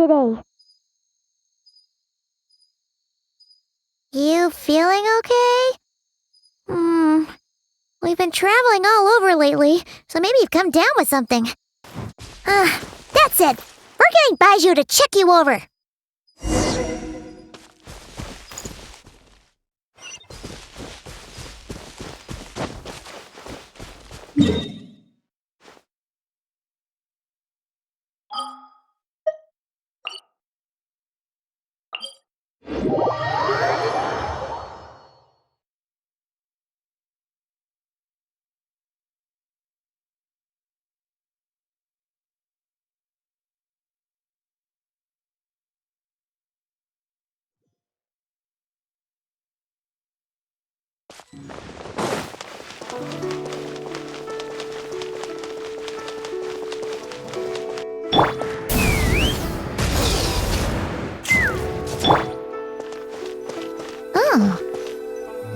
today. You feeling okay? We've been traveling all over lately, so maybe you've come down with something. That's it. We're getting Baiju to check you over.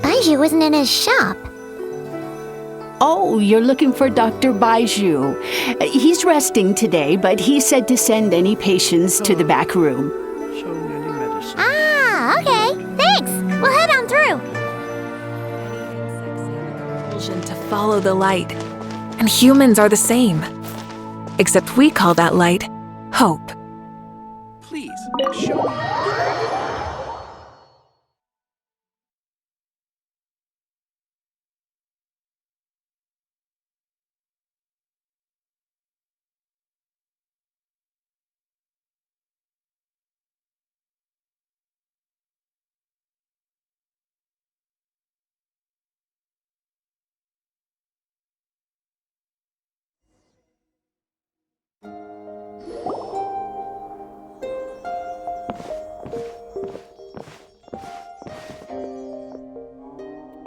Baiju isn't in his shop. Oh, you're looking for Dr. Baiju. He's resting today, but he said to send any patients to the back room. Okay. Thanks. We'll head on through. To follow the light. And humans are the same. Except we call that light hope. Please, show me.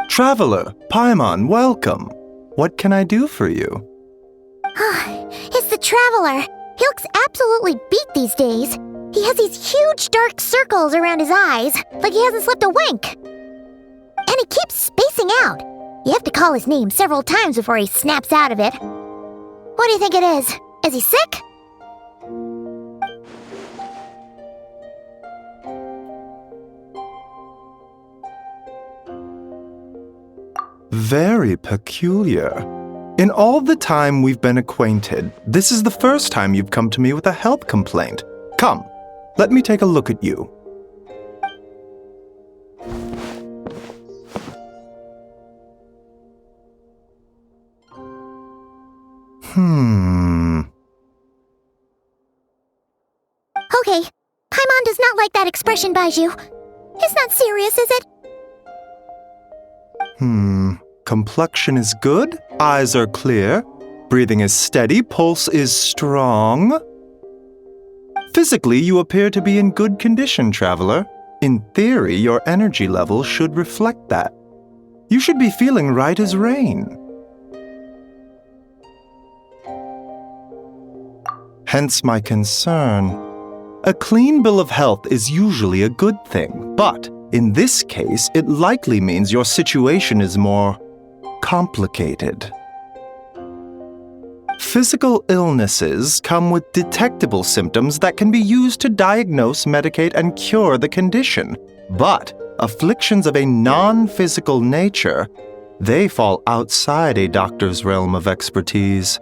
Traveler, Paimon, welcome. What can I do for you? It's the Traveler. He looks absolutely beat these days. He has these huge dark circles around his eyes, like he hasn't slept a wink. And he keeps spacing out. You have to call his name several times before he snaps out of it. What do you think it is? Is he sick? Very peculiar. In all the time we've been acquainted, this is the first time you've come to me with a health complaint. Come, let me take a look at you. Okay, Paimon does not like that expression, Baiju. It's not serious, is it? Complexion is good, eyes are clear, breathing is steady, pulse is strong. Physically, you appear to be in good condition, Traveler. In theory, your energy level should reflect that. You should be feeling right as rain. Hence my concern. A clean bill of health is usually a good thing, but in this case, it likely means your situation is more complicated. Physical illnesses come with detectable symptoms that can be used to diagnose, medicate, and cure the condition. But afflictions of a non-physical nature, they fall outside a doctor's realm of expertise.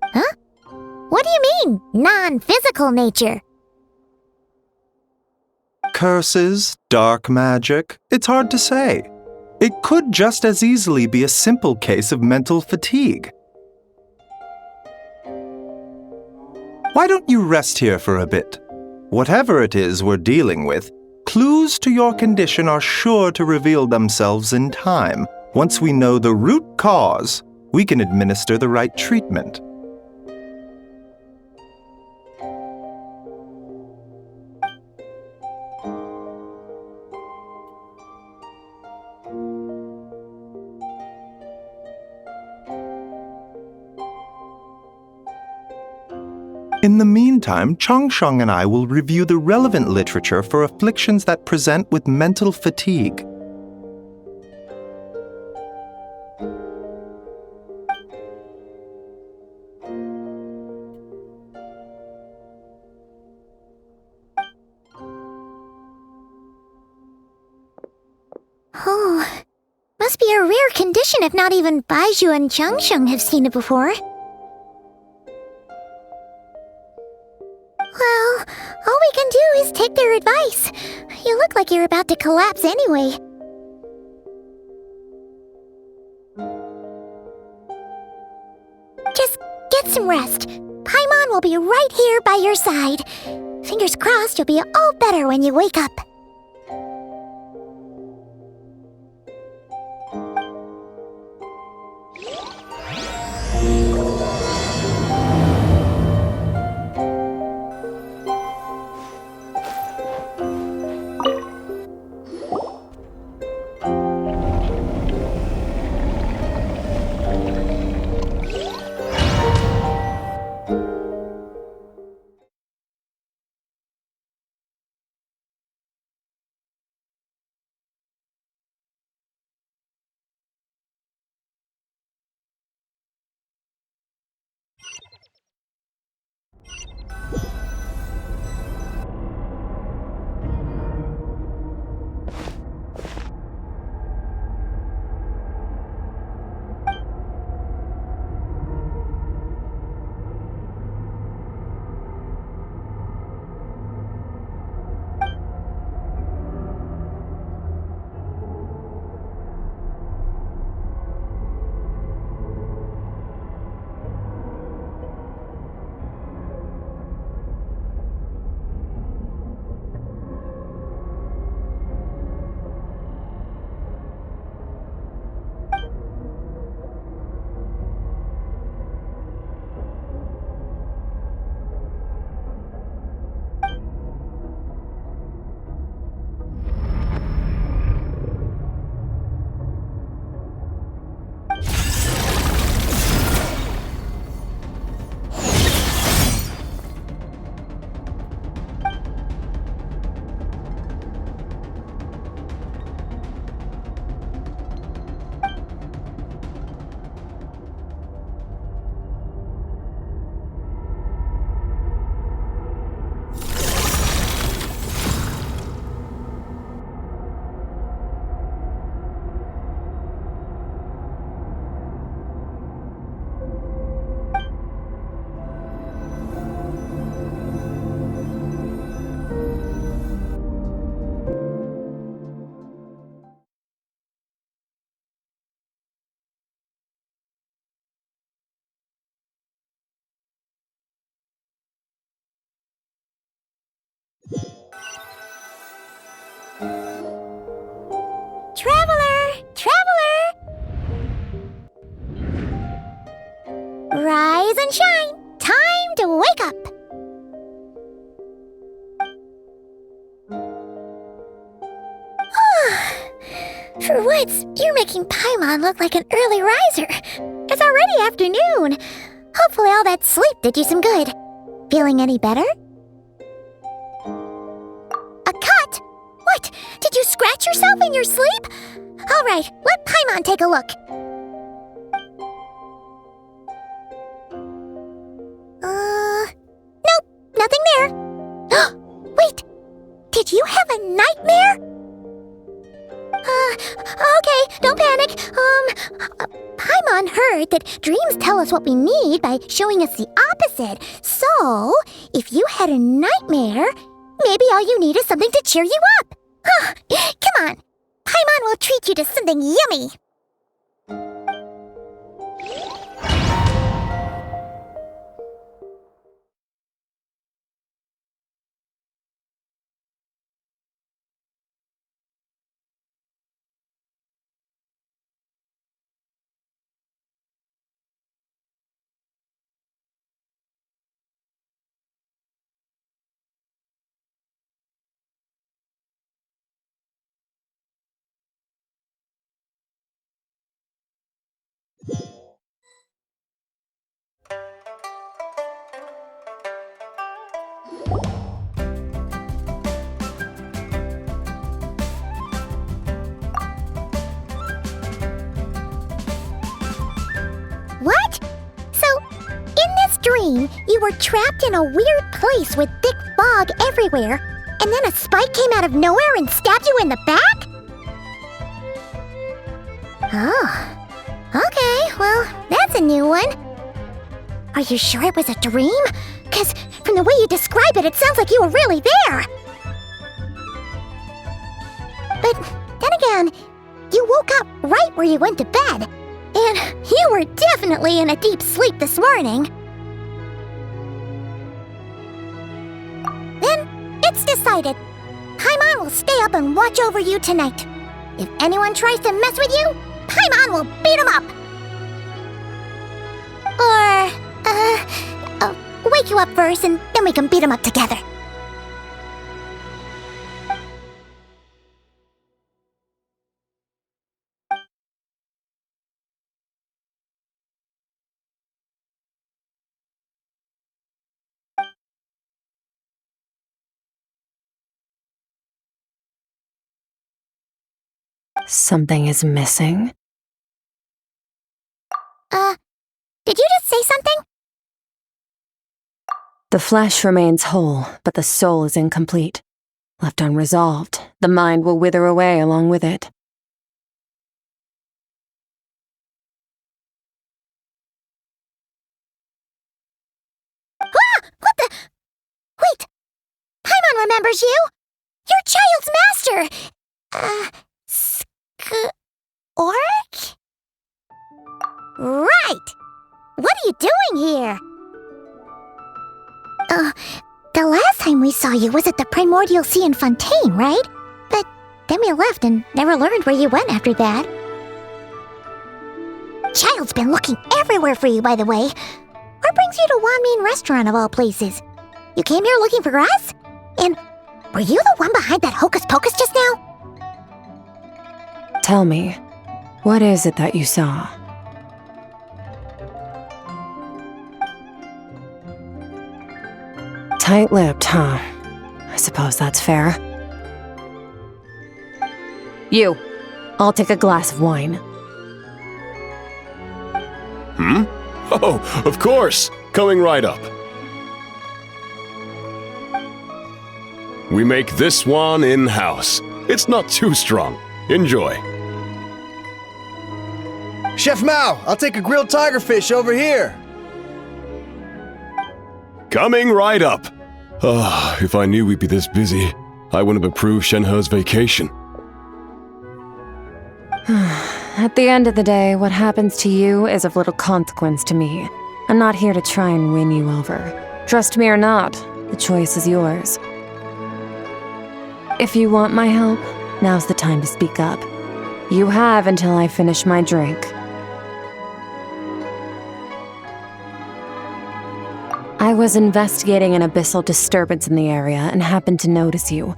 Huh? What do you mean, non-physical nature? Curses, dark magic, it's hard to say. It could just as easily be a simple case of mental fatigue. Why don't you rest here for a bit? Whatever it is we're dealing with, clues to your condition are sure to reveal themselves in time. Once we know the root cause, we can administer the right treatment. In the meantime, Changsheng and I will review the relevant literature for afflictions that present with mental fatigue. Oh, must be a rare condition if not even Baizhu and Changsheng have seen it before. Well, all we can do is take their advice. You look like you're about to collapse anyway. Just get some rest. Paimon will be right here by your side. Fingers crossed you'll be all better when you wake up. Traveler! Traveler! Rise and shine! Time to wake up! For once, you're making Paimon look like an early riser. It's already afternoon. Hopefully all that sleep did you some good. Feeling any better? A cut? What? Did you scratch yourself in your sleep? All right, let Paimon take a look. Nope, nothing there. Wait, did you have a nightmare? Okay, don't panic. Paimon heard that dreams tell us what we need by showing us the opposite. So, if you had a nightmare, maybe all you need is something to cheer you up. Come on, Paimon will treat you to something yummy. What? So, in this dream, you were trapped in a weird place with thick fog everywhere, and then a spike came out of nowhere and stabbed you in the back? Oh. Okay, well, that's a new one. Are you sure it was a dream? Because from the way you describe it, it sounds like you were really there. But then again, you woke up right where you went to bed. And you were definitely in a deep sleep this morning. Then, it's decided. Paimon will stay up and watch over you tonight. If anyone tries to mess with you, Paimon will beat him up. Or, I'll wake you up first and then we can beat him up together. Something is missing. Did you just say something? The flesh remains whole, but the soul is incomplete. Left unresolved, the mind will wither away along with it. Ah! What the? Wait! Paimon remembers you! You're Child's master! Skirk? Right! What are you doing here? The last time we saw you was at the Primordial Sea in Fontaine, right? But then we left and never learned where you went after that. Child's been looking everywhere for you, by the way. What brings you to Wanmin Restaurant of all places? You came here looking for us? And were you the one behind that hocus pocus just now? Tell me, what is it that you saw? Tight-lipped, huh? I suppose that's fair. You, I'll take a glass of wine. Hmm? Oh, of course! Coming right up. We make this one in-house. It's not too strong. Enjoy. Chef Mao, I'll take a grilled tigerfish over here. Coming right up. If I knew we'd be this busy, I wouldn't have approved Shenhe's vacation. At the end of the day, what happens to you is of little consequence to me. I'm not here to try and win you over. Trust me or not, the choice is yours. If you want my help, now's the time to speak up. You have until I finish my drink. I was investigating an abyssal disturbance in the area and happened to notice you.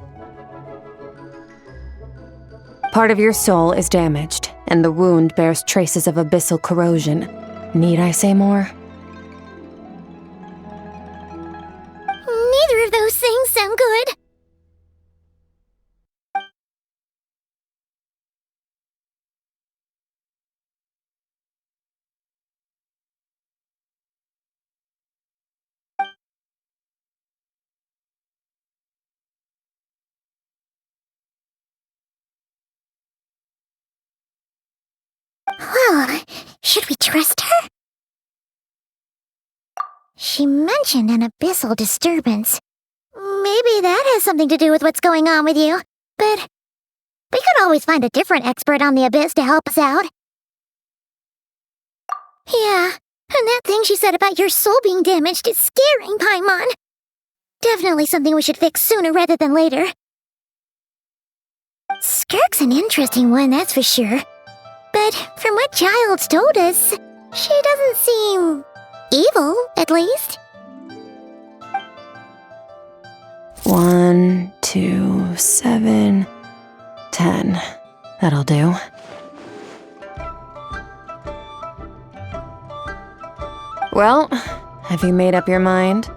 Part of your soul is damaged, and the wound bears traces of abyssal corrosion. Need I say more? Neither of those things sound good. Well, should we trust her? She mentioned an abyssal disturbance. Maybe that has something to do with what's going on with you. But we could always find a different expert on the abyss to help us out. Yeah, and that thing she said about your soul being damaged is scaring, Paimon. Definitely something we should fix sooner rather than later. Skirk's an interesting one, that's for sure. But from what Child's told us, she doesn't seem evil, at least. 1, 2, 7, 10. That'll do. Well, have you made up your mind?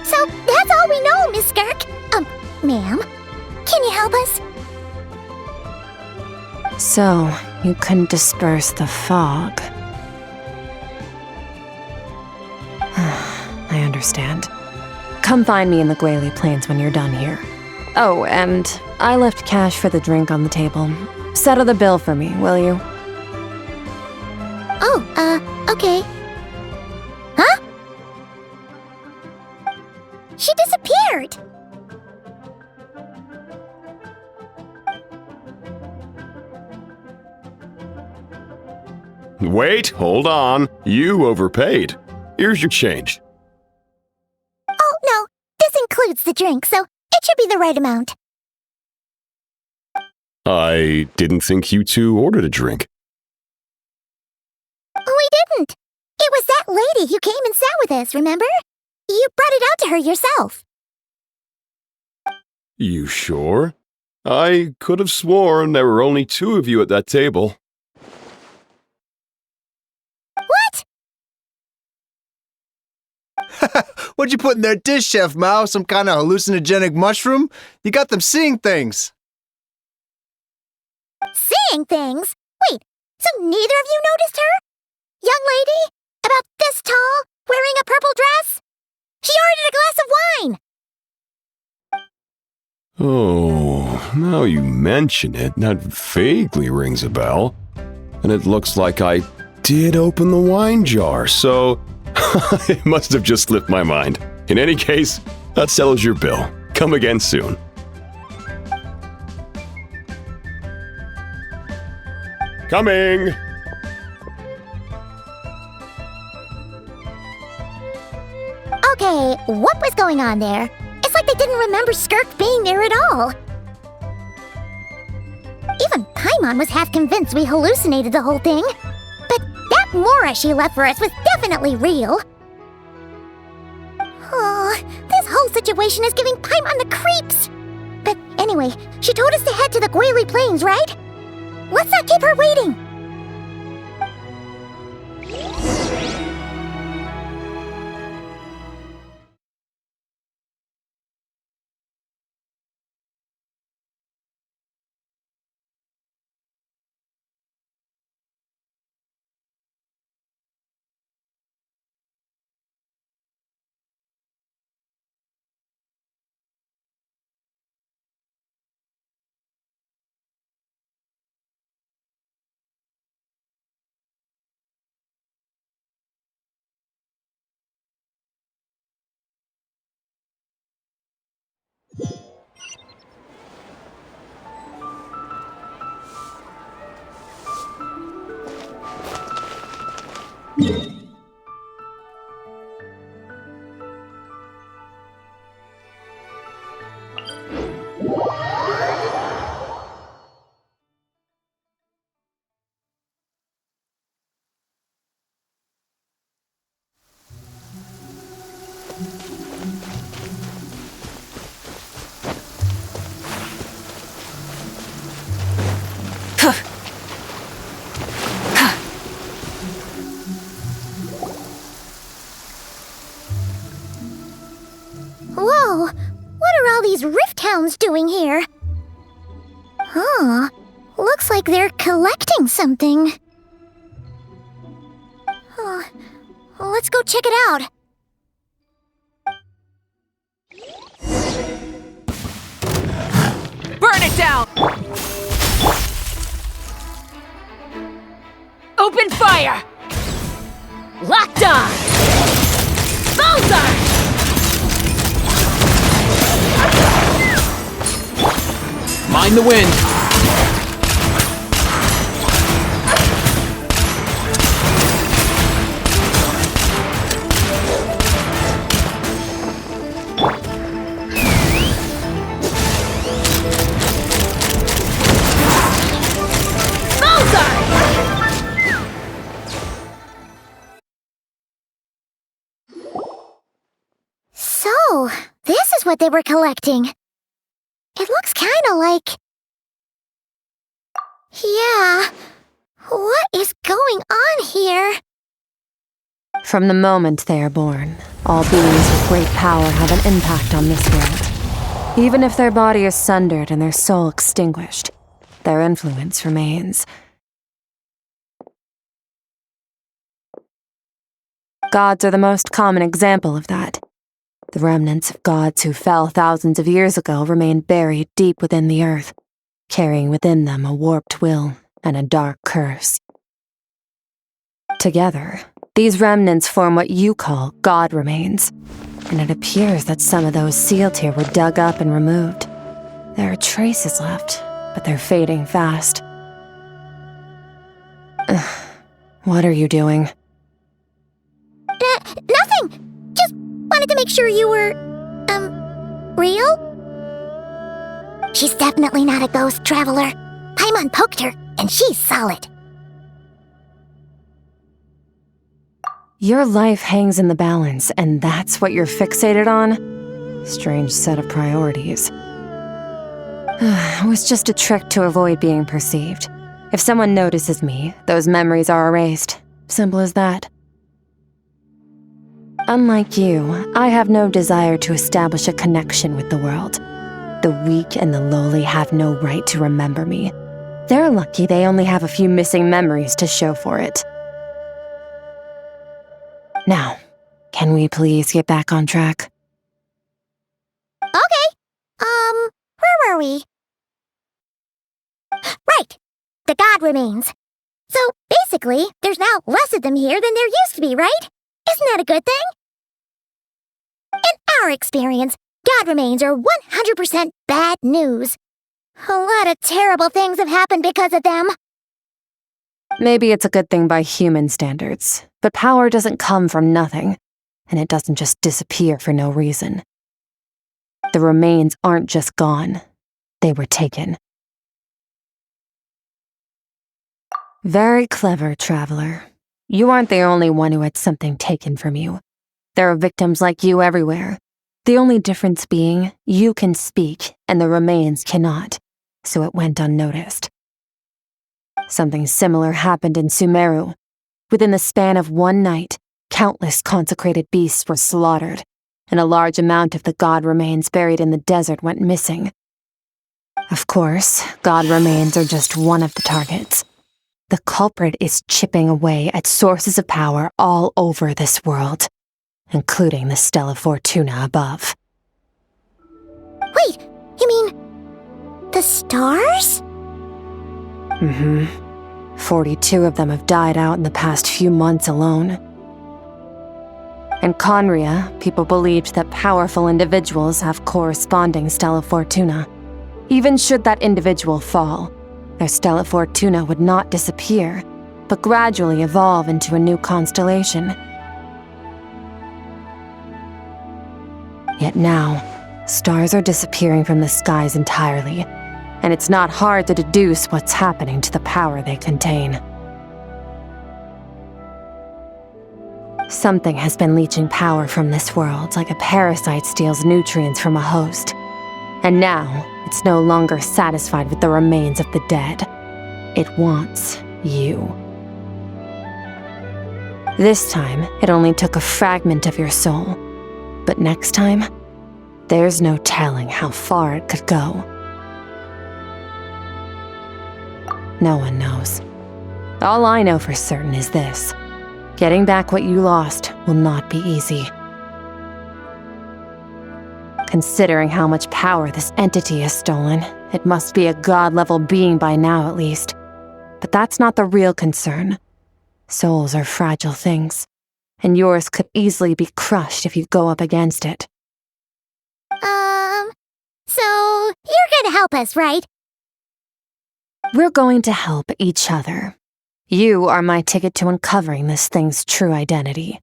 So that's all we know, Miss Skirk. Ma'am, can you help us? So, you couldn't disperse the fog. I understand. Come find me in the Gwali Plains when you're done here. Oh, and I left cash for the drink on the table. Settle the bill for me, will you? Oh, okay. Huh? She disappeared! Wait, hold on. You overpaid. Here's your change. Oh, no. This includes the drink, so it should be the right amount. I didn't think you two ordered a drink. We didn't. It was that lady who came and sat with us, remember? You brought it out to her yourself. You sure? I could have sworn there were only 2 of you at that table. What? What'd you put in their dish, Chef Mao? Some kind of hallucinogenic mushroom? You got them seeing things. Seeing things? Wait, so neither of you noticed her? Young lady? About this tall, wearing a purple dress? She ordered a glass of wine! Oh, now you mention it, that vaguely rings a bell. And it looks like I did open the wine jar, so it must have just slipped my mind. In any case, that settles your bill. Come again soon. Coming! Okay, what was going on there? It's like they didn't remember Skirk being there at all. Even Paimon was half convinced we hallucinated the whole thing. But that Mora she left for us was definitely real. Oh, this whole situation is giving Paimon the creeps. But anyway, she told us to head to the Gwali Plains, right? Let's not keep her waiting. Whoa, what are all these rift hounds doing here? Huh, looks like they're collecting something. Oh, let's go check it out. Burn it down! Open fire! Locked on! Bullseye! Mind the wind. So, this is what they were collecting. It looks kinda like... Yeah, what is going on here? From the moment they are born, all beings with great power have an impact on this world. Even if their body is sundered and their soul extinguished, their influence remains. Gods are the most common example of that. The remnants of gods who fell thousands of years ago remain buried deep within the earth, carrying within them a warped will and a dark curse. Together, these remnants form what you call god remains, and it appears that some of those sealed here were dug up and removed. There are traces left, but they're fading fast. What are you doing? Nothing! Just wanted to make sure you were, real? She's definitely not a ghost traveler. Paimon poked her, and she's solid. Your life hangs in the balance, and that's what you're fixated on? Strange set of priorities. It was just a trick to avoid being perceived. If someone notices me, those memories are erased. Simple as that. Unlike you, I have no desire to establish a connection with the world. The weak and the lowly have no right to remember me. They're lucky they only have a few missing memories to show for it. Now, can we please get back on track? Okay. Where were we? Right. The god remains. So, basically, there's now less of them here than there used to be, right? Isn't that a good thing? In our experience, god remains are 100% bad news. A lot of terrible things have happened because of them. Maybe it's a good thing by human standards, but power doesn't come from nothing, and it doesn't just disappear for no reason. The remains aren't just gone, they were taken. Very clever, traveler. You aren't the only one who had something taken from you. There are victims like you everywhere. The only difference being, you can speak and the remains cannot, so it went unnoticed. Something similar happened in Sumeru. Within the span of one night, countless consecrated beasts were slaughtered, and a large amount of the god remains buried in the desert went missing. Of course, god remains are just one of the targets. The culprit is chipping away at sources of power all over this world, including the Stella Fortuna above. Wait, you mean the stars? 42 of them have died out in the past few months alone. In Conria, people believed that powerful individuals have corresponding Stella Fortuna. Even should that individual fall, their Stella Fortuna would not disappear, but gradually evolve into a new constellation. Yet now, stars are disappearing from the skies entirely, and it's not hard to deduce what's happening to the power they contain. Something has been leeching power from this world like a parasite steals nutrients from a host. And now, it's no longer satisfied with the remains of the dead. It wants you. This time, it only took a fragment of your soul. But next time, there's no telling how far it could go. No one knows. All I know for certain is this. Getting back what you lost will not be easy. Considering how much power this entity has stolen, it must be a god-level being by now at least. But that's not the real concern. Souls are fragile things, and yours could easily be crushed if you go up against it. So you're gonna help us, right? We're going to help each other. You are my ticket to uncovering this thing's true identity.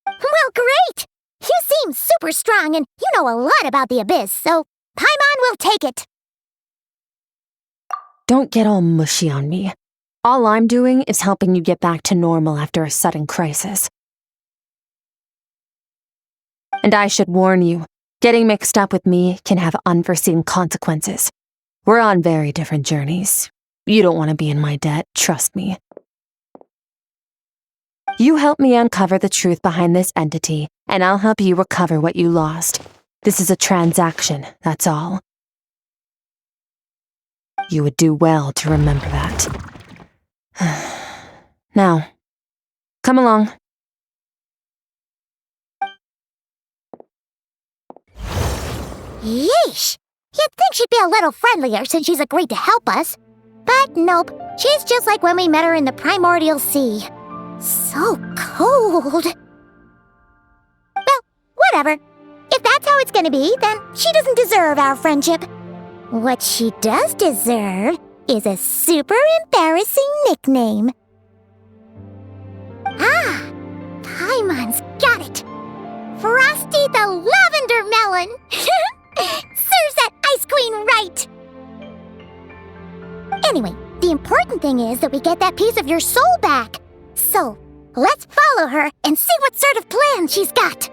Well, great! You seem super strong and you know a lot about the Abyss, so Paimon will take it. Don't get all mushy on me. All I'm doing is helping you get back to normal after a sudden crisis. And I should warn you, getting mixed up with me can have unforeseen consequences. We're on very different journeys. You don't want to be in my debt, trust me. You help me uncover the truth behind this entity, and I'll help you recover what you lost. This is a transaction, that's all. You would do well to remember that. Now, come along. Yeesh! You'd think she'd be a little friendlier since she's agreed to help us. But nope, she's just like when we met her in the primordial sea. So cold. Well, whatever. If that's how it's gonna be, then she doesn't deserve our friendship. What she does deserve is a super embarrassing nickname. Ah! Paimon's got it! Frosty the Lavender Melon! Serves that Ice Queen right! Anyway, the important thing is that we get that piece of your soul back. So, let's follow her and see what sort of plan she's got.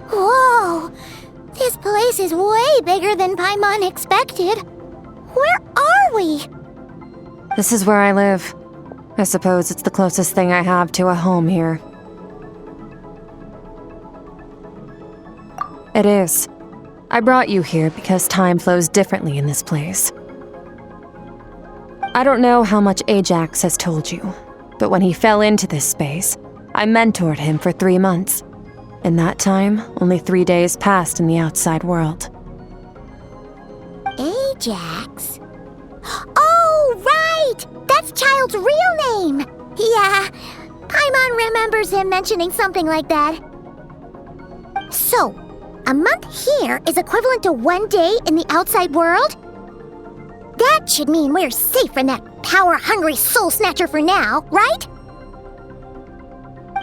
Whoa! This place is way bigger than Paimon expected. Where are we? This is where I live. I suppose it's the closest thing I have to a home here. It is. I brought you here because time flows differently in this place. I don't know how much Ajax has told you, but when he fell into this space, I mentored him for 3 months. In that time, only 3 days passed in the outside world. Ajax? Oh, right! That's Child's real name! Yeah, Paimon remembers him mentioning something like that. So, a month here is equivalent to 1 day in the outside world? That should mean we're safe from that power-hungry soul snatcher for now, right?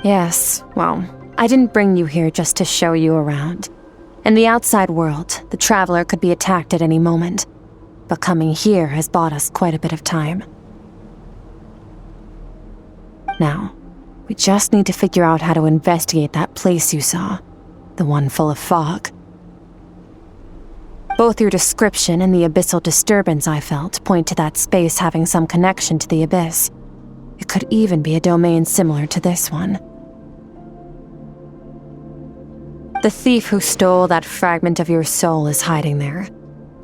Yes, well, I didn't bring you here just to show you around. In the outside world, the Traveler could be attacked at any moment, but coming here has bought us quite a bit of time. Now, we just need to figure out how to investigate that place you saw, the one full of fog. Both your description and the abyssal disturbance I felt point to that space having some connection to the abyss. It could even be a domain similar to this one. The thief who stole that fragment of your soul is hiding there,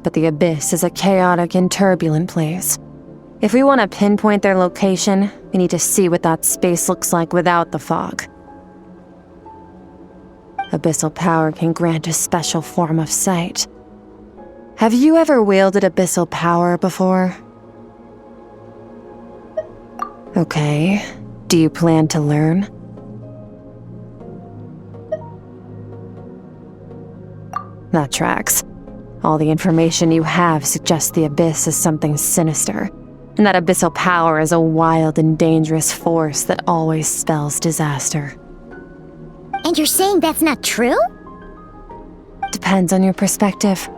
but the abyss is a chaotic and turbulent place. If we want to pinpoint their location, we need to see what that space looks like without the fog. Abyssal power can grant a special form of sight. Have you ever wielded abyssal power before? Okay, do you plan to learn? That tracks. All the information you have suggests the abyss is something sinister, and that abyssal power is a wild and dangerous force that always spells disaster. And you're saying that's not true? Depends on your perspective.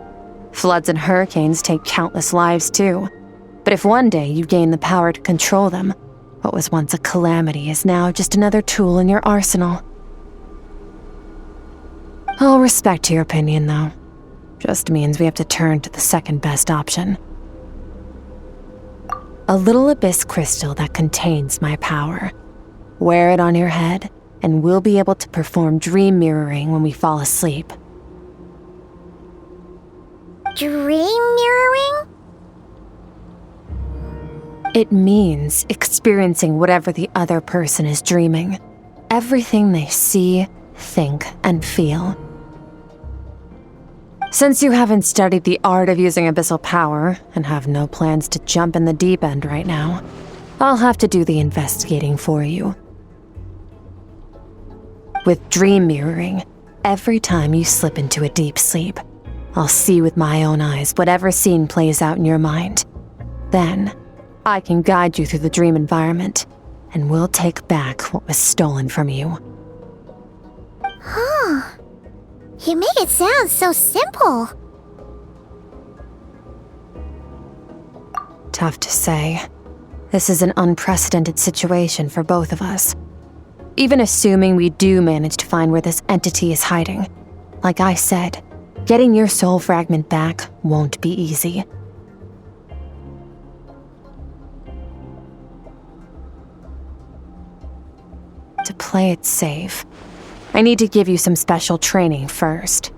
Floods and hurricanes take countless lives too. But if one day you gain the power to control them, what was once a calamity is now just another tool in your arsenal. I'll respect your opinion, though. Just means we have to turn to the second best option. A little abyss crystal that contains my power. Wear it on your head, and we'll be able to perform dream mirroring when we fall asleep. Dream mirroring? It means experiencing whatever the other person is dreaming. Everything they see, think, and feel. Since you haven't studied the art of using abyssal power and have no plans to jump in the deep end right now, I'll have to do the investigating for you. With dream mirroring, every time you slip into a deep sleep, I'll see with my own eyes whatever scene plays out in your mind. Then, I can guide you through the dream environment, and we'll take back what was stolen from you. Huh. You make it sound so simple. Tough to say. This is an unprecedented situation for both of us. Even assuming we do manage to find where this entity is hiding, like I said, getting your soul fragment back won't be easy. To play it safe, I need to give you some special training first.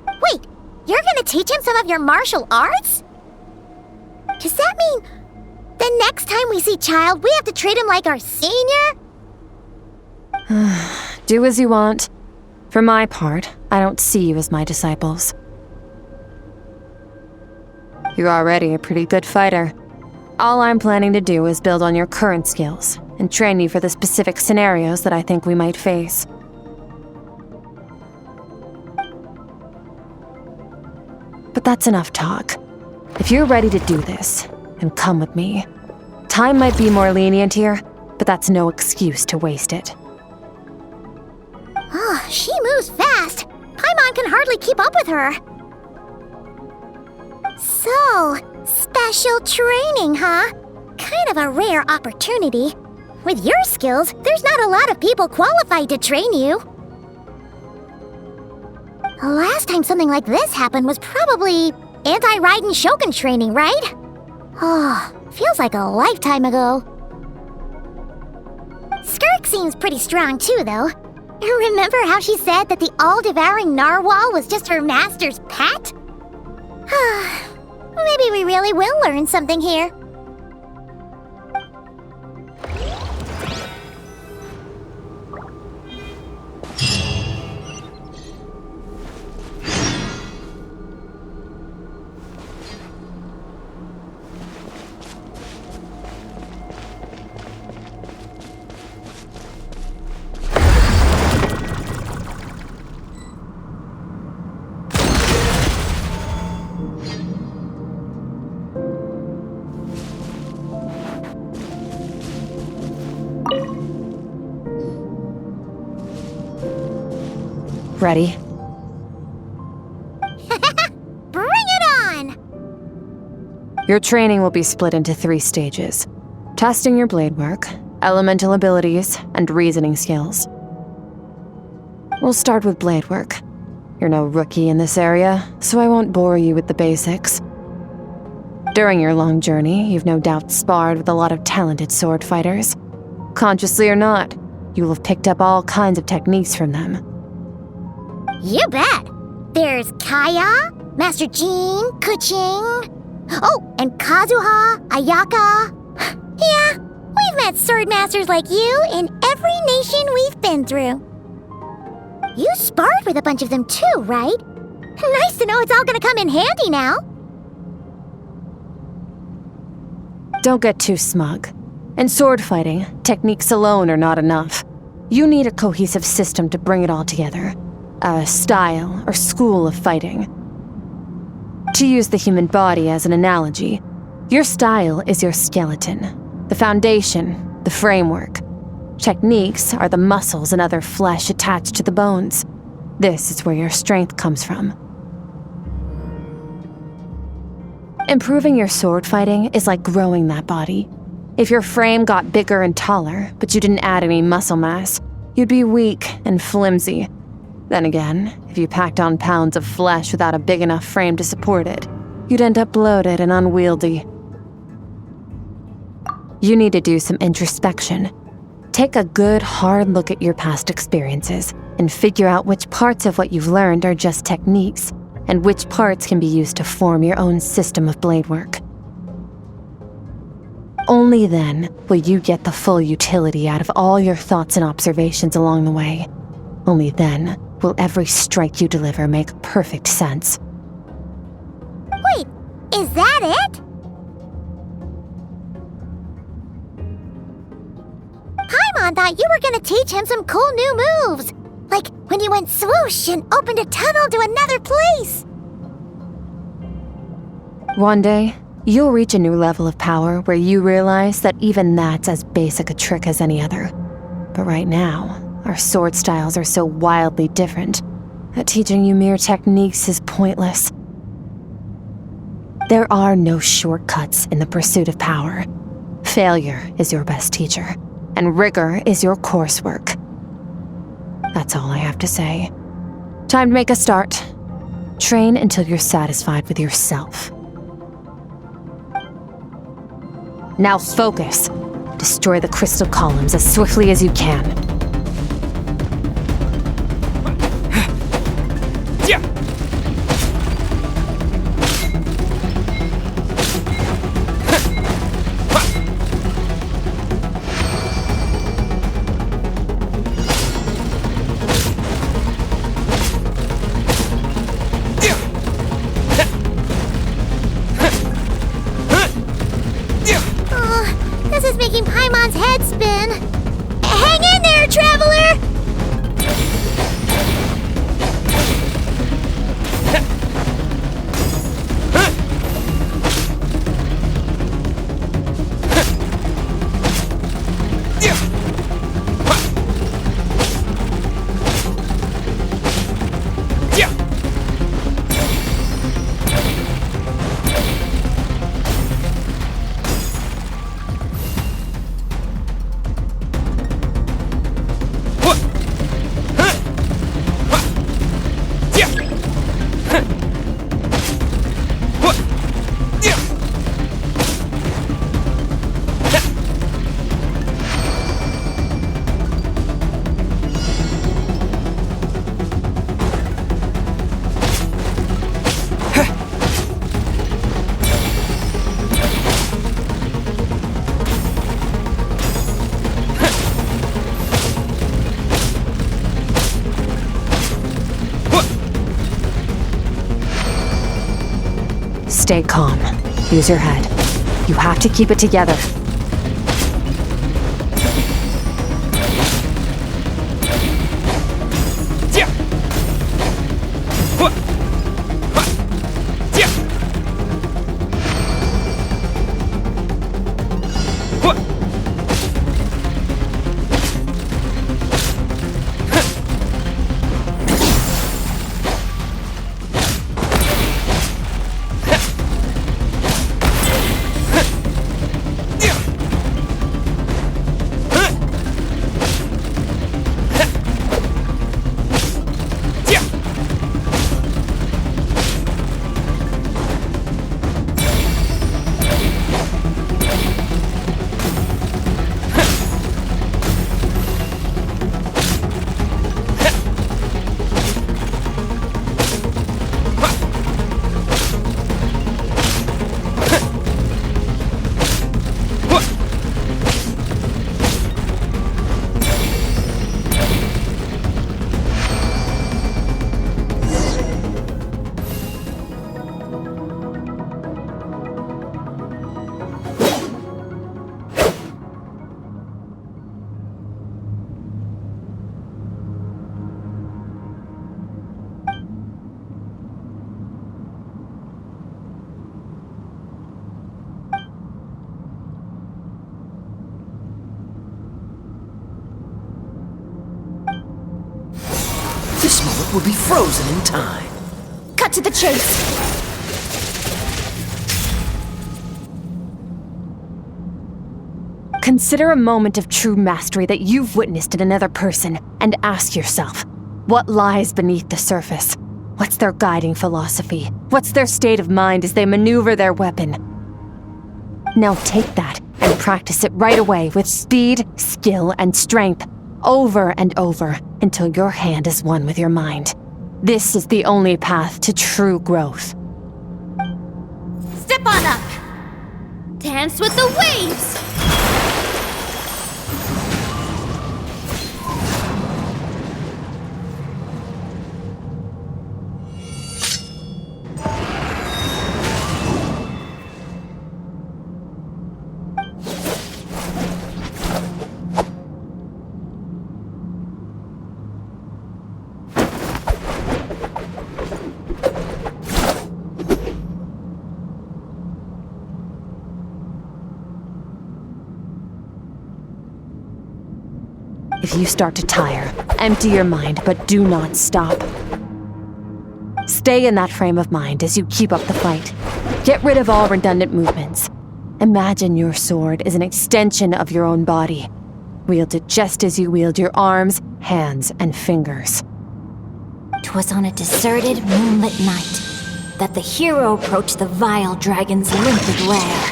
Wait, you're gonna teach him some of your martial arts? Does that mean the next time we see Child, we have to treat him like our senior? Do as you want. For my part, I don't see you as my disciples. You're already a pretty good fighter. All I'm planning to do is build on your current skills and train you for the specific scenarios that I think we might face. But that's enough talk. If you're ready to do this, then come with me. Time might be more lenient here, but that's no excuse to waste it. Oh, she moves fast. Paimon can hardly keep up with her. So, special training, huh? Kind of a rare opportunity. With your skills, there's not a lot of people qualified to train you. The last time something like this happened was probably anti-Raiden Shogun training, right? Oh, feels like a lifetime ago. Skirk seems pretty strong too, though. Remember how she said that the all-devouring narwhal was just her master's pet? Maybe we really will learn something here. Ready? Bring it on! Your training will be split into 3 stages. Testing your blade work, elemental abilities, and reasoning skills. We'll start with blade work. You're no rookie in this area, so I won't bore you with the basics. During your long journey, you've no doubt sparred with a lot of talented sword fighters. Consciously or not, you'll have picked up all kinds of techniques from them. You bet! There's Kaya, Master Jean, Kuching... Oh, and Kazuha, Ayaka... Yeah, we've met sword masters like you in every nation we've been through. You sparred with a bunch of them too, right? Nice to know it's all gonna come in handy now. Don't get too smug. In sword fighting, techniques alone are not enough. You need a cohesive system to bring it all together. A style or school of fighting. To use the human body as an analogy, your style is your skeleton, the foundation, the framework. Techniques are the muscles and other flesh attached to the bones. This is where your strength comes from. Improving your sword fighting is like growing that body. If your frame got bigger and taller, but you didn't add any muscle mass, you'd be weak and flimsy. Then again, if you packed on pounds of flesh without a big enough frame to support it, you'd end up bloated and unwieldy. You need to do some introspection. Take a good, hard look at your past experiences and figure out which parts of what you've learned are just techniques and which parts can be used to form your own system of blade work. Only then will you get the full utility out of all your thoughts and observations along the way. Only then will every strike you deliver make perfect sense. Wait, is that it? Paimon thought you were gonna teach him some cool new moves. Like when you went swoosh and opened a tunnel to another place. One day, You'll reach a new level of power where you realize that even that's as basic a trick as any other. But right now, our sword styles are so wildly different that teaching you mere techniques is pointless. There are no shortcuts in the pursuit of power. Failure is your best teacher, and rigor is your coursework. That's all I have to say. Time to make a start. Train until you're satisfied with yourself. Now focus. Destroy the crystal columns as swiftly as you can. This is making Paimon's head spin. Hang in there, Traveler! Stay calm. Use your head. You have to keep it together. This moment will be frozen in time. Cut to the chase. Consider a moment of true mastery that you've witnessed in another person and ask yourself, what lies beneath the surface? What's their guiding philosophy? What's their state of mind as they maneuver their weapon? Now take that and practice it right away with speed, skill, and strength, over and over, until your hand is one with your mind. This is the only path to true growth. Step on up. Dance with the waves. If you start to tire, empty your mind, but do not stop. Stay in that frame of mind as you keep up the fight. Get rid of all redundant movements. Imagine your sword is an extension of your own body. Wield it just as you wield your arms, hands, and fingers. 'Twas on a deserted, moonlit night that the hero approached the vile dragon's limpid lair.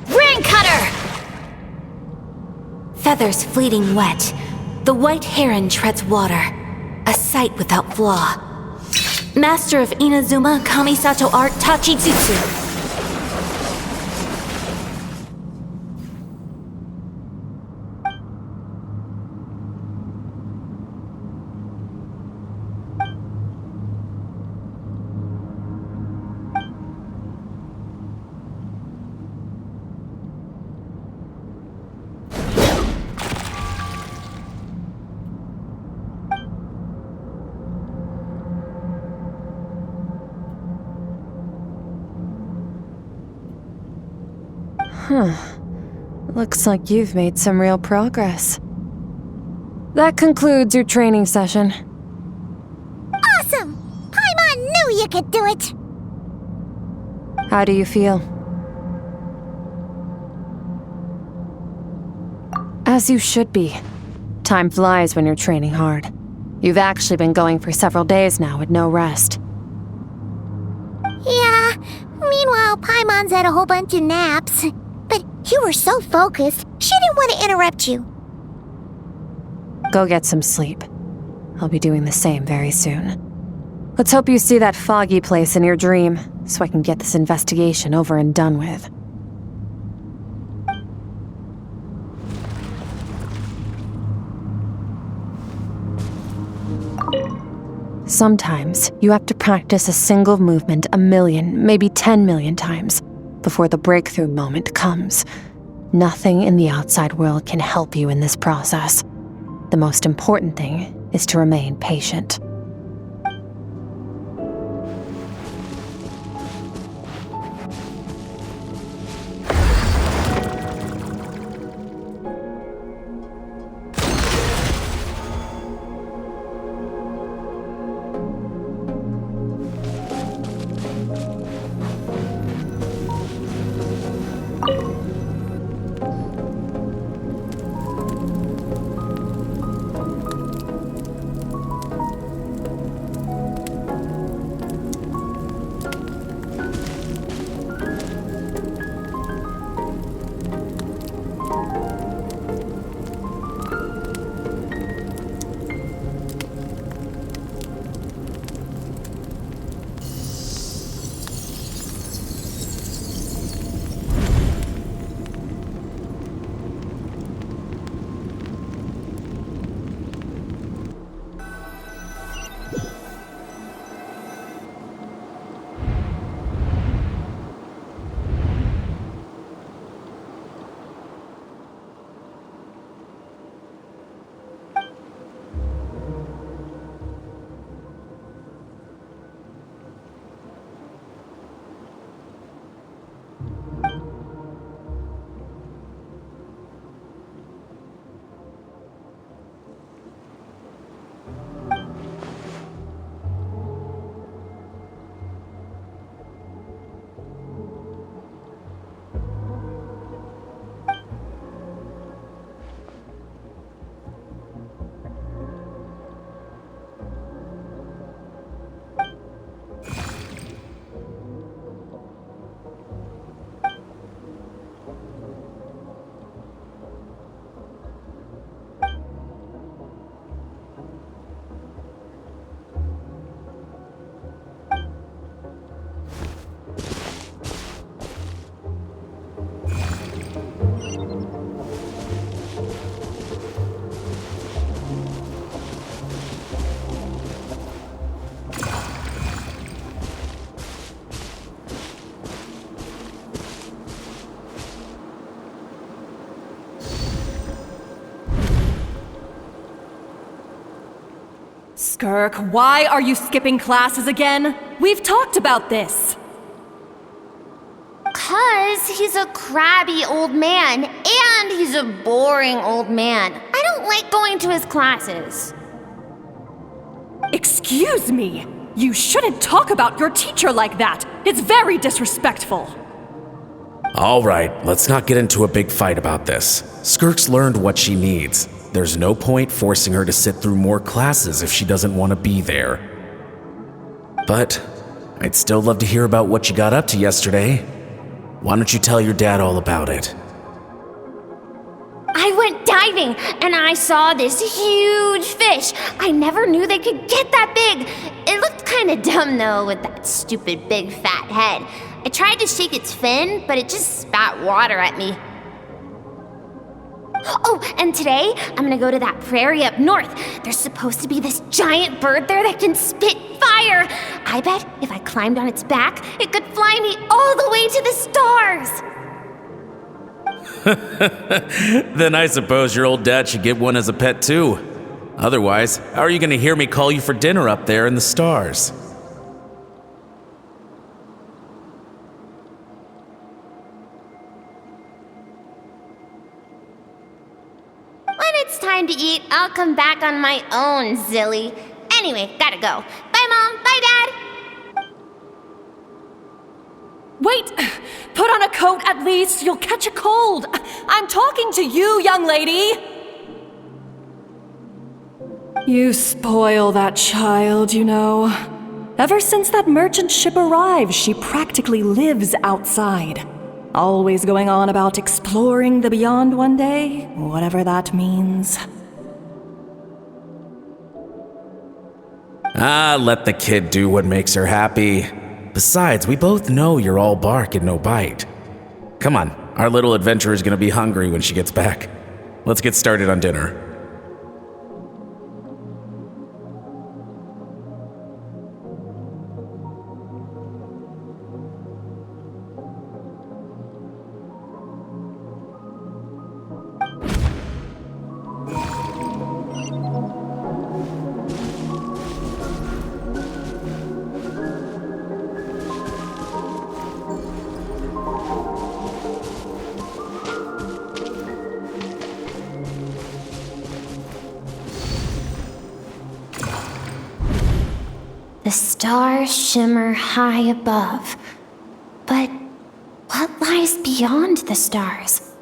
Ring cutter! Feathers fleeting wet, the white heron treads water, a sight without flaw. Master of Inazuma Kamisato art Tachijutsu. Looks like you've made some real progress. That concludes your training session. Awesome! Paimon knew you could do it! How do you feel? As you should be. Time flies when you're training hard. You've actually been going for several days now with no rest. Yeah, meanwhile Paimon's had a whole bunch of naps. But you were so focused, she didn't want to interrupt you. Go get some sleep. I'll be doing the same very soon. Let's hope you see that foggy place in your dream, so I can get this investigation over and done with. Sometimes, you have to practice a single movement 1 million, maybe 10 million times, before the breakthrough moment comes. Nothing in the outside world can help you in this process. The most important thing is to remain patient. Skirk, why are you skipping classes again? We've talked about this. 'Cause he's a crabby old man, and he's a boring old man. I don't don't like going to his classes. Excuse me! You shouldn't talk about your teacher like that! It's very disrespectful! All right, let's not get into a big fight about this. Skirk's learned what she needs. There's no point forcing her to sit through more classes if she doesn't want to be there. But I'd still love to hear about what you got up to yesterday. Why don't you tell your dad all about it? I went diving and I saw this huge fish. I never knew they could get that big. It looked kind of dumb though with that stupid big fat head. I tried to shake its fin, but it just spat water at me. Oh, and today I'm gonna go to that prairie up north. There's supposed to be this giant bird there that can spit fire. I bet if I climbed on its back, it could fly me all the way to the stars. Then I suppose your old dad should get one as a pet too. Otherwise, how are you gonna hear me call you for dinner up there in the stars? When it's time to eat, I'll come back on my own, Zilly. Anyway, gotta go. Bye, Mom. Bye, Dad. Wait! Put on a coat at least, you'll catch a cold! I'm talking to you, young lady! You spoil that child, you know. Ever since that merchant ship arrived, she practically lives outside. Always going on about exploring the beyond one day, whatever that means. Ah, let the kid do what makes her happy. Besides, we both know you're all bark and no bite. Come on, our little adventurer's gonna be hungry when she gets back. Let's get started on dinner. The stars shimmer high above. But what lies beyond the stars?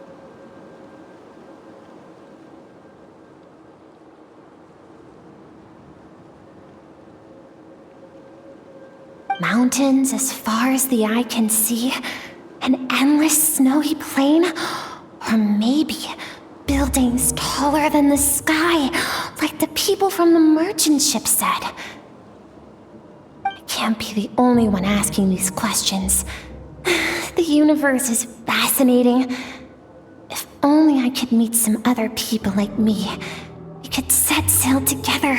Mountains as far as the eye can see, an endless snowy plain, or maybe buildings taller than the sky, like the people from the merchant ship said. I can't be the only one asking these questions. The universe is fascinating. If only I could meet some other people like me. We could set sail together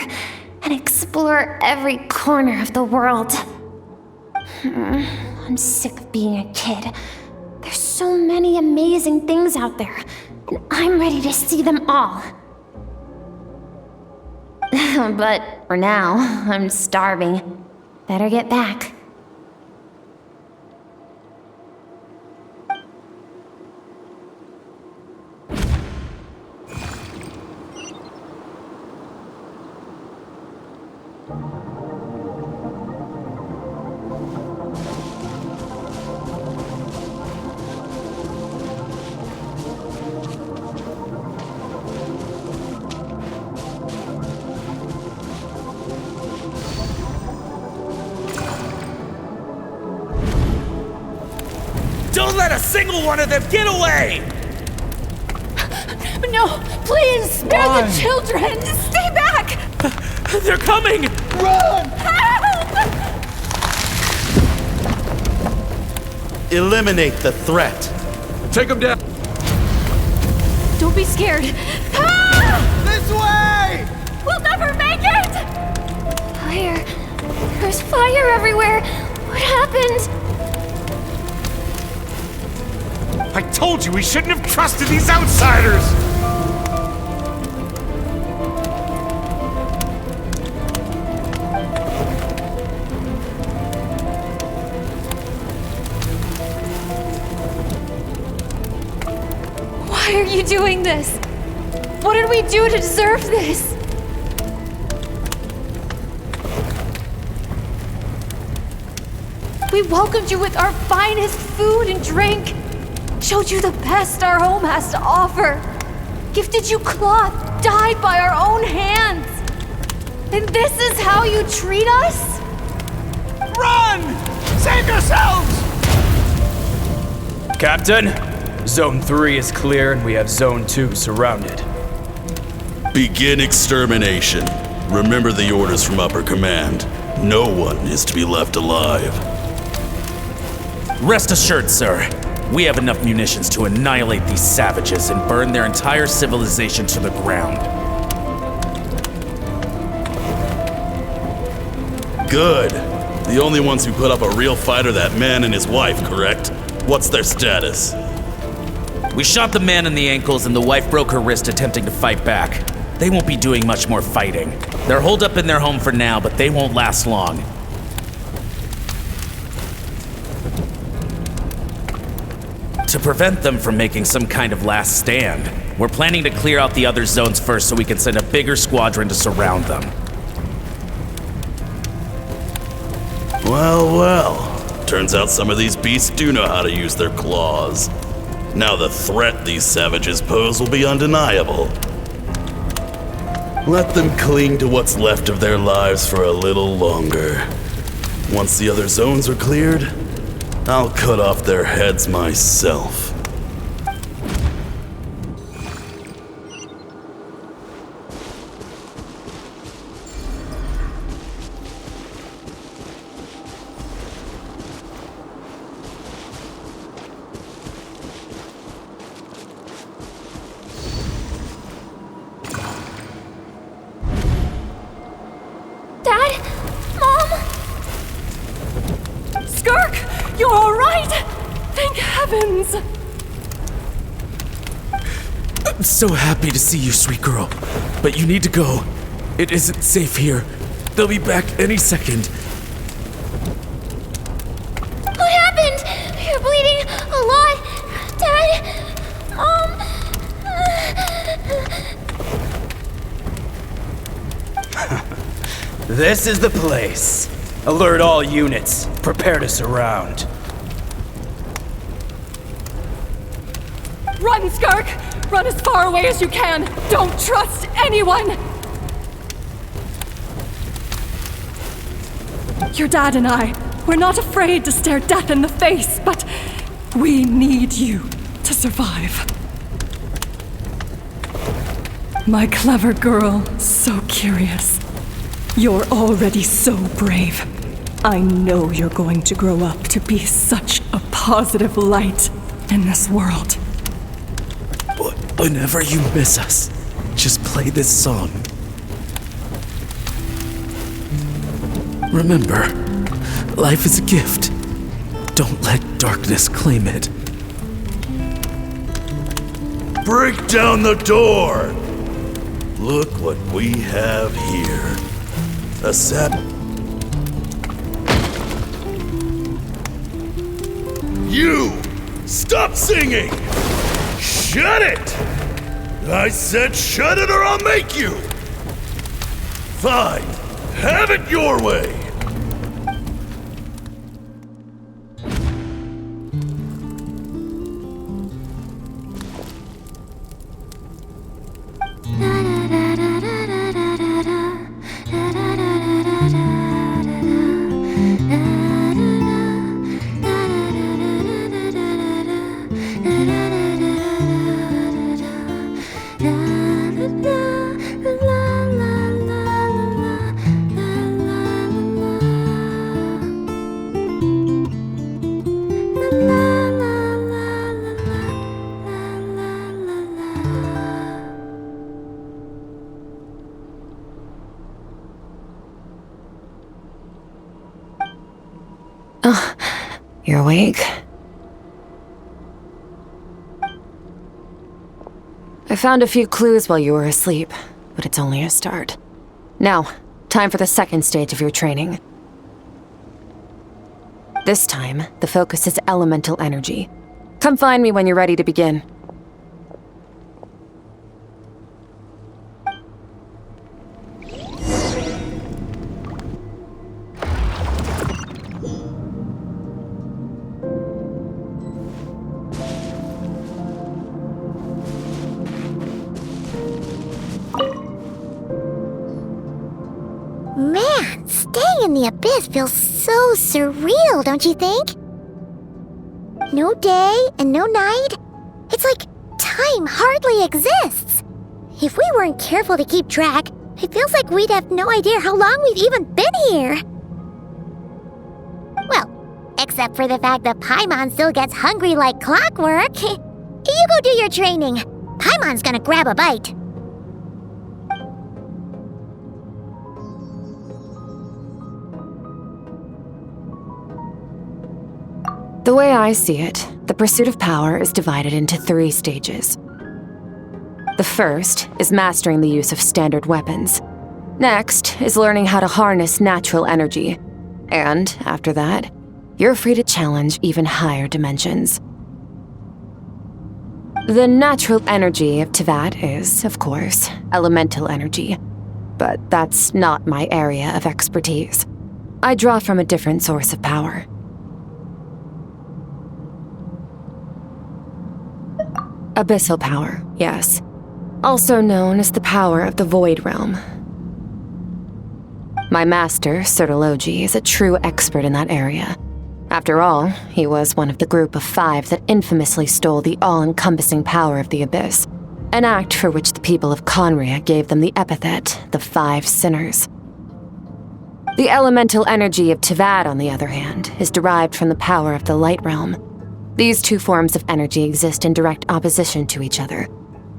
and explore every corner of the world. I'm sick of being a kid. There's so many amazing things out there, and I'm ready to see them all. But for now, I'm starving. Better get back. Don't let a single one of them get away! No, please, spare the children! Stay back! They're coming! Run! Help! Eliminate the threat. Take them down. Don't be scared. This way! We'll never make it! Fire. There's fire everywhere. What happened? I told you we shouldn't have trusted these outsiders! Why are you doing this? What did we do to deserve this? We welcomed you with our finest food and drink, showed you the best our home has to offer, gifted you cloth dyed by our own hands. And this is how you treat us? Run! Save yourselves! Captain, Zone 3 is clear and we have Zone 2 surrounded. Begin extermination. Remember the orders from upper command. No one is to be left alive. Rest assured, sir. We have enough munitions to annihilate these savages and burn their entire civilization to the ground. Good. The only ones who put up a real fight are that man and his wife, correct? What's their status? We shot the man in the ankles and the wife broke her wrist attempting to fight back. They won't be doing much more fighting. They're holed up in their home for now, but they won't last long. To prevent them from making some kind of last stand, we're planning to clear out the other zones first so we can send a bigger squadron to surround them. Well, well. Turns out some of these beasts do know how to use their claws. Now the threat these savages pose will be undeniable. Let them cling to what's left of their lives for a little longer. Once the other zones are cleared, I'll cut off their heads myself. Dad? Mom? Skirk! You're all right! Thank heavens! I'm so happy to see you, sweet girl. But you need to go. It isn't safe here. They'll be back any second. What happened? You're bleeding a lot. Dad? Mom? This is the place. Alert all units. Prepare to surround. Run, Skirk! Run as far away as you can! Don't trust anyone! Your dad and I, we're not afraid to stare death in the face, but we need you to survive. My clever girl, so curious. You're already so brave. I know you're going to grow up to be such a positive light in this world. Whenever you miss us, just play this song. Remember, life is a gift. Don't let darkness claim it. Break down the door! Look what we have here. A sap. You! Stop singing! Shut it! I said shut it or I'll make you! Fine. Have it your way! You're awake? I found a few clues while you were asleep, but it's only a start. Now, time for the second stage of your training. This time, the focus is elemental energy. Come find me when you're ready to begin. in the abyss feels so surreal, don't you think? No day and no night. It's like time hardly exists. If we weren't careful to keep track, it feels like we'd have no idea how long we've even been here. Well, except for the fact that Paimon still gets hungry like clockwork. You go do your training. Paimon's gonna grab a bite. The way I see it, the pursuit of power is divided into 3 stages. The first is mastering the use of standard weapons. Next is learning how to harness natural energy. And after that, you're free to challenge even higher dimensions. The natural energy of Teyvat is, of course, elemental energy. But that's not my area of expertise. I draw from a different source of power. Abyssal power, yes. Also known as the power of the Void Realm. My master, Sertologi, is a true expert in that area. After all, he was one of the group of 5 that infamously stole the all-encompassing power of the Abyss, an act for which the people of Conria gave them the epithet, the 5 Sinners. The elemental energy of Teyvat, on the other hand, is derived from the power of the Light Realm. These 2 forms of energy exist in direct opposition to each other.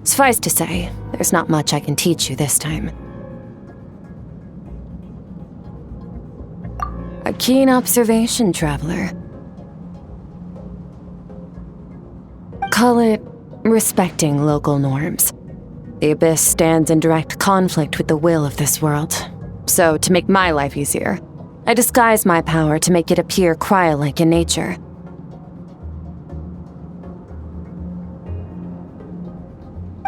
Suffice to say, there's not much I can teach you this time. A keen observation, traveler. Call it respecting local norms. The Abyss stands in direct conflict with the will of this world. So, to make my life easier, I disguise my power to make it appear cryo-like in nature.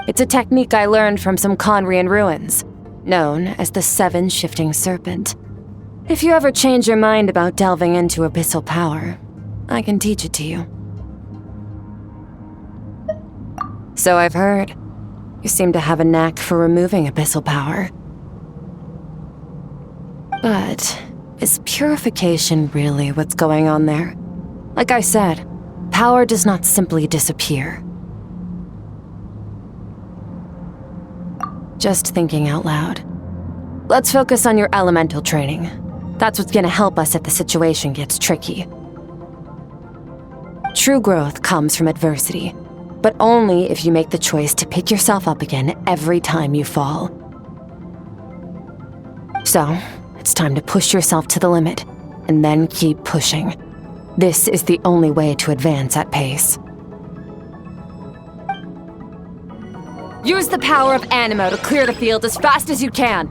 It's a technique I learned from some Conrian ruins, known as the 7 Shifting Serpent. If you ever change your mind about delving into abyssal power, I can teach it to you. So I've heard. You seem to have a knack for removing abyssal power. But is purification really what's going on there? Like I said, power does not simply disappear. Just thinking out loud. Let's focus on your elemental training. That's what's gonna help us if the situation gets tricky. True growth comes from adversity, but only if you make the choice to pick yourself up again every time you fall. So, it's time to push yourself to the limit, and then keep pushing. This is the only way to advance at pace. Use the power of Animo to clear the field as fast as you can.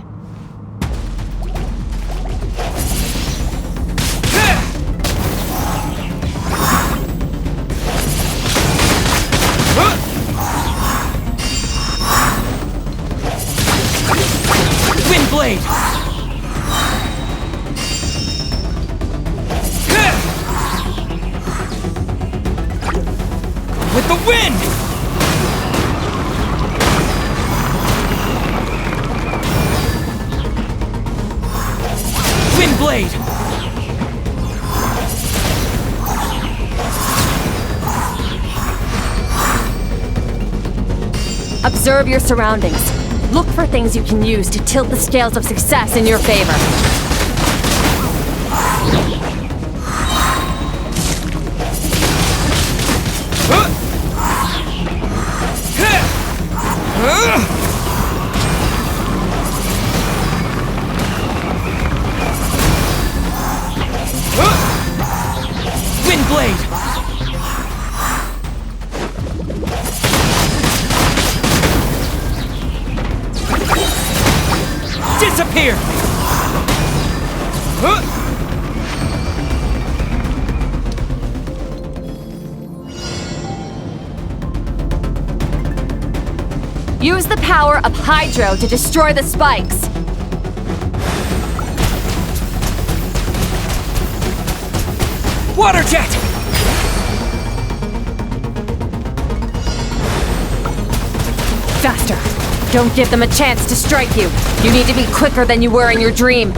Wind Blade! With the wind! Wind Blade! Observe your surroundings. Look for things you can use to tilt the scales of success in your favor. Wind Blade! Disappear! Use the power of Hydro to destroy the spikes. Water Jet! Faster. Don't give them a chance to strike you. You need to be quicker than you were in your dream.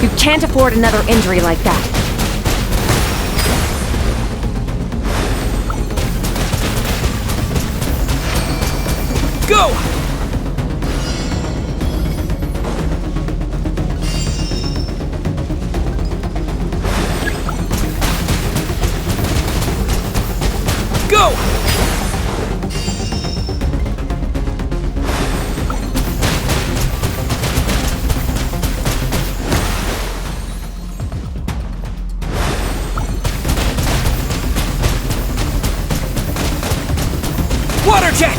You can't afford another injury like that. Go! Go! Water jet!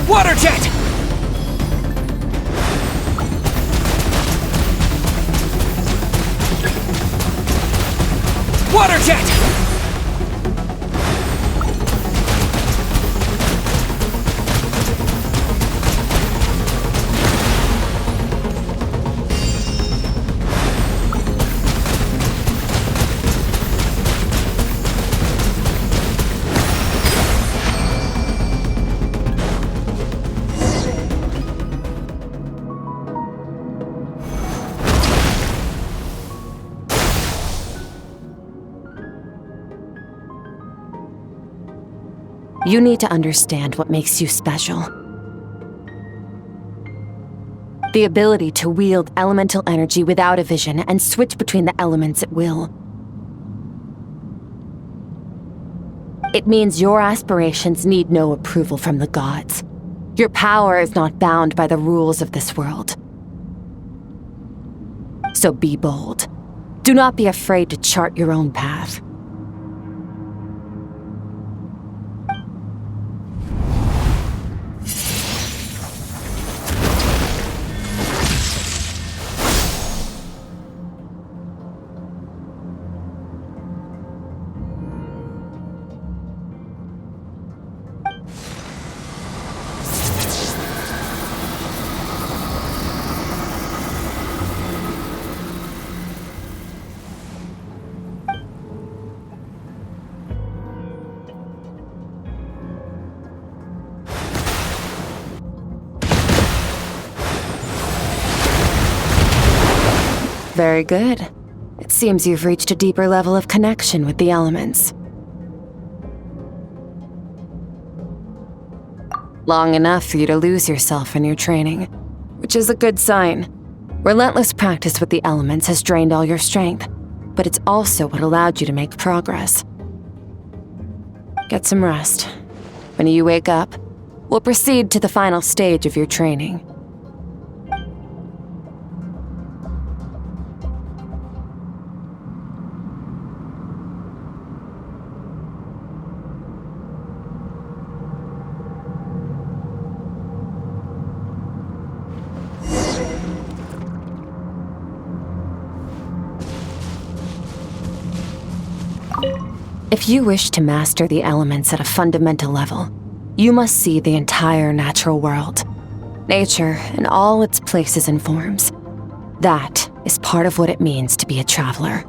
Water jet! Water jet! You need to understand what makes you special. The ability to wield elemental energy without a vision and switch between the elements at will. It means your aspirations need no approval from the gods. Your power is not bound by the rules of this world. So be bold. Do not be afraid to chart your own path. Very good. It seems you've reached a deeper level of connection with the elements. Long enough for you to lose yourself in your training, which is a good sign. Relentless practice with the elements has drained all your strength, but it's also what allowed you to make progress. Get some rest. When you wake up, we'll proceed to the final stage of your training. If you wish to master the elements at a fundamental level, you must see the entire natural world. Nature in all its places and forms. That is part of what it means to be a traveler.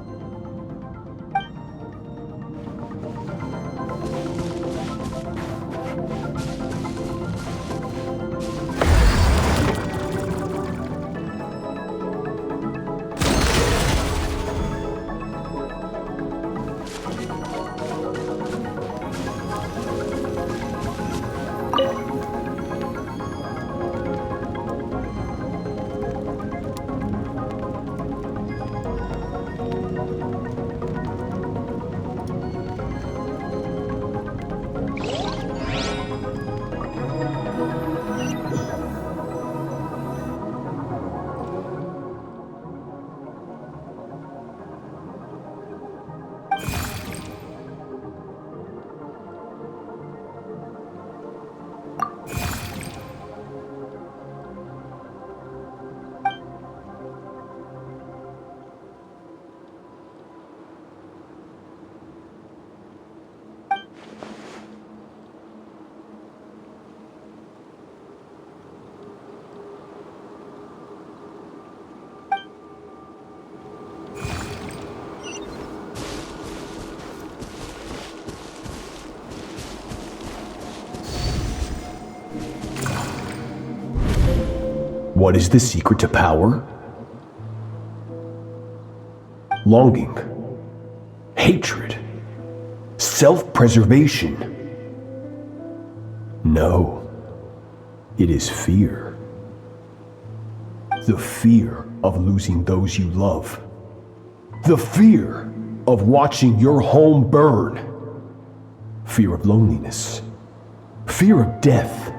What is the secret to power? Longing, hatred, self-preservation. No, it is fear. The fear of losing those you love. The fear of watching your home burn. Fear of loneliness. Fear of death.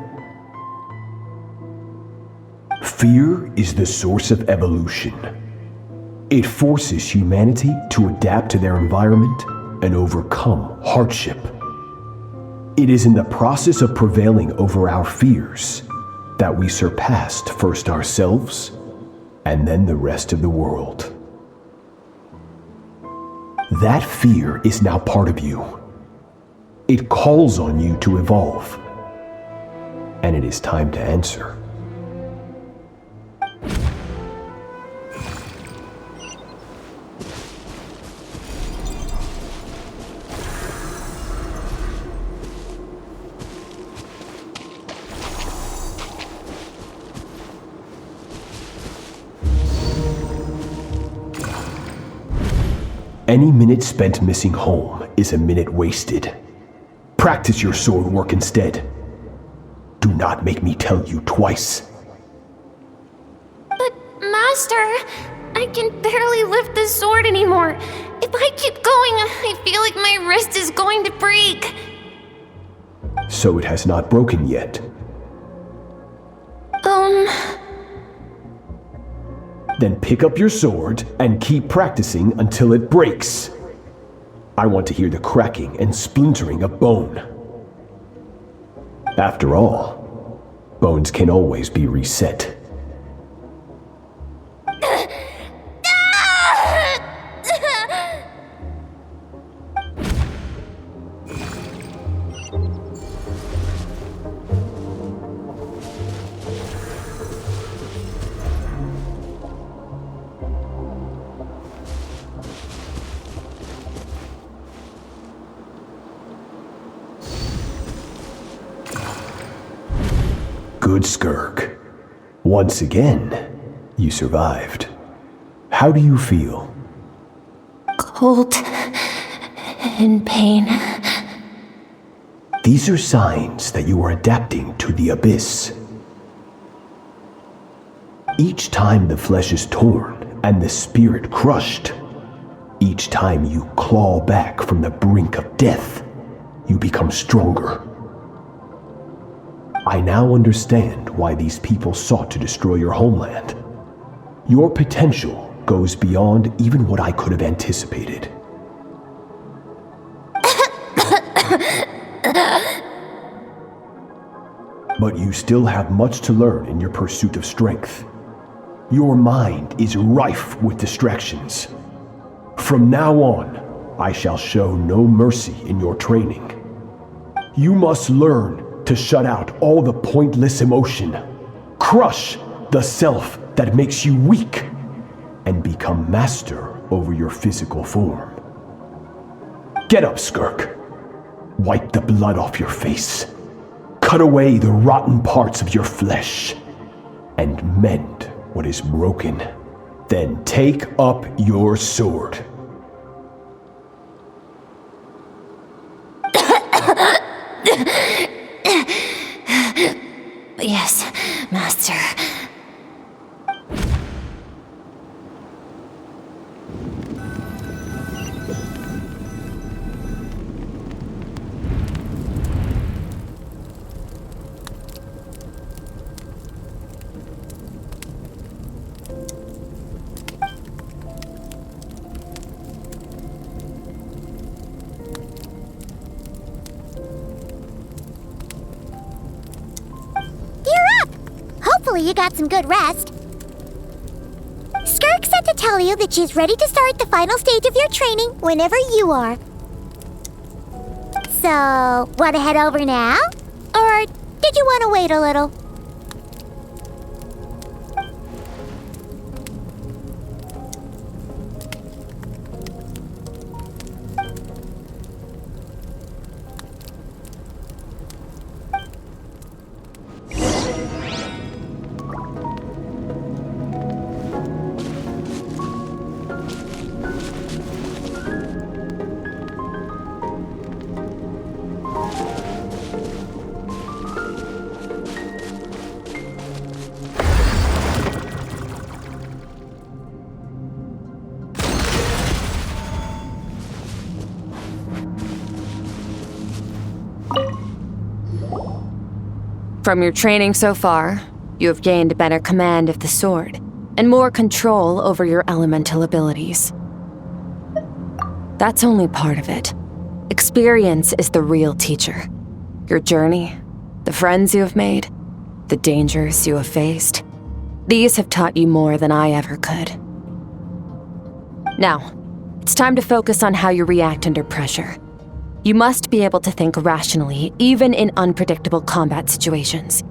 Fear is the source of evolution. It forces humanity to adapt to their environment and overcome hardship. It is in the process of prevailing over our fears that we surpassed first ourselves and then the rest of the world. That fear is now part of you. It calls on you to evolve. And it is time to answer. Any minute spent missing home is a minute wasted. Practice your sword work instead. Do not make me tell you twice. But, Master, I can barely lift the sword anymore. If I keep going, I feel like my wrist is going to break. So it has not broken yet. Then pick up your sword and keep practicing until it breaks. I want to hear the cracking and splintering of bone. After all, bones can always be reset. Good, Skirk. Once again, you survived. How do you feel? Cold and pain. These are signs that you are adapting to the abyss. Each time the flesh is torn and the spirit crushed, each time you claw back from the brink of death, you become stronger. I now understand why these people sought to destroy your homeland. Your potential goes beyond even what I could have anticipated. But you still have much to learn in your pursuit of strength. Your mind is rife with distractions. From now on, I shall show no mercy in your training. You must learn to shut out all the pointless emotion, crush the self that makes you weak, and become master over your physical form. Get up, Skirk. Wipe the blood off your face. Cut away the rotten parts of your flesh, and mend what is broken. Then take up your sword. Yes, Master. Hopefully you got some good rest. Skirk said to tell you that she's ready to start the final stage of your training whenever you are. So, want to head over now? Or did you want to wait a little? From your training so far, you have gained better command of the sword and more control over your elemental abilities. That's only part of it. Experience is the real teacher. Your journey, the friends you have made, the dangers you have faced, these have taught you more than I ever could. Now, it's time to focus on how you react under pressure. You must be able to think rationally, even in unpredictable combat situations.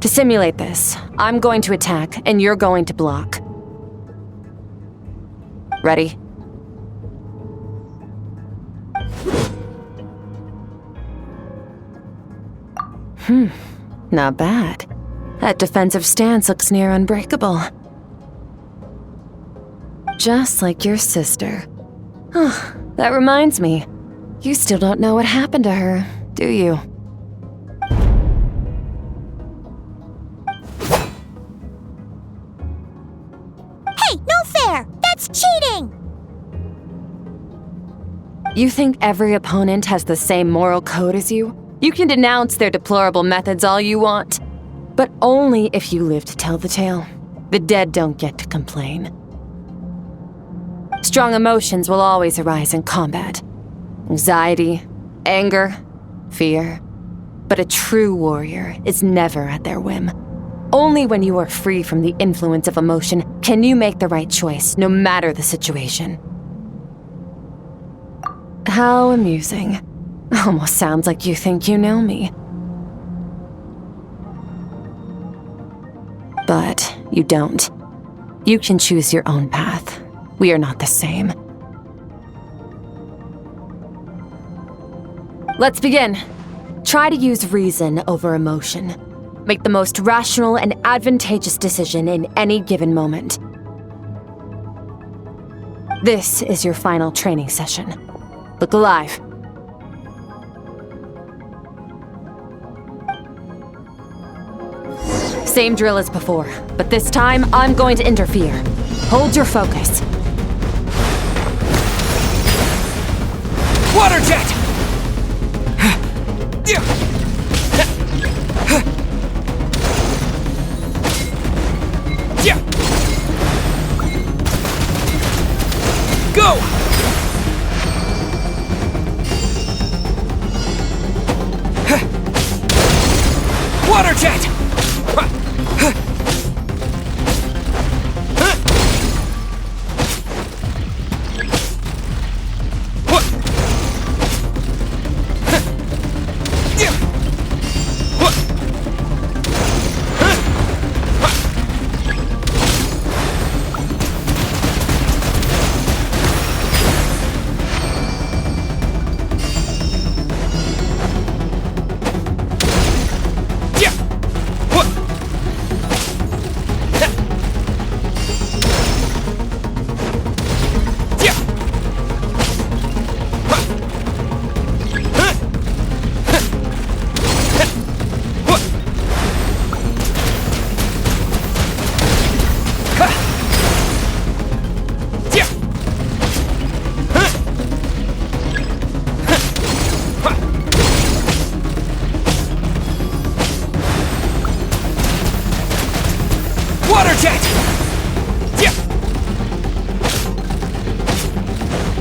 To simulate this, I'm going to attack and you're going to block. Ready? Not bad. That defensive stance looks near unbreakable. Just like your sister. Oh, that reminds me. You still don't know what happened to her, do you? Hey, no fair! That's cheating! You think every opponent has the same moral code as you? You can denounce their deplorable methods all you want, but only if you live to tell the tale. The dead don't get to complain. Strong emotions will always arise in combat. Anxiety, anger, fear. But a true warrior is never at their whim. Only when you are free from the influence of emotion can you make the right choice, no matter the situation. How amusing. Almost sounds like you think you know me. But you don't. You can choose your own path. We are not the same. Let's begin. Try to use reason over emotion. Make the most rational and advantageous decision in any given moment. This is your final training session. Look alive. Same drill as before, but this time I'm going to interfere. Hold your focus. Water jet! Go! Water jet!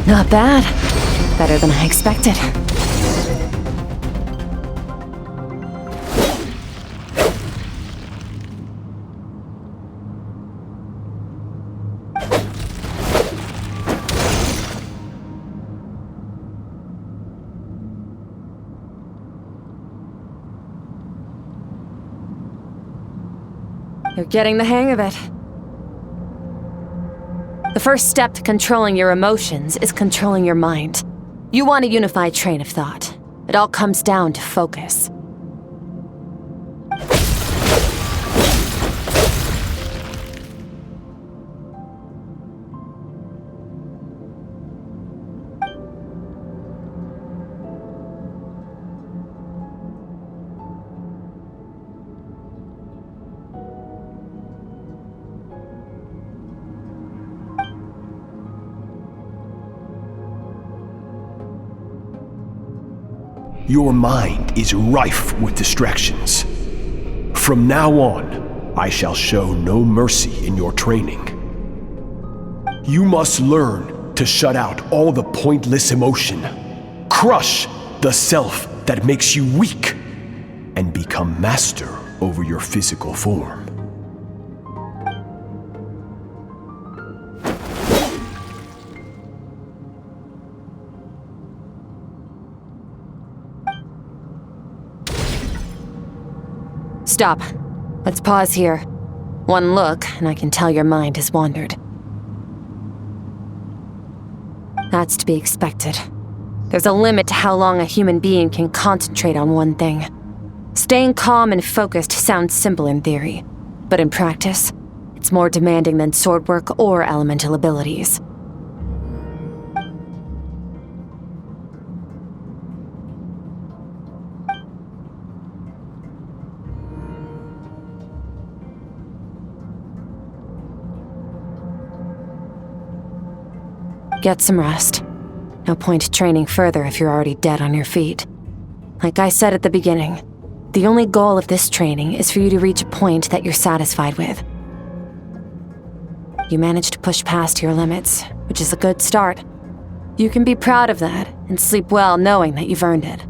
Not bad. Better than I expected. You're getting the hang of it. The first step to controlling your emotions is controlling your mind. You want a unified train of thought. It all comes down to focus. Your mind is rife with distractions. From now on, I shall show no mercy in your training. You must learn to shut out all the pointless emotion, crush the self that makes you weak, and become master over your physical form. Stop. Let's pause here. One look, and I can tell your mind has wandered. That's to be expected. There's a limit to how long a human being can concentrate on one thing. Staying calm and focused sounds simple in theory, but in practice, it's more demanding than sword work or elemental abilities. Get some rest. No point training further if you're already dead on your feet. Like I said at the beginning, the only goal of this training is for you to reach a point that you're satisfied with. You managed to push past your limits, which is a good start. You can be proud of that and sleep well knowing that you've earned it.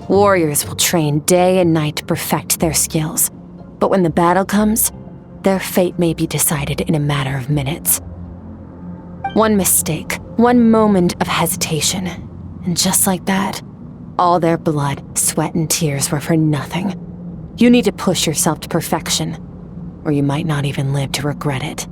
Warriors will train day and night to perfect their skills, but when the battle comes, their fate may be decided in a matter of minutes. One mistake, one moment of hesitation, and just like that, all their blood, sweat, and tears were for nothing. You need to push yourself to perfection, or you might not even live to regret it.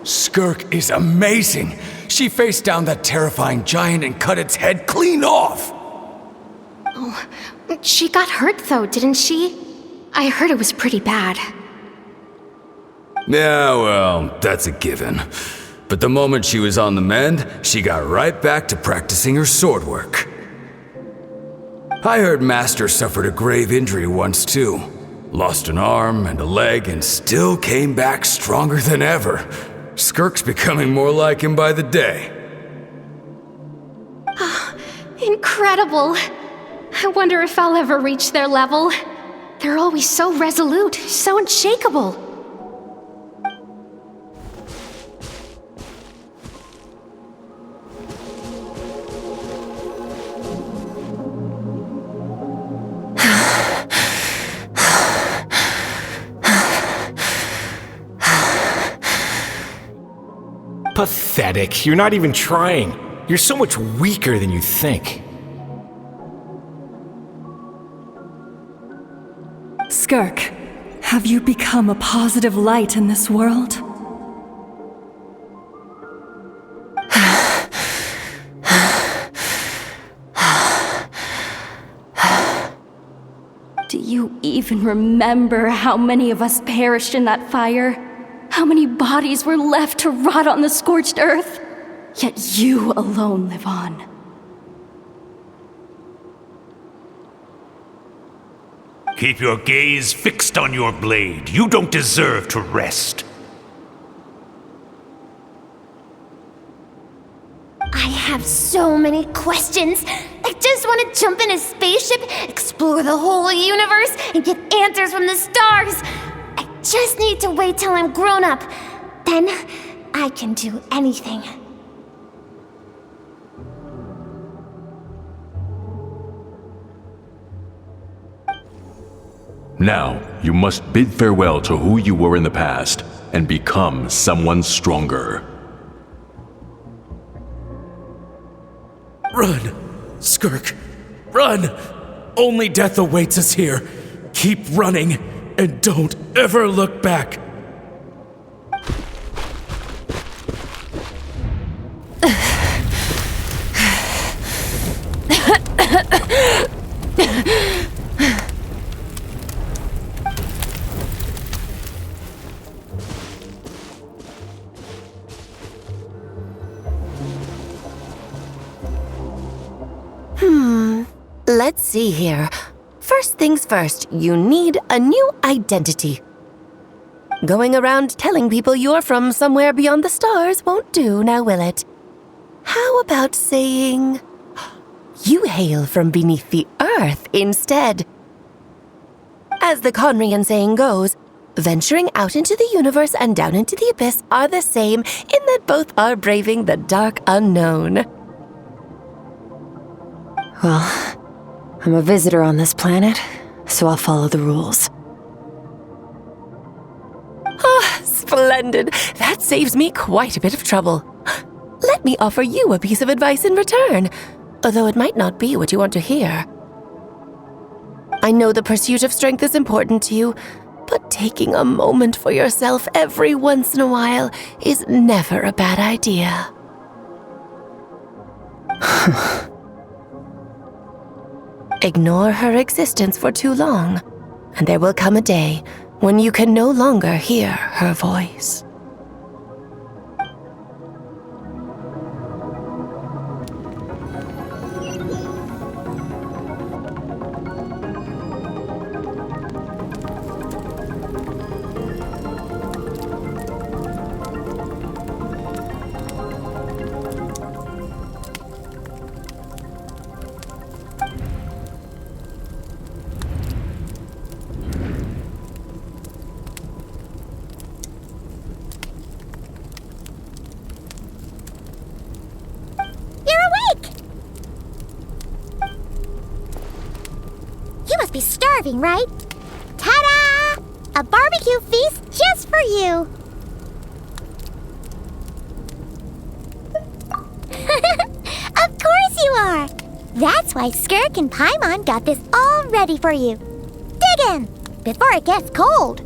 Skirk is amazing! She faced down that terrifying giant and cut its head clean off! Oh, she got hurt though, didn't she? I heard it was pretty bad. Yeah, well, that's a given. But the moment she was on the mend, she got right back to practicing her sword work. I heard Master suffered a grave injury once too. Lost an arm and a leg and still came back stronger than ever. Skirk's becoming more like him by the day. Oh, incredible! I wonder if I'll ever reach their level. They're always so resolute, so unshakable. Pathetic. You're not even trying. You're so much weaker than you think. Skirk, have you become a positive light in this world? Do you even remember how many of us perished in that fire? How many bodies were left to rot on the scorched earth? Yet you alone live on. Keep your gaze fixed on your blade. You don't deserve to rest. I have so many questions. I just want to jump in a spaceship, explore the whole universe, and get answers from the stars. I just need to wait till I'm grown up. Then I can do anything. Now, you must bid farewell to who you were in the past and become someone stronger. Run! Skirk! Run! Only death awaits us here. Keep running, and don't ever look back. Let's see here. First things first, you need a new identity. Going around telling people you're from somewhere beyond the stars won't do, now will it? How about saying you hail from beneath the earth instead? As the Conrian saying goes, venturing out into the universe and down into the abyss are the same in that both are braving the dark unknown. Well, I'm a visitor on this planet, so I'll follow the rules. Ah, splendid. That saves me quite a bit of trouble. Let me offer you a piece of advice in return, although it might not be what you want to hear. I know the pursuit of strength is important to you, but taking a moment for yourself every once in a while is never a bad idea. Ignore her existence for too long, and there will come a day when you can no longer hear her voice. Be starving, right? Ta-da! A barbecue feast just for you! Of course you are! That's why Skirk and Paimon got this all ready for you. Dig in! Before it gets cold!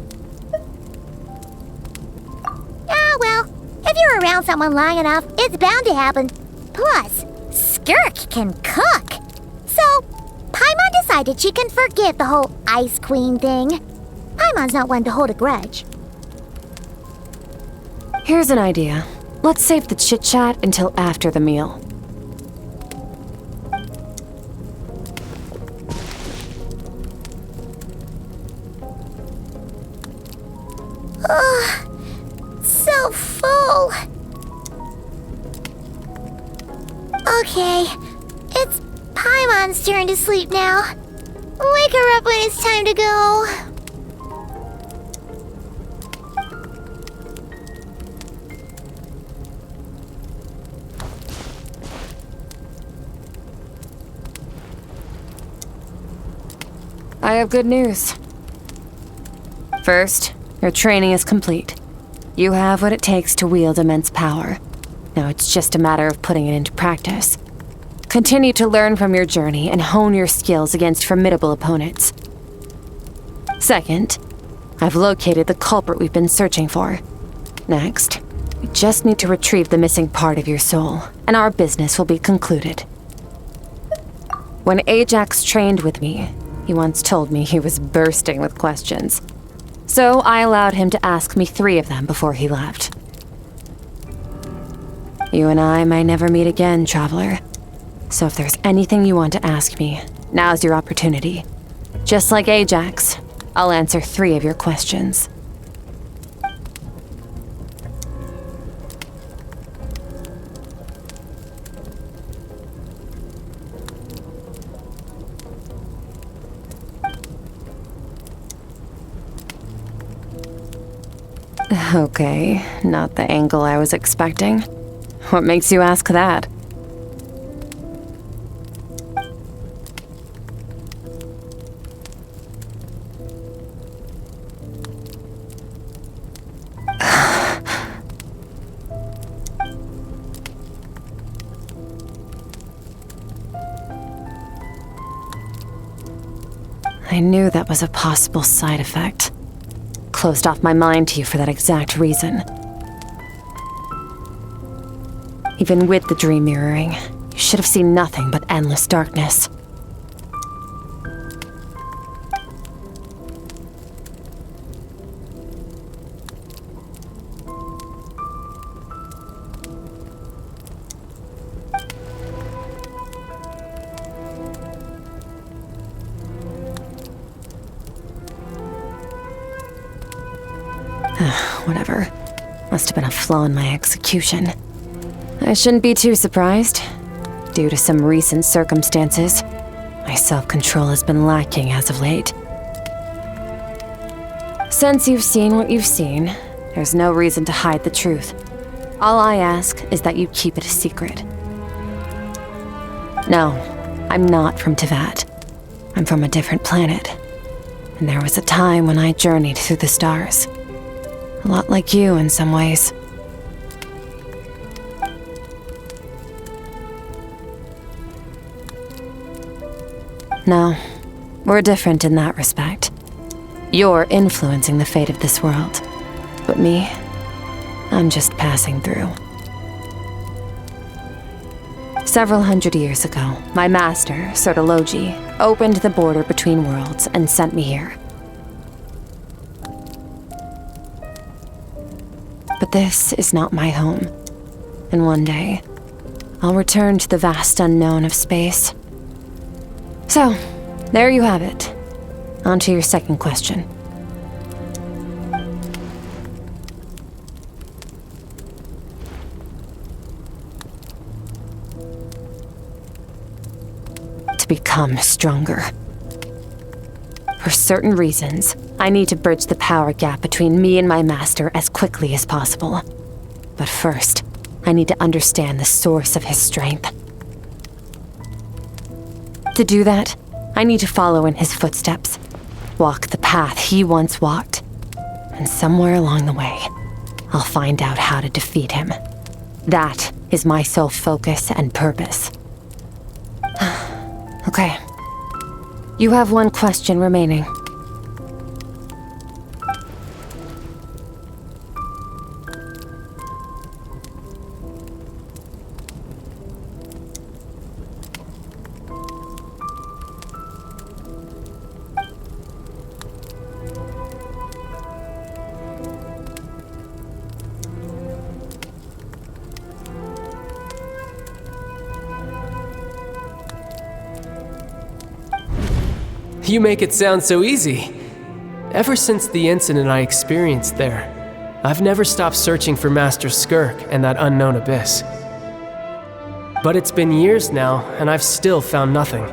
Ah, well, if you're around someone long enough, it's bound to happen. Plus, Skirk can cook! So, Paimon decided she can forgive the whole Ice Queen thing. Paimon's not one to hold a grudge. Here's an idea. Let's save the chit-chat until after the meal. Ugh, so full. Okay, it's Paimon's turn to sleep now. Wake her up when it's time to go. I have good news. First, your training is complete. You have what it takes to wield immense power. Now it's just a matter of putting it into practice. Continue to learn from your journey and hone your skills against formidable opponents. Second, I've located the culprit we've been searching for. Next, we just need to retrieve the missing part of your soul, and our business will be concluded. When Ajax trained with me, he once told me he was bursting with questions. So I allowed him to ask me 3 of them before he left. You and I may never meet again, Traveler. So if there's anything you want to ask me, now's your opportunity. Just like Ajax, I'll answer 3 of your questions. Okay, not the angle I was expecting. What makes you ask that? I knew that was a possible side effect. Closed off my mind to you for that exact reason. Even with the dream mirroring, you should have seen nothing but endless darkness. Whatever. Must have been a flaw in my execution. I shouldn't be too surprised. Due to some recent circumstances, my self-control has been lacking as of late. Since you've seen what you've seen, there's no reason to hide the truth. All I ask is that you keep it a secret. No, I'm not from Tevat. I'm from a different planet. And there was a time when I journeyed through the stars. A lot like you in some ways. No, we're different in that respect. You're influencing the fate of this world. But me, I'm just passing through. Several hundred years ago, my master, Sertologi, opened the border between worlds and sent me here. But this is not my home. And one day, I'll return to the vast unknown of space. So, there you have it. On to your second question. To become stronger. For certain reasons, I need to bridge the power gap between me and my master as quickly as possible. But first, I need to understand the source of his strength. To do that, I need to follow in his footsteps, walk the path he once walked, and somewhere along the way, I'll find out how to defeat him. That is my sole focus and purpose. Okay. You have one question remaining. You make it sound so easy. Ever since the incident I experienced there, I've never stopped searching for Master Skirk and that unknown abyss. But it's been years now, and I've still found nothing.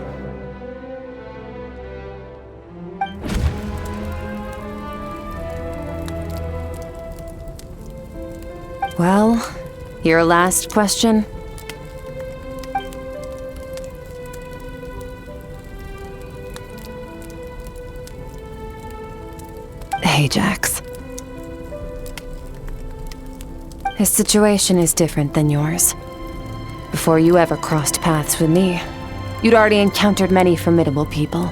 Well, your last question? Ajax. His situation is different than yours. Before you ever crossed paths with me, you'd already encountered many formidable people,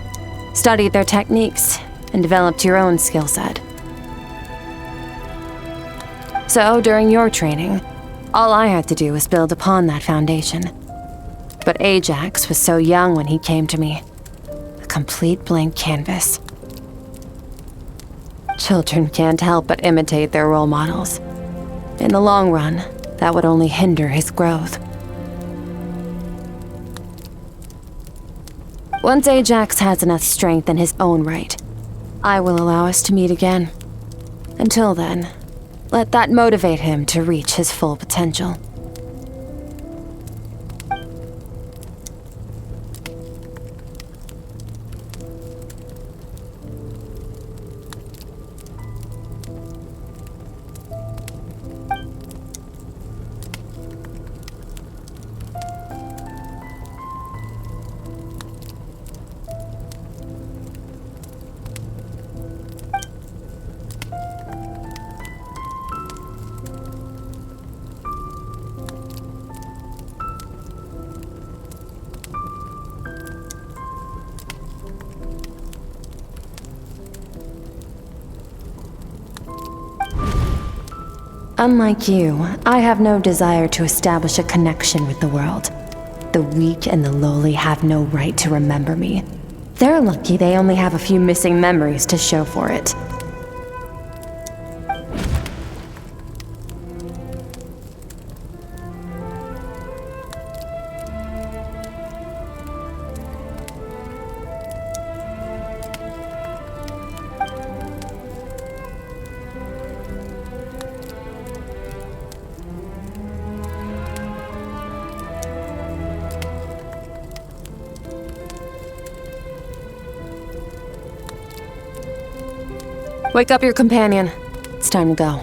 studied their techniques, and developed your own skill set. So, during your training, all I had to do was build upon that foundation. But Ajax was so young when he came to me. A complete blank canvas. Children can't help but imitate their role models. In the long run, that would only hinder his growth. Once Ajax has enough strength in his own right, I will allow us to meet again. Until then, let that motivate him to reach his full potential. Unlike you, I have no desire to establish a connection with the world. The weak and the lowly have no right to remember me. They're lucky they only have a few missing memories to show for it. Wake up your companion. It's time to go.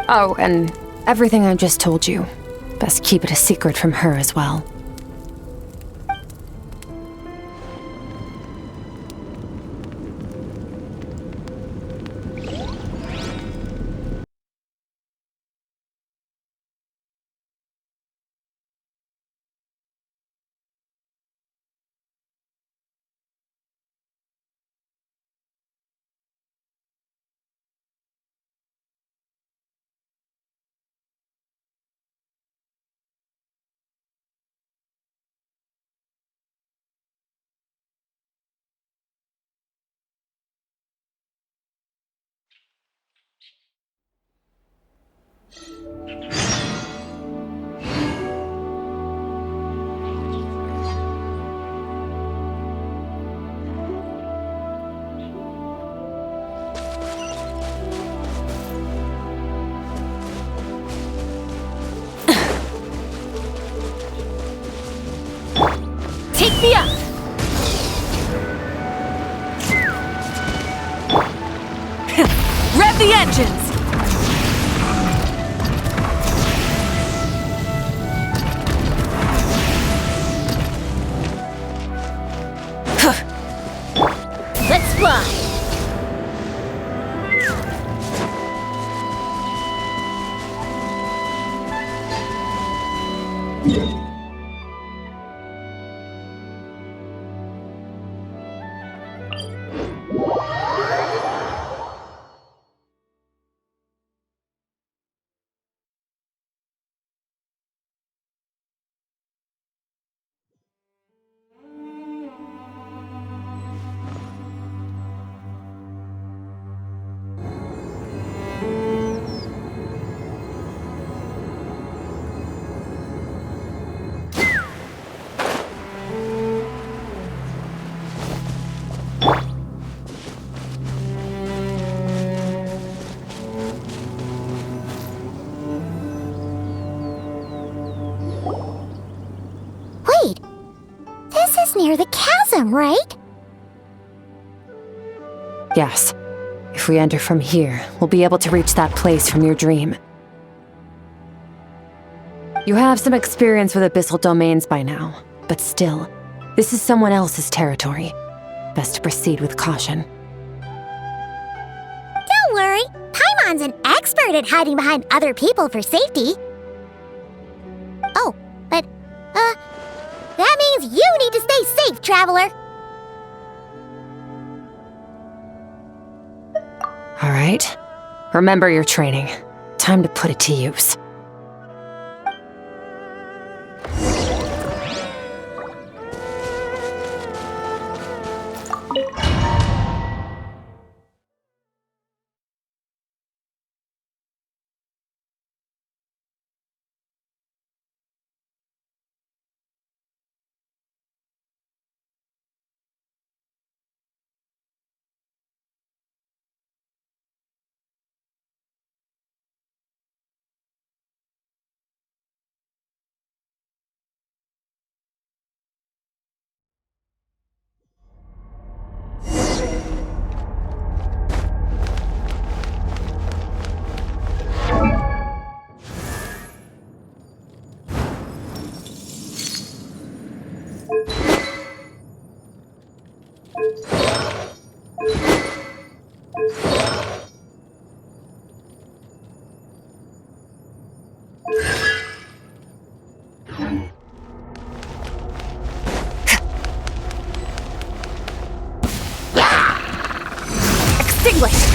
Oh, and everything I just told you. Best keep it a secret from her as well. Take me up! Rev the engines! Let's fly! Wait, this is near the chasm, right? Yes. If we enter from here, we'll be able to reach that place from your dream. You have some experience with abyssal domains by now, but still, this is someone else's territory. Best to proceed with caution. Don't worry, Paimon's an expert at hiding behind other people for safety. Oh, but, that means you need to stay safe, traveler. All right. Remember your training. Time to put it to use. extinguished!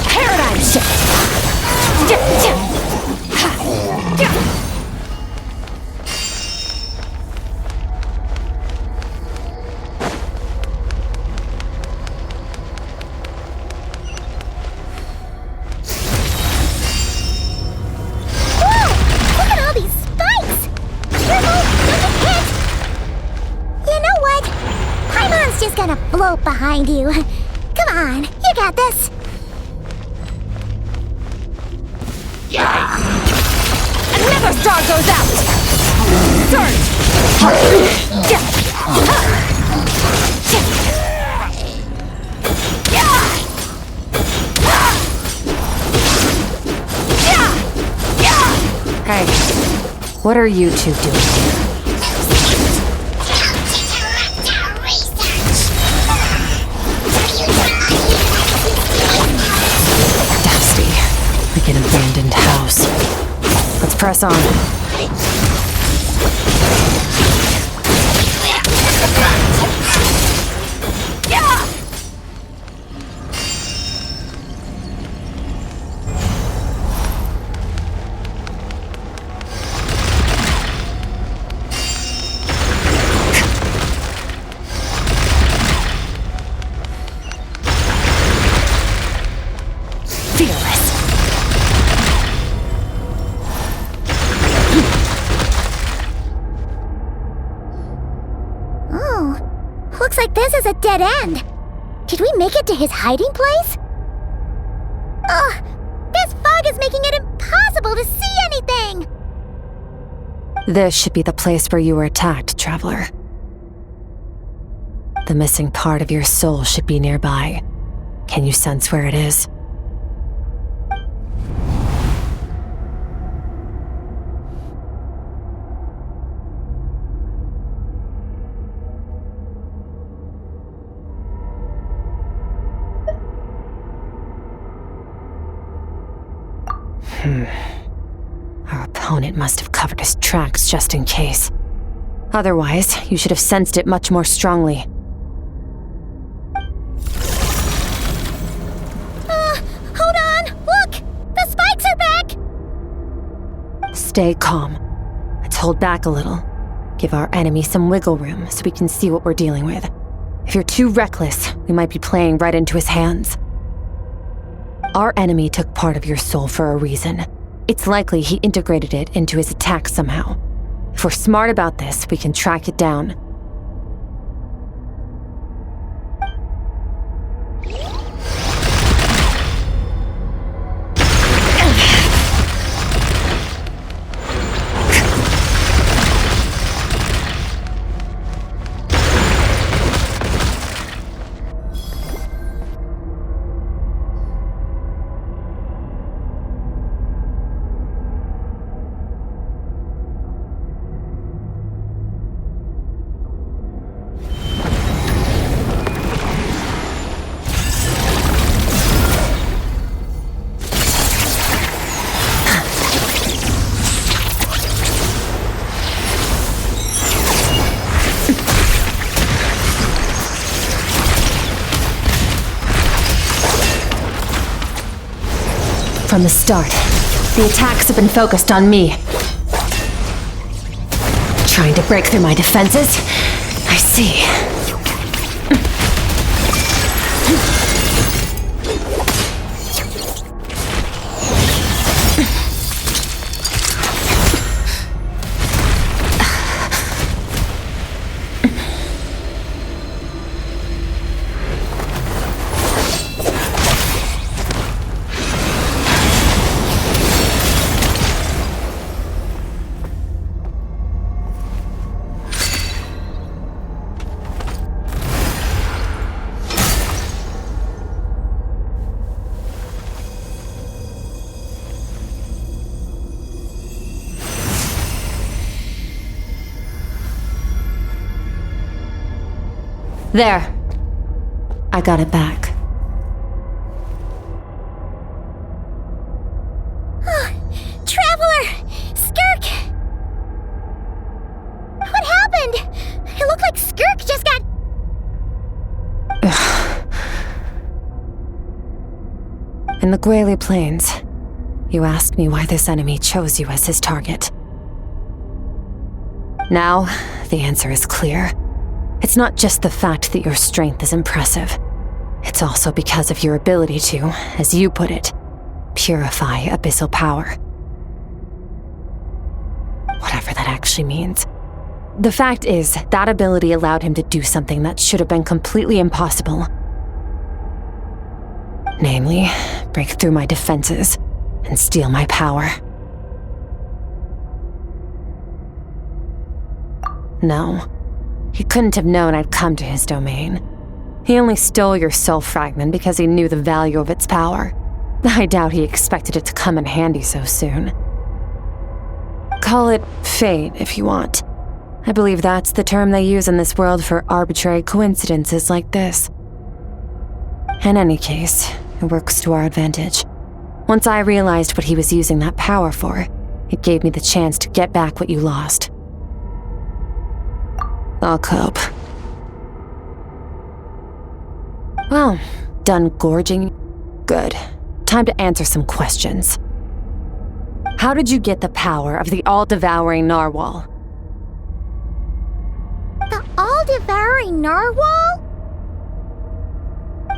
Paradigm shift! Look at all these spikes! Careful, don't get hit! You know what? Paimon's just gonna float behind you. Come on, you got this. Another star goes out! Hey, what are you two doing here? Dusty, like an abandoned house. Let's press on. Looks like this is a dead end. Did we make it to his hiding place? Ugh! This fog is making it impossible to see anything! This should be the place where you were attacked, Traveler. The missing part of your soul should be nearby. Can you sense where it is? Our opponent must have covered his tracks just in case. Otherwise, you should have sensed it much more strongly. Hold on! Look! The spikes are back! Stay calm. Let's hold back a little. Give our enemy some wiggle room so we can see what we're dealing with. If you're too reckless, we might be playing right into his hands. Our enemy took part of your soul for a reason. It's likely he integrated it into his attack somehow. If we're smart about this, we can track it down. From the start, the attacks have been focused on me. Trying to break through my defenses? I see. There. I got it back. Traveler! Skirk! What happened? It looked like Skirk just got... In the Grayley Plains, you asked me why this enemy chose you as his target. Now, the answer is clear. It's not just the fact that your strength is impressive. It's also because of your ability to, as you put it, purify abyssal power. Whatever that actually means. The fact is, that ability allowed him to do something that should have been completely impossible. Namely, break through my defenses and steal my power. No, he couldn't have known I'd come to his domain. He only stole your soul fragment because he knew the value of its power. I doubt he expected it to come in handy so soon. Call it fate if you want. I believe that's the term they use in this world for arbitrary coincidences like this. In any case, it works to our advantage. Once I realized what he was using that power for, it gave me the chance to get back what you lost. I'll cope. Well, done gorging? Good. Time to answer some questions. How did you get the power of the all-devouring narwhal? The all-devouring narwhal?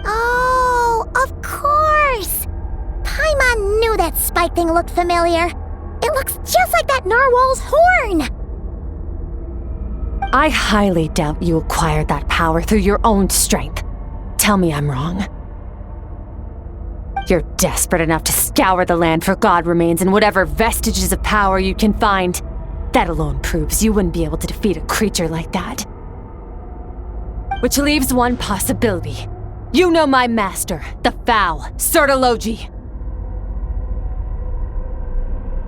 Oh, of course! Paimon knew that spike thing looked familiar. It looks just like that narwhal's horn! I highly doubt you acquired that power through your own strength. Tell me I'm wrong. You're desperate enough to scour the land for god remains and whatever vestiges of power you can find. That alone proves you wouldn't be able to defeat a creature like that. Which leaves one possibility. You know my master, the Foul, Sertologi.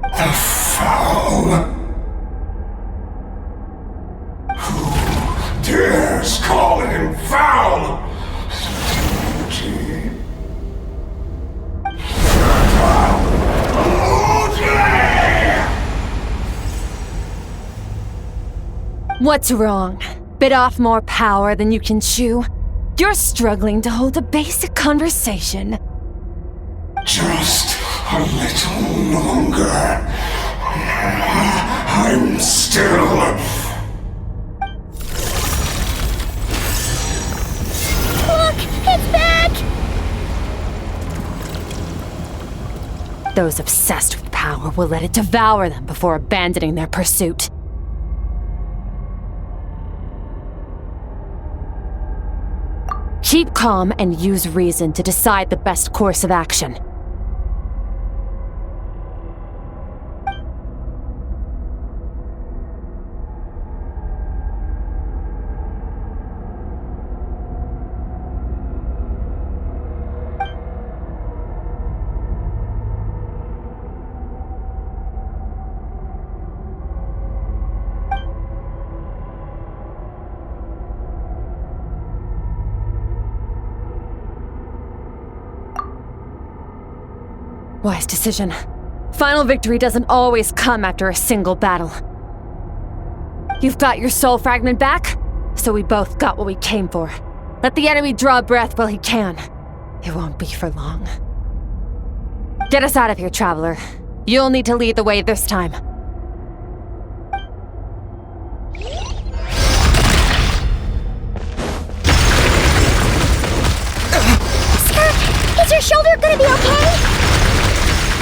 The Foul? Who dares call him foul? What's wrong? Bit off more power than you can chew? You're struggling to hold a basic conversation. Just a little longer. I'm still... Look! It's back! Those obsessed with power will let it devour them before abandoning their pursuit. Keep calm and use reason to decide the best course of action. Wise decision. Final victory doesn't always come after a single battle. You've got your soul fragment back, so we both got what we came for. Let the enemy draw breath while he can. It won't be for long. Get us out of here, Traveler. You'll need to lead the way this time. Skirk, is your shoulder gonna be okay?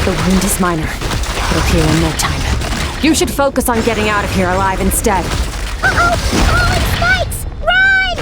The wound is minor. It'll heal in no time. You should focus on getting out of here alive instead. Uh-oh! Falling spikes! Run!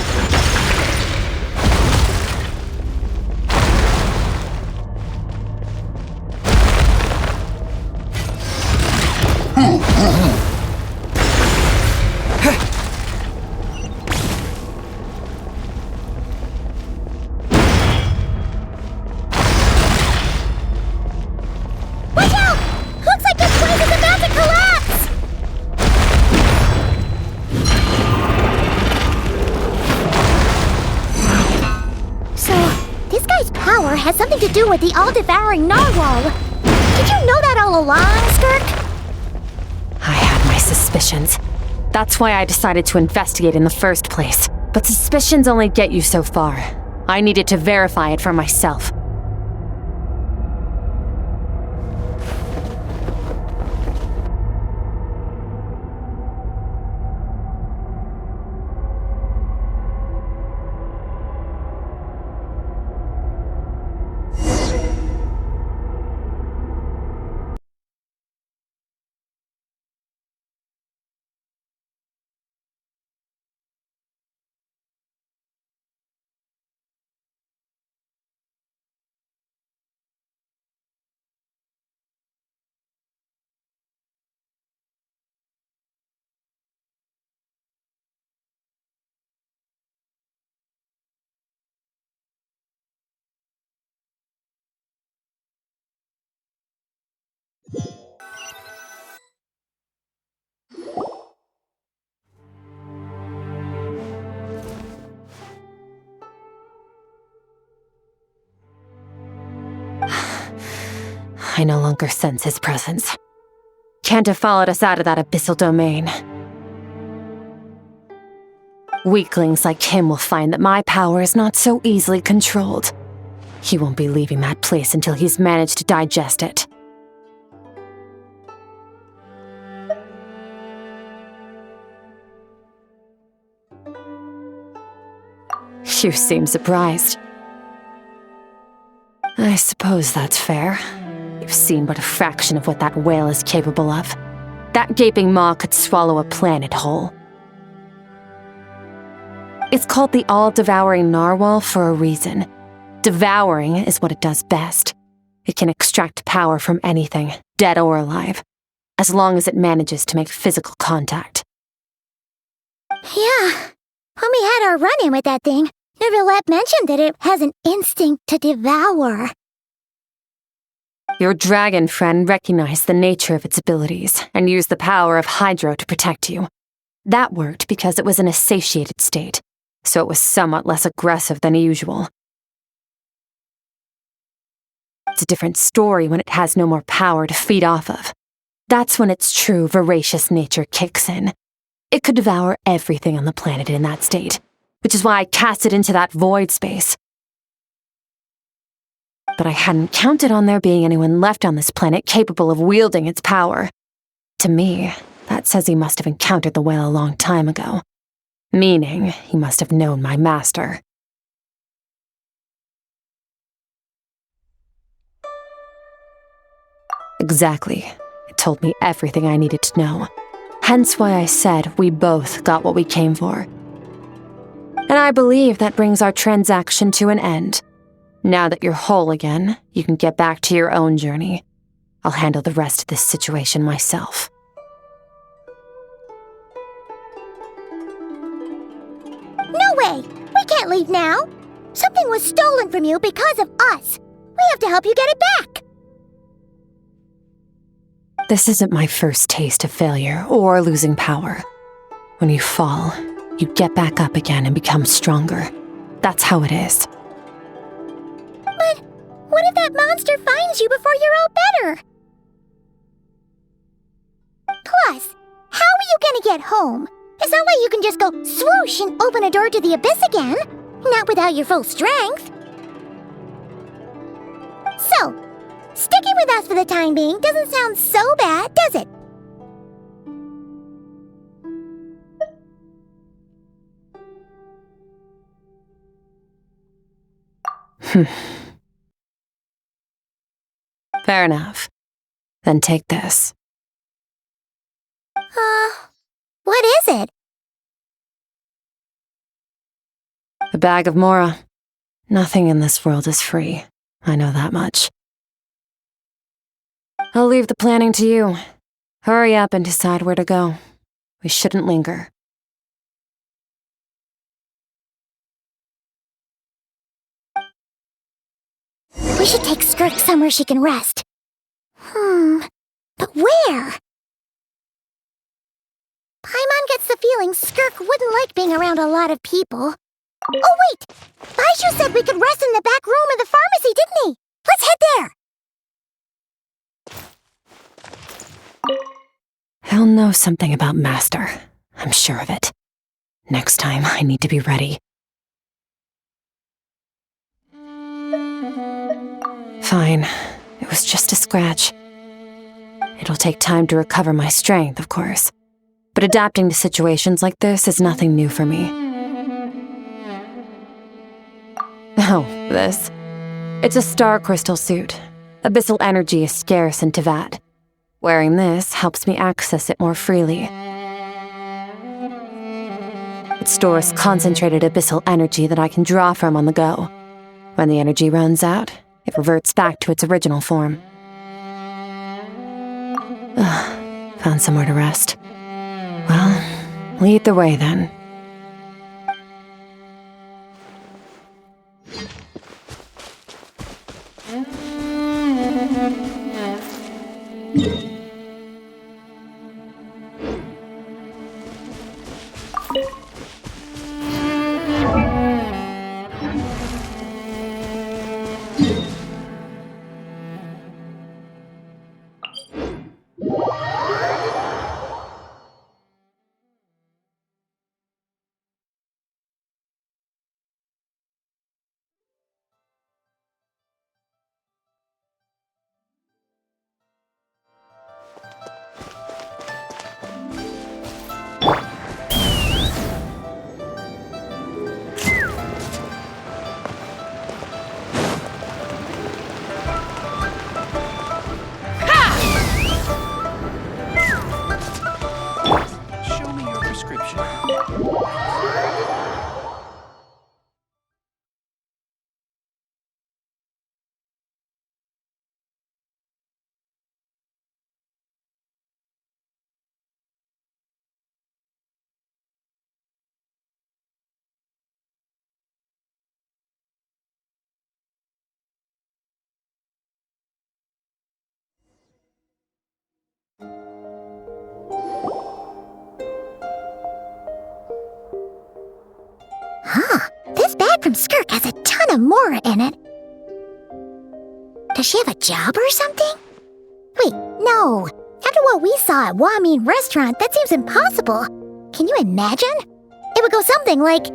do with the all-devouring narwhal. Did you know that all along, Skirk? I had my suspicions. That's why I decided to investigate in the first place. But suspicions only get you so far. I needed to verify it for myself. I no longer sense his presence. Can't have followed us out of that abyssal domain. Weaklings like him will find that my power is not so easily controlled. He won't be leaving that place until he's managed to digest it. You seem surprised. I suppose that's fair. You've seen but a fraction of what that whale is capable of. That gaping maw could swallow a planet whole. It's called the all-devouring narwhal for a reason. Devouring is what it does best. It can extract power from anything, dead or alive, as long as it manages to make physical contact. Yeah. When we had our run-in with that thing, Neverlet mentioned that it has an instinct to devour. Your dragon friend recognized the nature of its abilities and used the power of Hydro to protect you. That worked because it was in a satiated state, so it was somewhat less aggressive than usual. It's a different story when it has no more power to feed off of. That's when its true voracious nature kicks in. It could devour everything on the planet in that state, which is why I cast it into that void space. But I hadn't counted on there being anyone left on this planet capable of wielding its power. To me, that says he must have encountered the whale a long time ago. Meaning, he must have known my master. Exactly. It told me everything I needed to know. Hence why I said we both got what we came for. And I believe that brings our transaction to an end. Now that you're whole again, you can get back to your own journey. I'll handle the rest of this situation myself. No way! We can't leave now! Something was stolen from you because of us! We have to help you get it back! This isn't my first taste of failure or losing power. When you fall, you get back up again and become stronger. That's how it is. But what if that monster finds you before you're all better? Plus, how are you gonna get home? It's not like you can just go swoosh and open a door to the abyss again. Not without your full strength. So, sticking with us for the time being doesn't sound so bad, does it? Fair enough. Then take this. What is it? A bag of Mora. Nothing in this world is free. I know that much. I'll leave the planning to you. Hurry up and decide where to go. We shouldn't linger. We should take Skirk somewhere she can rest. But where? Paimon gets the feeling Skirk wouldn't like being around a lot of people. Oh wait! Baishu said we could rest in the back room of the pharmacy, didn't he? Let's head there! He'll know something about Master. I'm sure of it. Next time, I need to be ready. Fine. It was just a scratch. It'll take time to recover my strength, of course. But adapting to situations like this is nothing new for me. Oh, this. It's a star crystal suit. Abyssal energy is scarce in Tevat. Wearing this helps me access it more freely. It stores concentrated abyssal energy that I can draw from on the go. When the energy runs out, it reverts back to its original form. Found somewhere to rest. Well, lead the way then. Huh. This bag from Skirk has a ton of Mora in it. Does she have a job or something? Wait, no. After what we saw at Wamin Restaurant, that seems impossible. Can you imagine? It would go something like...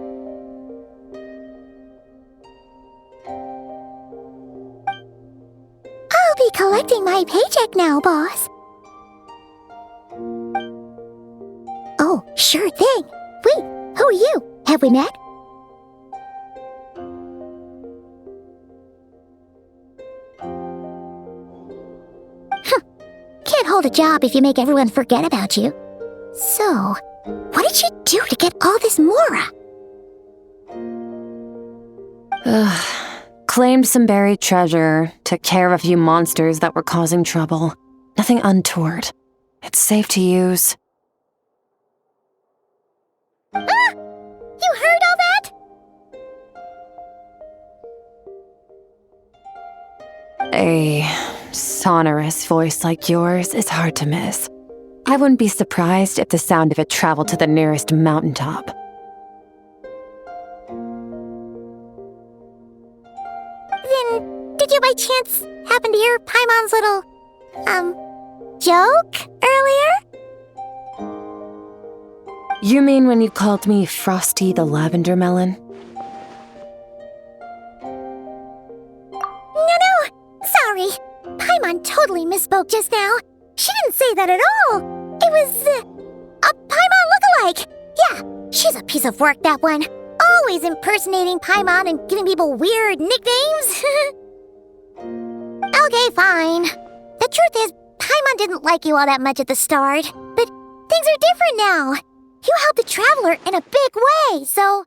I'll be collecting my paycheck now, boss. Oh, sure thing. Wait, who are you? Have we met? Can't hold a job if you make everyone forget about you. So, what did you do to get all this Mora? Claimed some buried treasure, took care of a few monsters that were causing trouble. Nothing untoward. It's safe to use. Ah! You heard all that? A sonorous voice like yours is hard to miss. I wouldn't be surprised if the sound of it traveled to the nearest mountaintop. Then, did you by chance happen to hear Paimon's little, joke earlier? You mean when you called me Frosty the Lavender Melon? No, sorry. Paimon totally misspoke just now. She didn't say that at all. It was, a Paimon lookalike. Yeah, she's a piece of work, that one. Always impersonating Paimon and giving people weird nicknames. Okay, fine. The truth is, Paimon didn't like you all that much at the start. But things are different now. You helped the Traveler in a big way, so...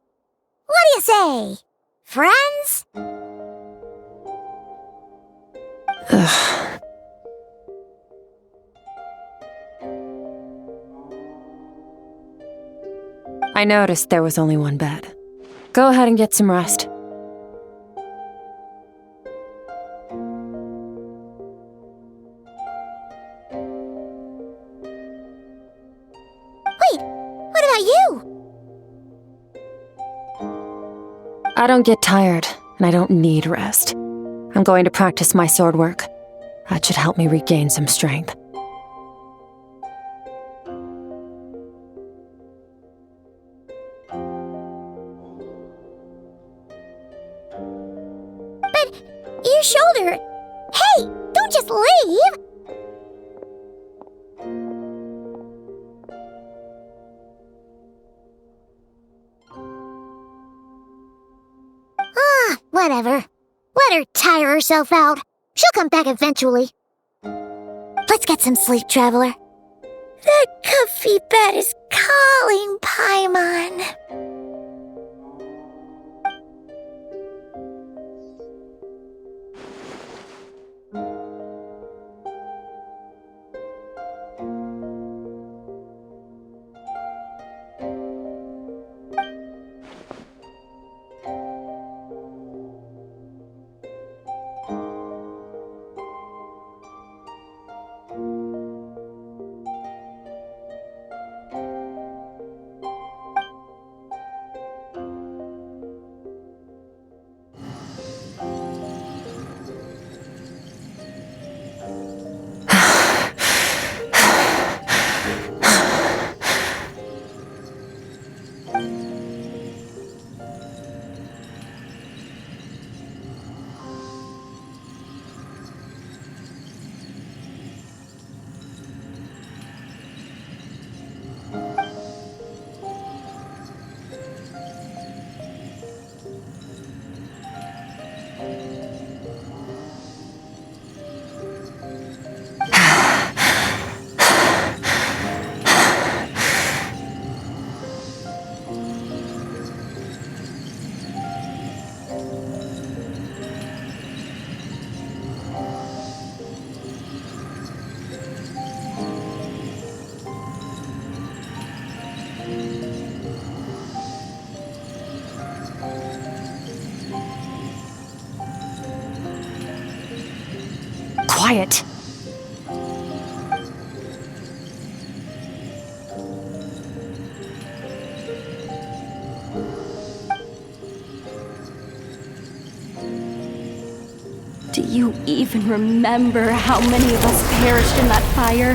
What do you say? Friends? Ugh. I noticed there was only one bed. Go ahead and get some rest. Wait, what about you? I don't get tired, and I don't need rest. I'm going to practice my sword work. That should help me regain some strength. But your shoulder... Hey, don't just leave! Whatever. Let her tire herself out. She'll come back eventually. Let's get some sleep, Traveler. That comfy bed is calling, Paimon. Quiet. Do you even remember how many of us perished in that fire?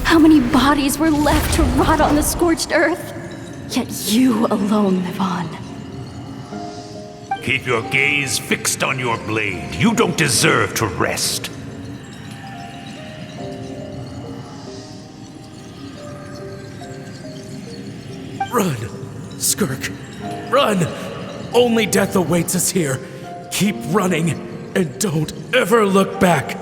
How many bodies were left to rot on the scorched earth? Yet you alone live on. Keep your gaze fixed on your blade. You don't deserve to rest. Run, Skirk, run! Only death awaits us here. Keep running, and don't ever look back.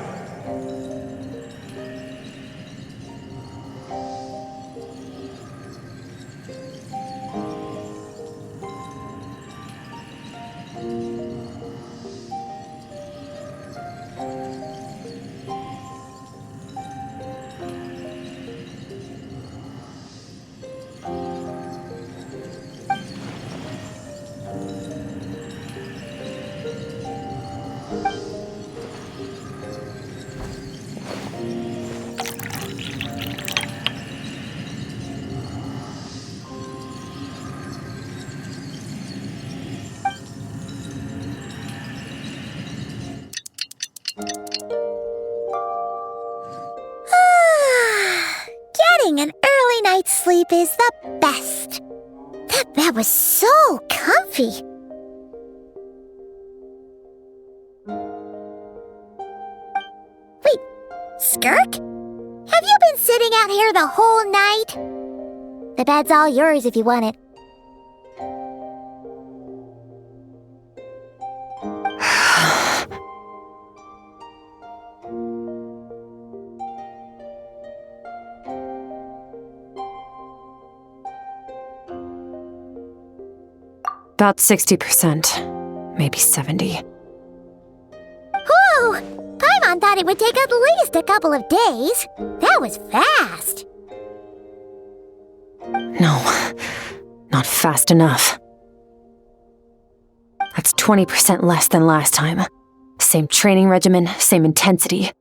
Getting an early night's sleep is the best. That bed was so comfy. Wait, Skirk? Have you been sitting out here the whole night? The bed's all yours if you want it. About 60%, maybe 70. Whew! Paimon thought it would take at least a couple of days. That was fast. No, not fast enough. That's 20% less than last time. Same training regimen, same intensity.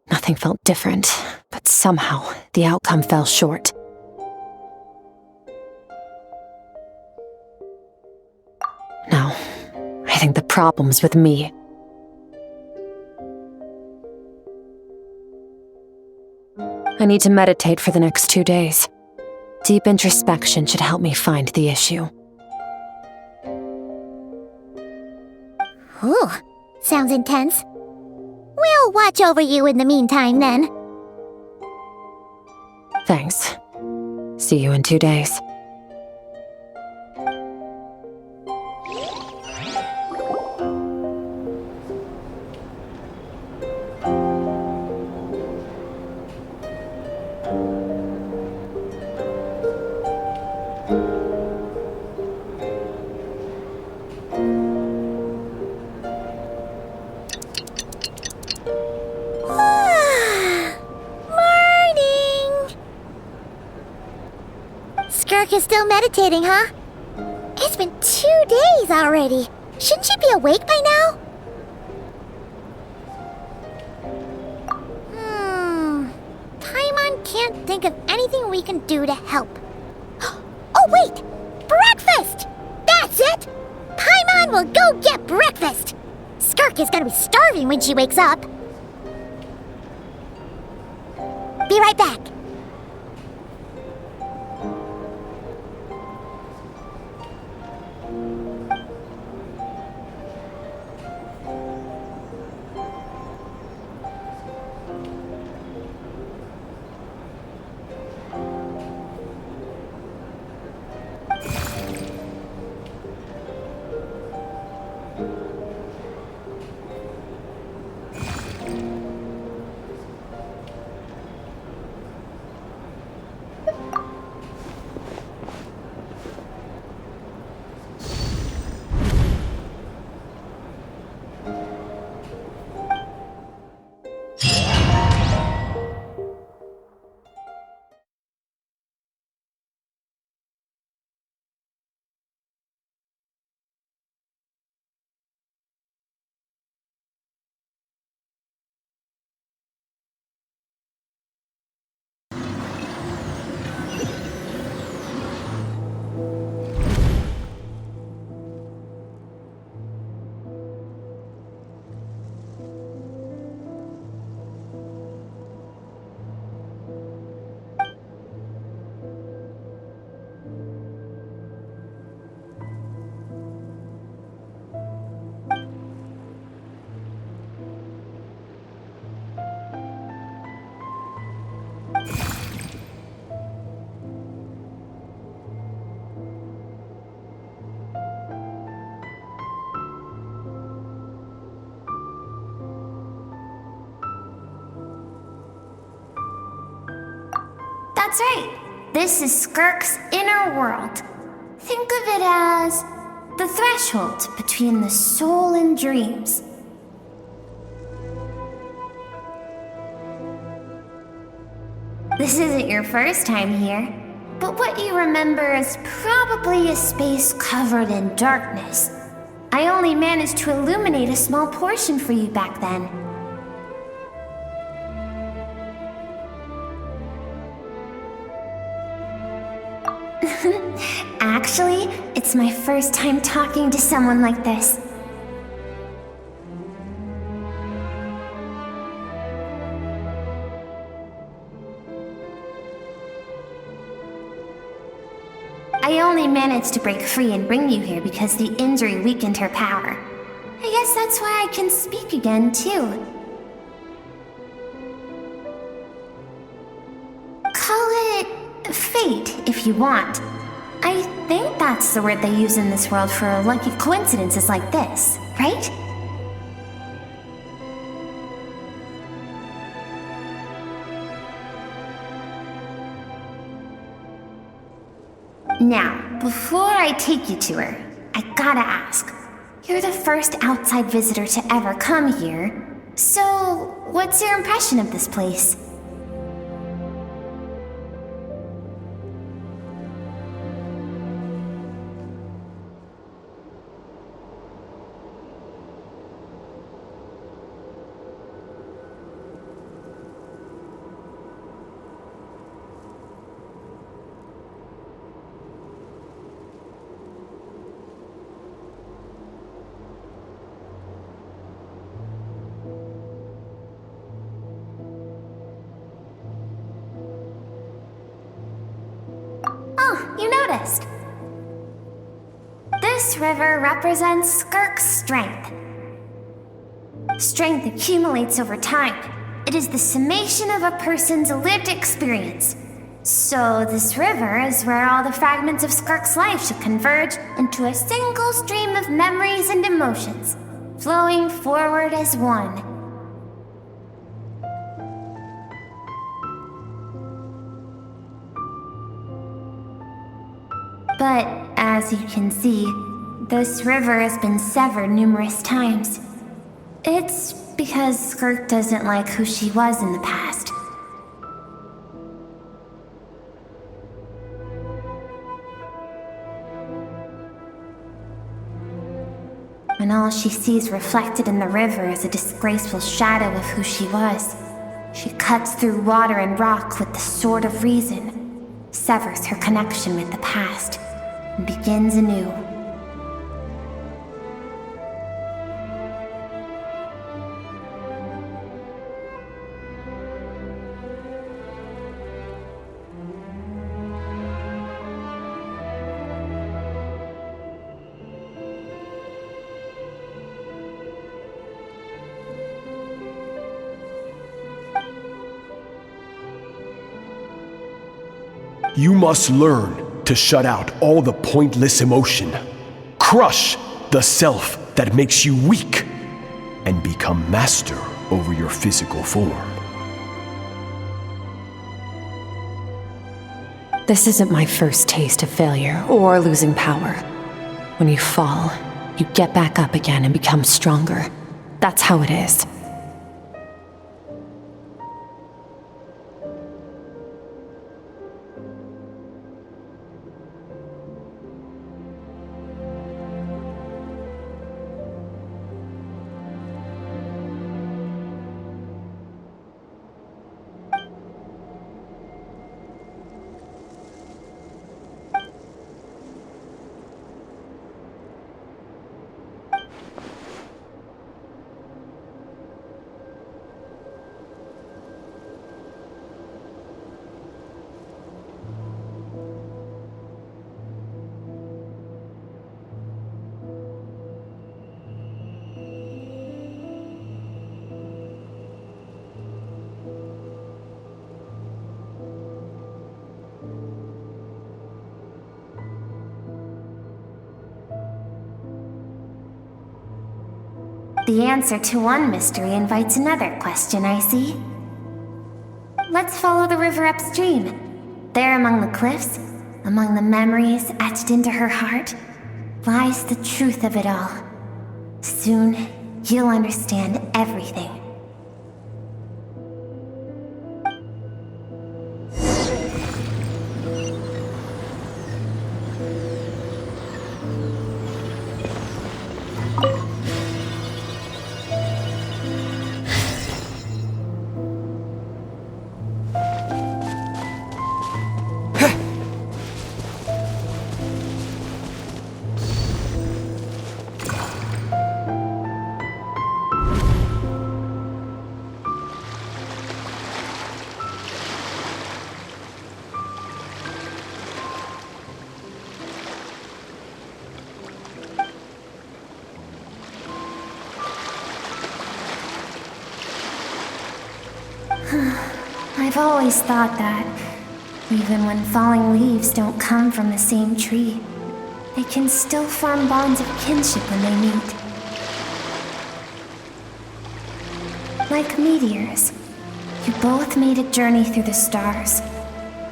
Nothing felt different, but somehow the outcome fell short. No, I think the problem's with me. I need to meditate for the next 2 days. Deep introspection should help me find the issue. Ooh, sounds intense. We'll watch over you in the meantime, then. Thanks. See you in 2 days. Skirk is still meditating, huh? It's been 2 days already. Shouldn't she be awake by now? Paimon can't think of anything we can do to help. Oh, wait! Breakfast! That's it! Paimon will go get breakfast! Skirk is gonna be starving when she wakes up. Be right back. That's right. This is Skirk's inner world. Think of it as the threshold between the soul and dreams. This isn't your first time here, but what you remember is probably a space covered in darkness. I only managed to illuminate a small portion for you back then. Actually, it's my first time talking to someone like this. I only managed to break free and bring you here because the injury weakened her power. I guess that's why I can speak again, too. Call it fate, if you want. I think that's the word they use in this world for lucky coincidences like this, right? Now, before I take you to her, I gotta ask. You're the first outside visitor to ever come here, so what's your impression of this place? you noticed. This river represents Skirk's strength. Strength accumulates over time. It is the summation of a person's lived experience. So this river is where all the fragments of Skirk's life should converge into a single stream of memories and emotions, flowing forward as one. But, as you can see, this river has been severed numerous times. It's because Skirk doesn't like who she was in the past. And all she sees reflected in the river is a disgraceful shadow of who she was. She cuts through water and rock with the sword of reason, severs her connection with the past, and begins anew. You must learn to shut out all the pointless emotion. Crush the self that makes you weak, and become master over your physical form. This isn't my first taste of failure or losing power. When you fall, you get back up again and become stronger. That's how it is. The answer to one mystery invites another question, I see. Let's follow the river upstream. There among the cliffs, among the memories etched into her heart, lies the truth of it all. Soon, you'll understand everything. I've always thought that, even when falling leaves don't come from the same tree, they can still form bonds of kinship when they meet. Like meteors, you both made a journey through the stars.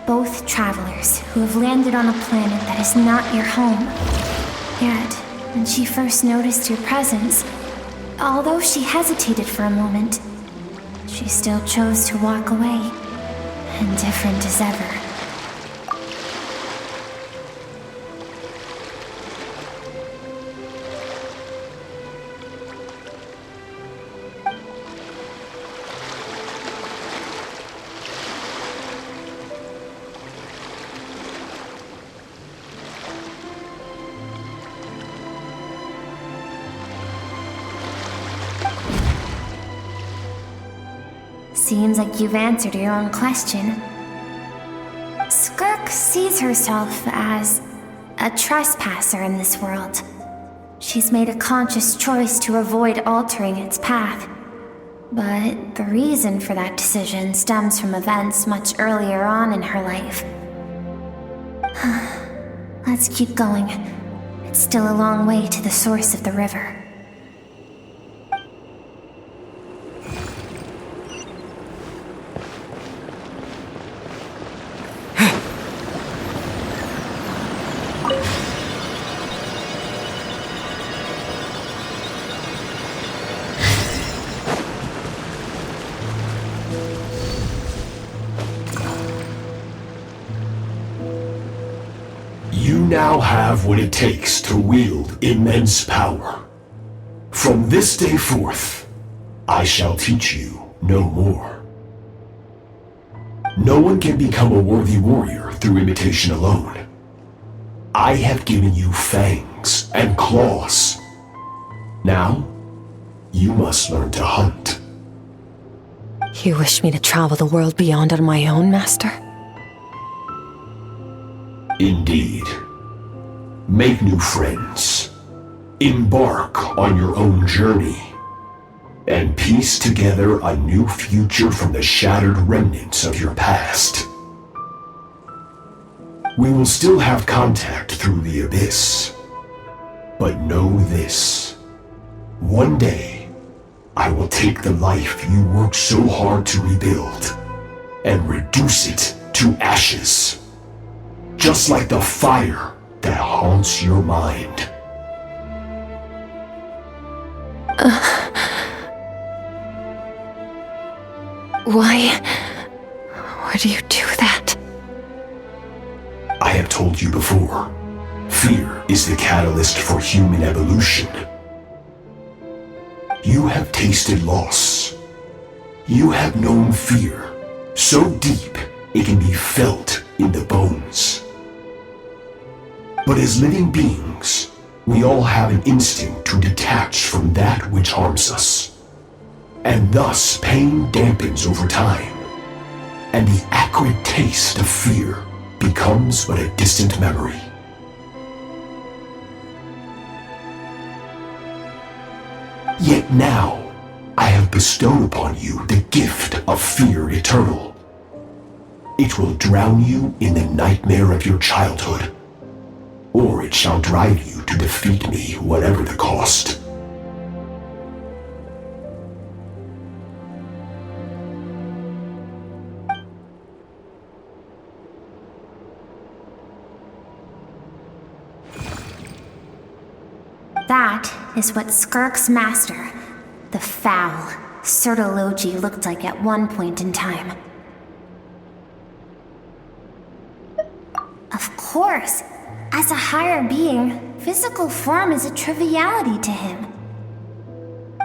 Both travelers who have landed on a planet that is not your home. Yet, when she first noticed your presence, although she hesitated for a moment, she still chose to walk away, indifferent as ever. Seems like you've answered your own question. Skirk sees herself as a trespasser in this world. She's made a conscious choice to avoid altering its path. But the reason for that decision stems from events much earlier on in her life. Let's keep going. It's still a long way to the source of the river. You now have what it takes to wield immense power. From this day forth, I shall teach you no more. No one can become a worthy warrior through imitation alone. I have given you fangs and claws. Now, you must learn to hunt. You wish me to travel the world beyond on my own, Master? Indeed. Make new friends. Embark on your own journey. And piece together a new future from the shattered remnants of your past. We will still have contact through the abyss. But know this. One day, I will take the life you worked so hard to rebuild and reduce it to ashes. Just like the fire that haunts your mind. Why do you do that? I have told you before, fear is the catalyst for human evolution. You have tasted loss. You have known fear so deep it can be felt in the bones. But as living beings, we all have an instinct to detach from that which harms us. And thus pain dampens over time, and the acrid taste of fear becomes but a distant memory. Yet now, I have bestowed upon you the gift of fear eternal. It will drown you in the nightmare of your childhood, or it shall drive you to defeat me, whatever the cost. That is what Skirk's master, the foul Sertologi, looked like at one point in time. Of course, as a higher being, physical form is a triviality to him.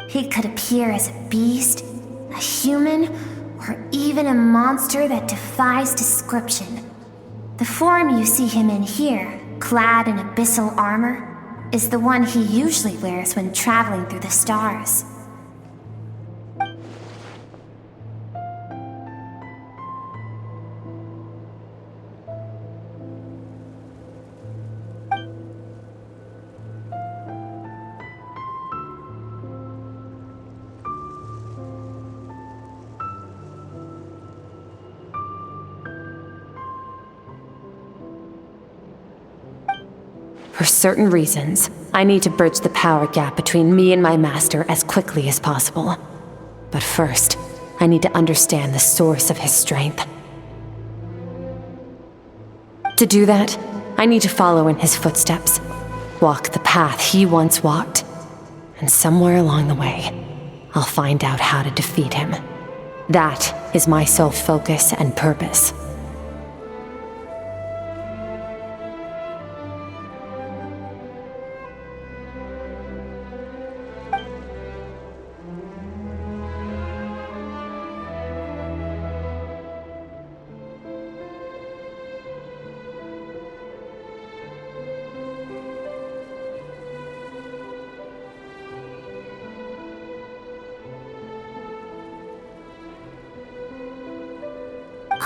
He could appear as a beast, a human, or even a monster that defies description. The form you see him in here, clad in abyssal armor, is the one he usually wears when traveling through the stars. For certain reasons, I need to bridge the power gap between me and my master as quickly as possible. But first, I need to understand the source of his strength. To do that, I need to follow in his footsteps, walk the path he once walked, and somewhere along the way, I'll find out how to defeat him. That is my sole focus and purpose.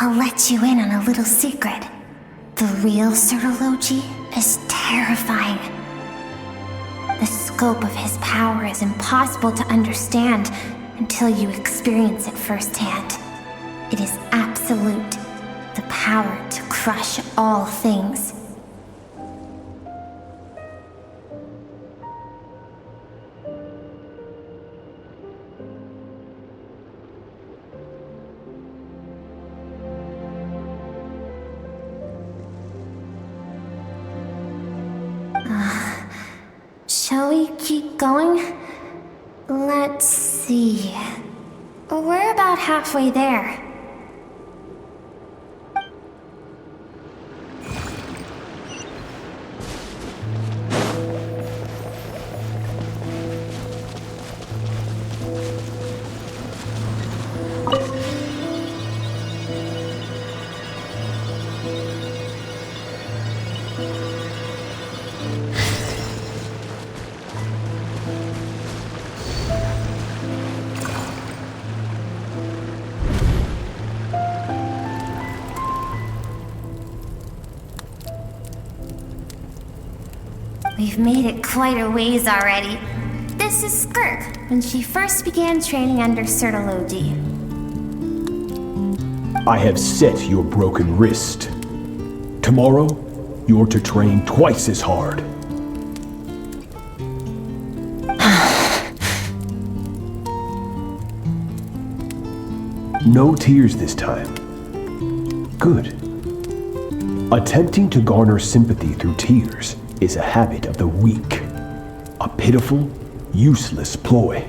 I'll let you in on a little secret. The real Sirology is terrifying. The scope of his power is impossible to understand until you experience it firsthand. It is absolute, the power to crush all things. Shall we keep going? Let's see. We're about halfway there. We've made it quite a ways already. This is Skirk, when she first began training under Sirology. I have set your broken wrist. Tomorrow, you're to train twice as hard. No tears this time. Good. Attempting to garner sympathy through tears is a habit of the weak. A pitiful, useless ploy.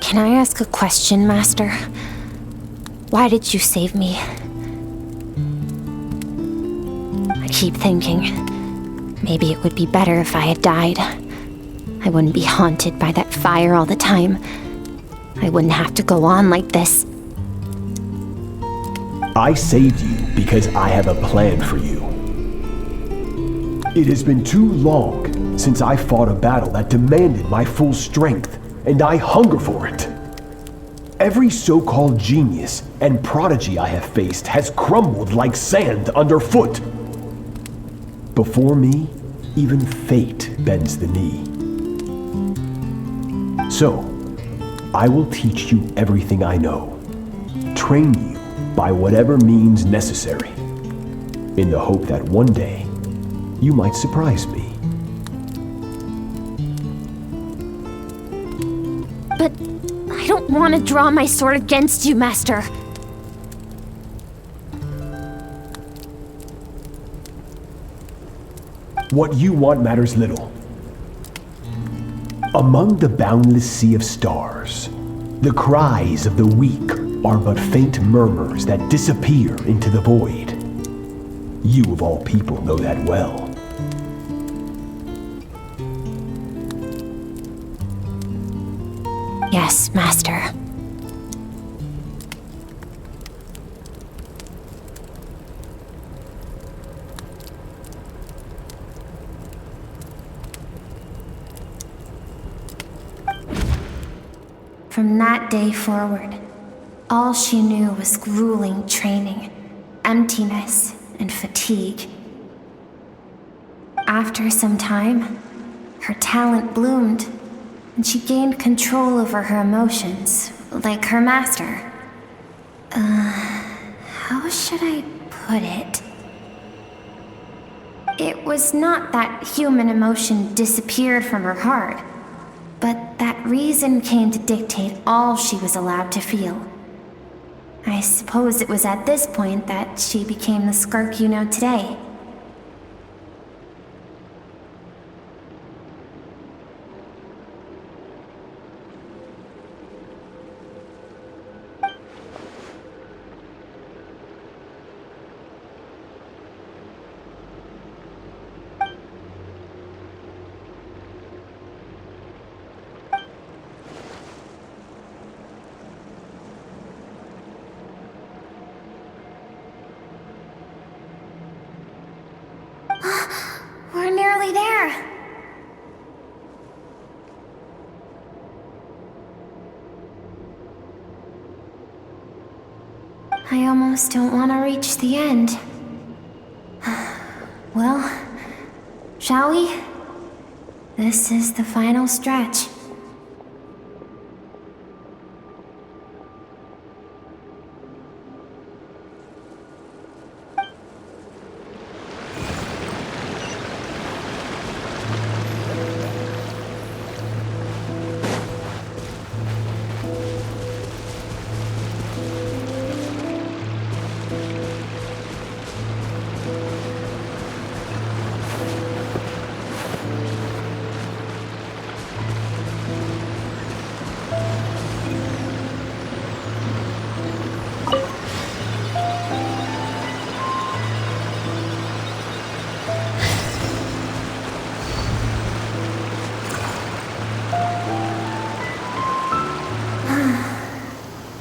Can I ask a question, Master? Why did you save me? I keep thinking, maybe it would be better if I had died. I wouldn't be haunted by that fire all the time. I wouldn't have to go on like this. I saved you because I have a plan for you. It has been too long since I fought a battle that demanded my full strength, and I hunger for it. Every so-called genius and prodigy I have faced has crumbled like sand underfoot. Before me, even fate bends the knee. So, I will teach you everything I know, train you by whatever means necessary, in the hope that one day, you might surprise me. But I don't want to draw my sword against you, Master. What you want matters little. Among the boundless sea of stars, the cries of the weak are but faint murmurs that disappear into the void. You of all people know that well. Yes, Master. From that day forward, all she knew was grueling training, emptiness, and fatigue. After some time, her talent bloomed, and she gained control over her emotions, like her master. How should I put it? It was not that human emotion disappeared from her heart, but that reason came to dictate all she was allowed to feel. I suppose it was at this point that she became the Skirk you know today. I almost don't want to reach the end. Well, shall we? This is the final stretch.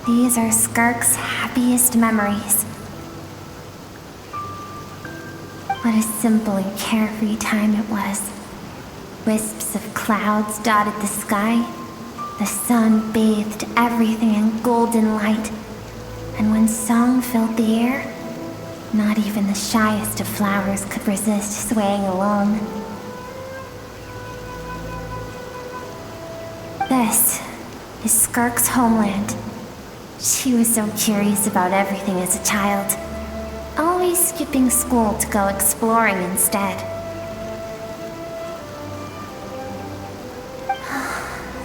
These are Skirk's happiest memories. What a simple and carefree time it was. Wisps of clouds dotted the sky. The sun bathed everything in golden light. And when song filled the air, not even the shyest of flowers could resist swaying along. This is Skirk's homeland. She was so curious about everything as a child, always skipping school to go exploring instead.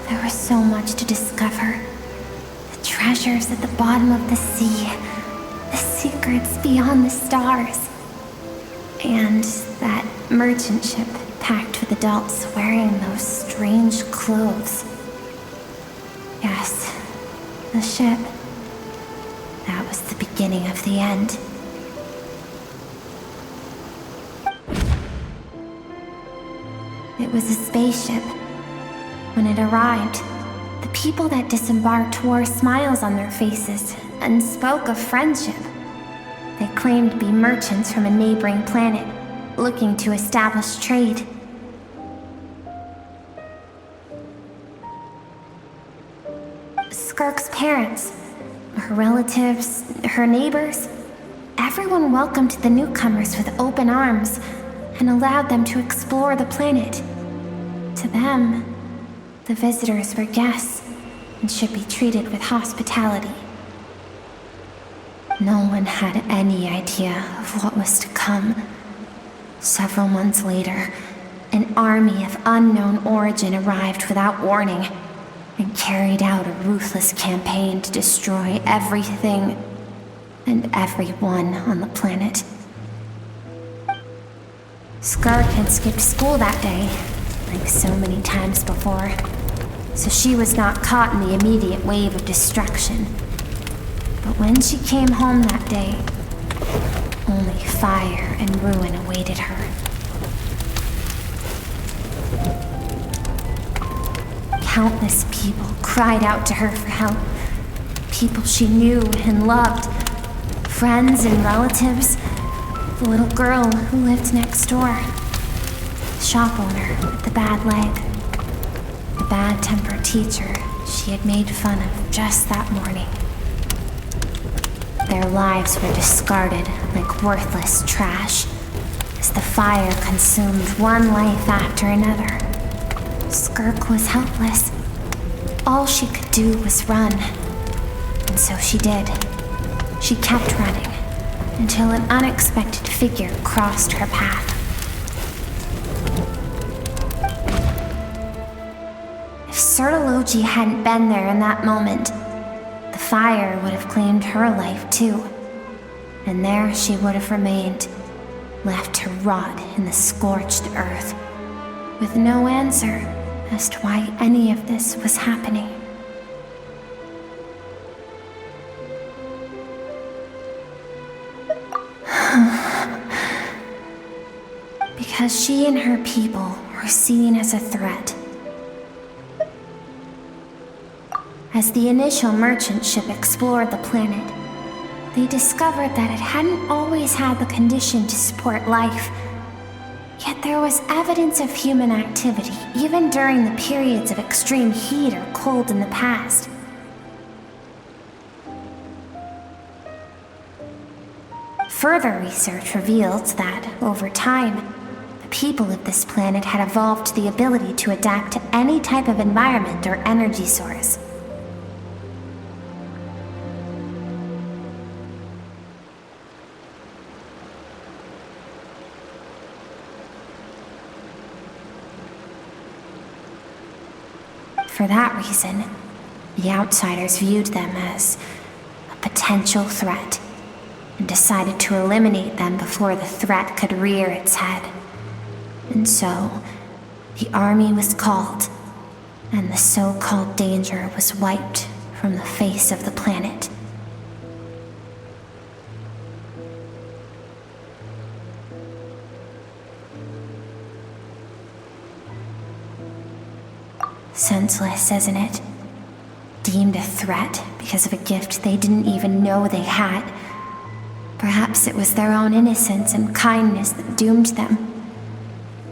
There was so much to discover. The treasures at the bottom of the sea, the secrets beyond the stars, and that merchant ship packed with adults wearing those strange clothes. Yes, the ship. That was the beginning of the end. It was a spaceship. When it arrived, the people that disembarked wore smiles on their faces and spoke of friendship. They claimed to be merchants from a neighboring planet, looking to establish trade. Skirk's parents, her relatives, her neighbors, everyone welcomed the newcomers with open arms and allowed them to explore the planet. To them, the visitors were guests and should be treated with hospitality. No one had any idea of what was to come. Several months later, an army of unknown origin arrived without warning and carried out a ruthless campaign to destroy everything and everyone on the planet. Skirk had skipped school that day, like so many times before, so she was not caught in the immediate wave of destruction. But when she came home that day, only fire and ruin awaited her. Countless people cried out to her for help. People she knew and loved. Friends and relatives. The little girl who lived next door. The shop owner with the bad leg. The bad-tempered teacher she had made fun of just that morning. Their lives were discarded like worthless trash as the fire consumed one life after another. Skirk was helpless. All she could do was run. And so she did. She kept running until an unexpected figure crossed her path. If Sertology hadn't been there in that moment, the fire would have claimed her life too. And there she would have remained, left to rot in the scorched earth, with no answer as to why any of this was happening. Because she and her people were seen as a threat. As the initial merchant ship explored the planet, they discovered that it hadn't always had the condition to support life. Yet there was evidence of human activity, even during the periods of extreme heat or cold in the past. Further research revealed that, over time, the people of this planet had evolved the ability to adapt to any type of environment or energy source. For that reason, the outsiders viewed them as a potential threat and decided to eliminate them before the threat could rear its head. And so, the army was called, and the so-called danger was wiped from the face of the planet. Senseless, isn't it? Deemed a threat because of a gift they didn't even know they had. Perhaps it was their own innocence and kindness that doomed them.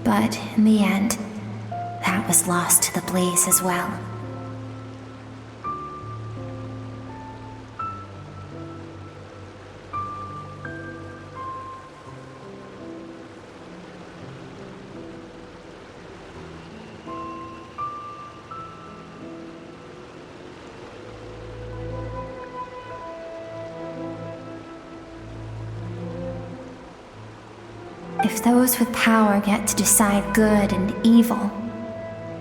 But in the end, that was lost to the blaze as well. If those with power get to decide good and evil,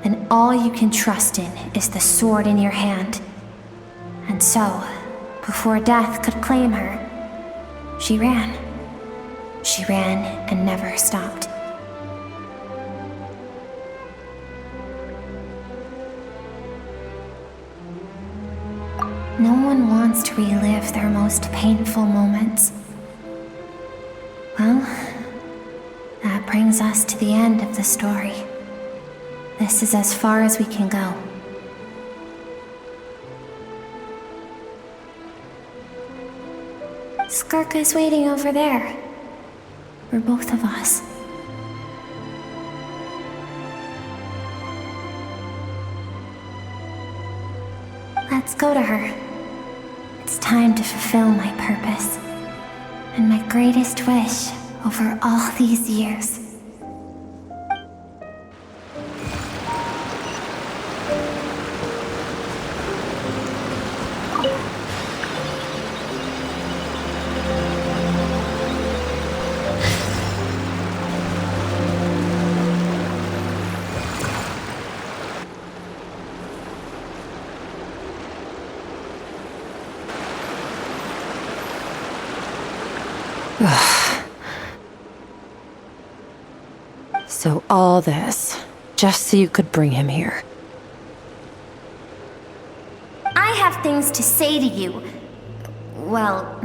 then all you can trust in is the sword in your hand. And so, before death could claim her, she ran. She ran and never stopped. No one wants to relive their most painful moments. Well, that brings us to the end of the story. This is as far as we can go. Skirk is waiting over there. For both of us. Let's go to her. It's time to fulfill my purpose. And my greatest wish over all these years. So all this, just so you could bring him here. I have things to say to you. Well,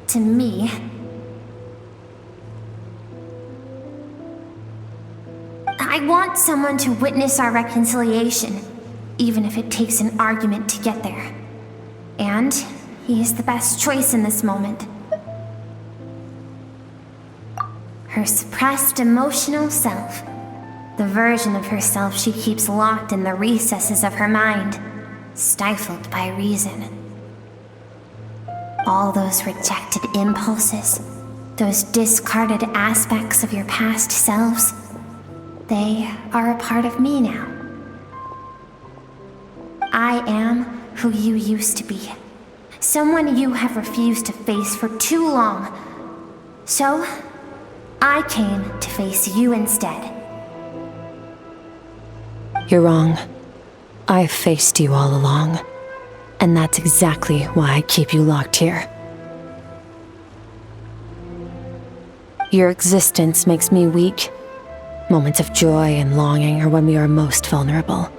to me. I want someone to witness our reconciliation, even if it takes an argument to get there. And he is the best choice in this moment. Her suppressed emotional self. The version of herself she keeps locked in the recesses of her mind, stifled by reason. All those rejected impulses, those discarded aspects of your past selves, they are a part of me now. I am who you used to be. Someone you have refused to face for too long. So, I came to face you instead. You're wrong. I've faced you all along. And that's exactly why I keep you locked here. Your existence makes me weak. Moments of joy and longing are when we are most vulnerable.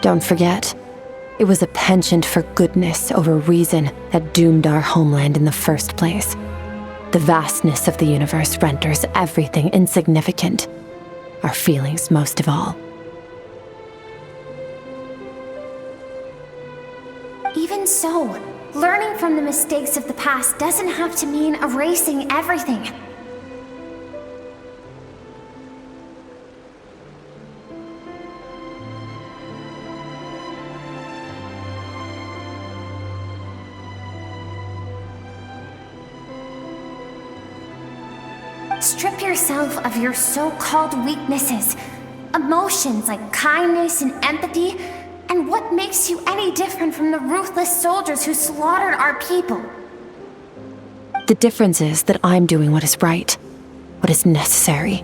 Don't forget, it was a penchant for goodness over reason that doomed our homeland in the first place. The vastness of the universe renders everything insignificant, our feelings most of all. Even so, learning from the mistakes of the past doesn't have to mean erasing everything. Strip yourself of your so-called weaknesses, emotions like kindness and empathy, and what makes you any different from the ruthless soldiers who slaughtered our people? The difference is that I'm doing what is right, what is necessary.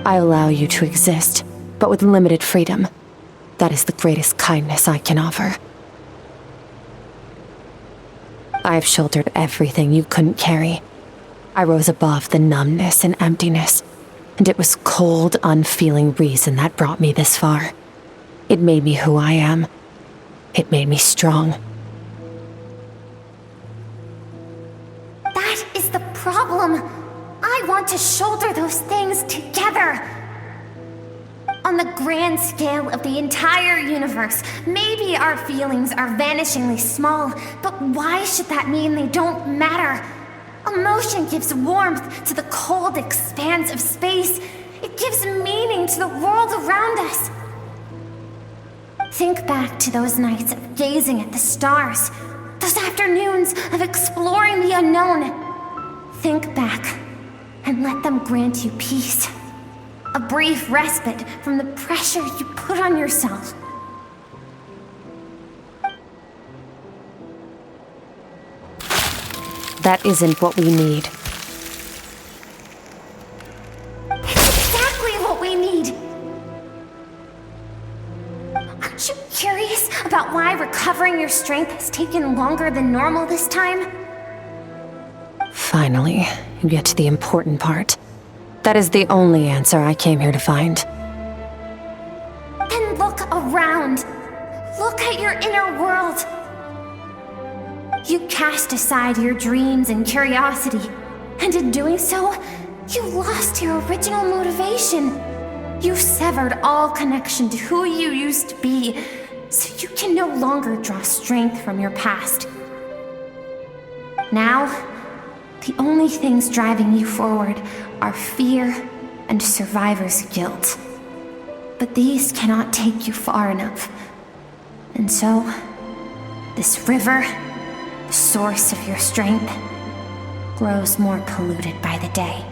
I allow you to exist, but with limited freedom. That is the greatest kindness I can offer. I have shouldered everything you couldn't carry. I rose above the numbness and emptiness, and it was cold, unfeeling reason that brought me this far. It made me who I am. It made me strong. That is the problem. I want to shoulder those things together. On the grand scale of the entire universe, maybe our feelings are vanishingly small, but why should that mean they don't matter? Emotion gives warmth to the cold expanse of space. It gives meaning to the world around us. Think back to those nights of gazing at the stars, those afternoons of exploring the unknown. Think back and let them grant you peace. A brief respite from the pressure you put on yourself. That isn't what we need. It's exactly what we need. Aren't you curious about why recovering your strength has taken longer than normal this time? Finally, you get to the important part. That is the only answer I came here to find. Then look around. Look at your inner world. You cast aside your dreams and curiosity, and in doing so, you lost your original motivation. You severed all connection to who you used to be, so you can no longer draw strength from your past. Now, the only things driving you forward are fear and survivor's guilt. But these cannot take you far enough. And so, this river, the source of your strength, grows more polluted by the day.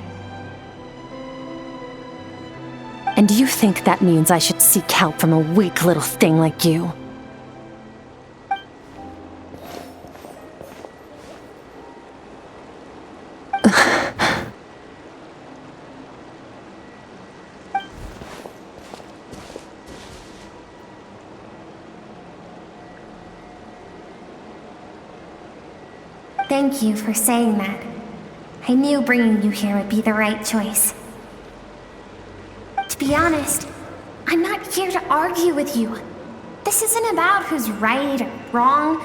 And do you think that means I should seek help from a weak little thing like you? Thank you for saying that. I knew bringing you here would be the right choice. To be honest, I'm not here to argue with you. This isn't about who's right or wrong.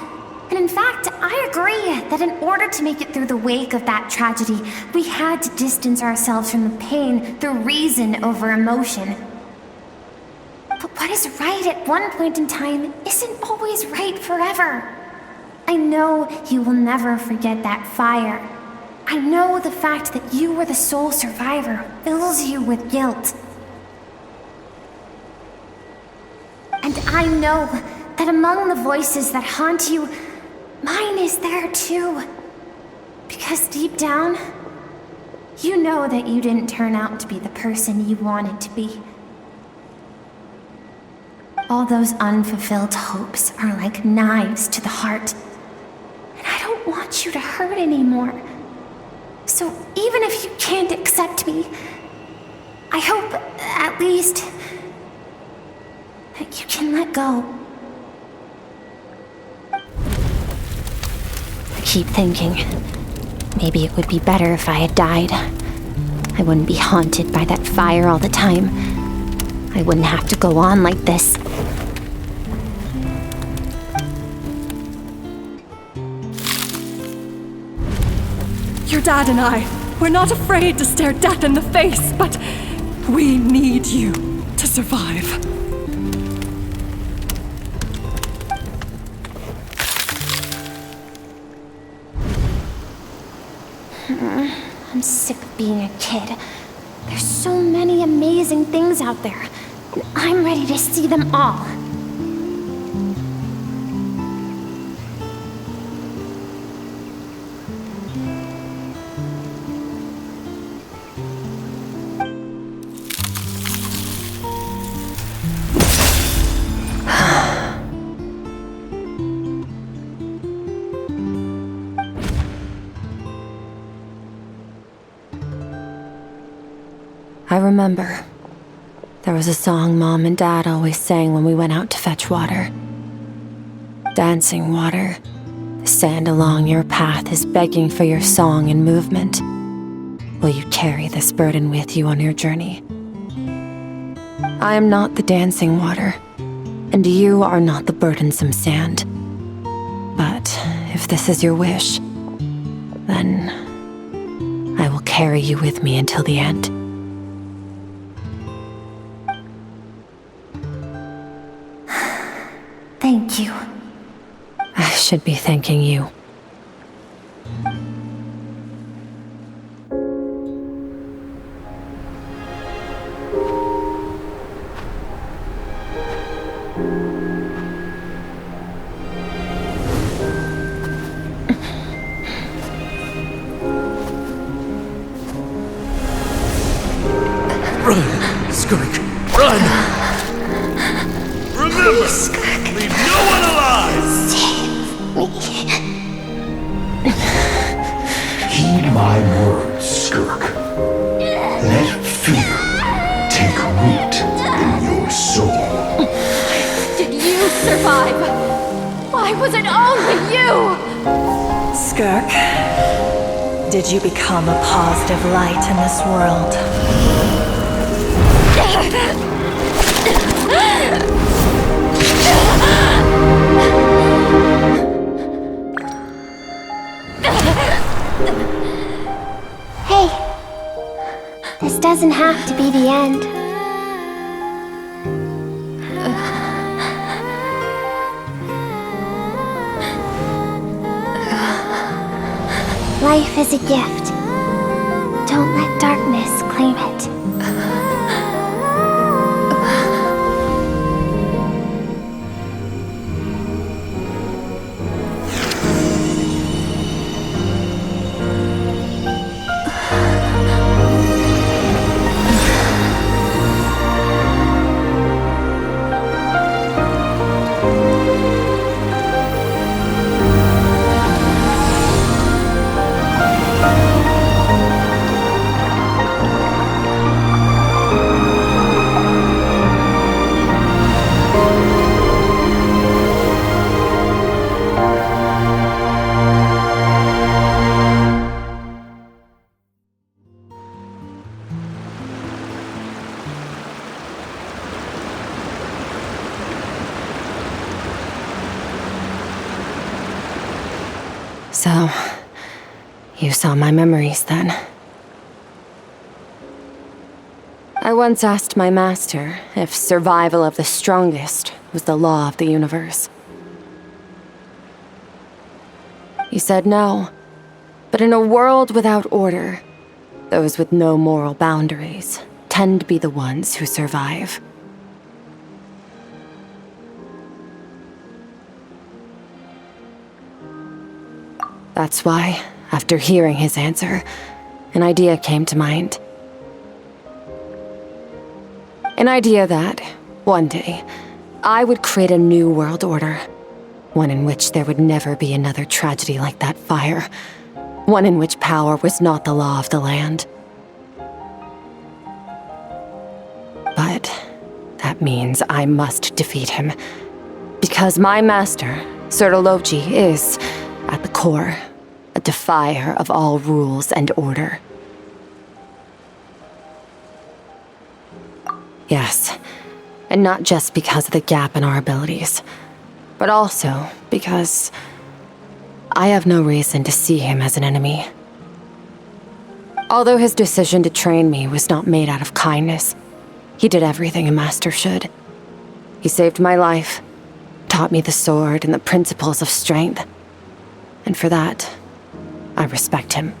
And in fact, I agree that in order to make it through the wake of that tragedy, we had to distance ourselves from the pain through reason over emotion. But what is right at one point in time isn't always right forever. I know you will never forget that fire. I know the fact that you were the sole survivor fills you with guilt. And I know that among the voices that haunt you, mine is there too. Because deep down, you know that you didn't turn out to be the person you wanted to be. All those unfulfilled hopes are like knives to the heart. And I don't want you to hurt anymore. So even if you can't accept me, I hope, at least, that you can let go. I keep thinking, maybe it would be better if I had died. I wouldn't be haunted by that fire all the time. I wouldn't have to go on like this. Your dad and I, we're not afraid to stare death in the face, but we need you to survive. I'm sick of being a kid. There's so many amazing things out there, and I'm ready to see them all. I remember. There was a song Mom and Dad always sang when we went out to fetch water. Dancing water. The sand along your path is begging for your song and movement. Will you carry this burden with you on your journey? I am not the dancing water, and you are not the burdensome sand. But if this is your wish, then I will carry you with me until the end. Thank you. I should be thanking you. Run, Skirk, run! Remember, leave no one alive! Heed my words, Skirk. Let fear take root in your soul. Did you survive? Why was it only you? Skirk, did you become a positive light in this world? Hey, this doesn't have to be the end. Life is a gift. Don't let darkness claim it. So, you saw my memories then. I once asked my master if survival of the strongest was the law of the universe. He said no, but in a world without order, those with no moral boundaries tend to be the ones who survive. That's why, after hearing his answer, an idea came to mind. An idea that, one day, I would create a new world order. One in which there would never be another tragedy like that fire. One in which power was not the law of the land. But that means I must defeat him. Because my master, Sir Logi, is, at the core, a defier of all rules and order. Yes, and not just because of the gap in our abilities, but also because I have no reason to see him as an enemy. Although his decision to train me was not made out of kindness, he did everything a master should. He saved my life, taught me the sword and the principles of strength, and for that, I respect him.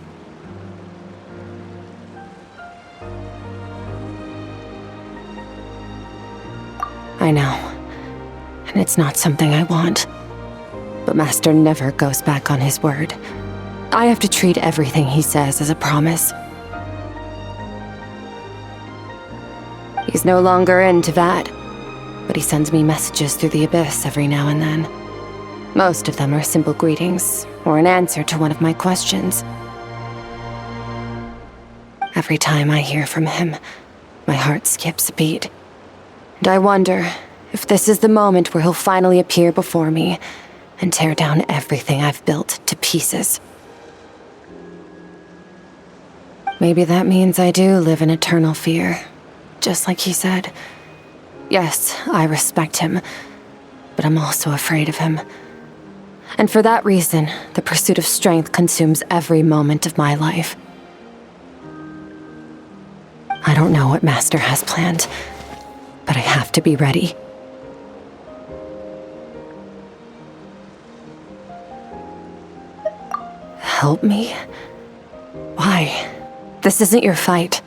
I know, and it's not something I want, but Master never goes back on his word. I have to treat everything he says as a promise. He's no longer into that, but he sends me messages through the abyss every now and then. Most of them are simple greetings, or an answer to one of my questions. Every time I hear from him, My heart skips a beat. And I wonder if this is the moment where he'll finally appear before me and tear down everything I've built to pieces. Maybe that means I do live in eternal fear, just like he said. Yes, I respect him, but I'm also afraid of him. And for that reason, the pursuit of strength consumes every moment of my life. I don't know what Master has planned, but I have to be ready. Help me? Why? This isn't your fight.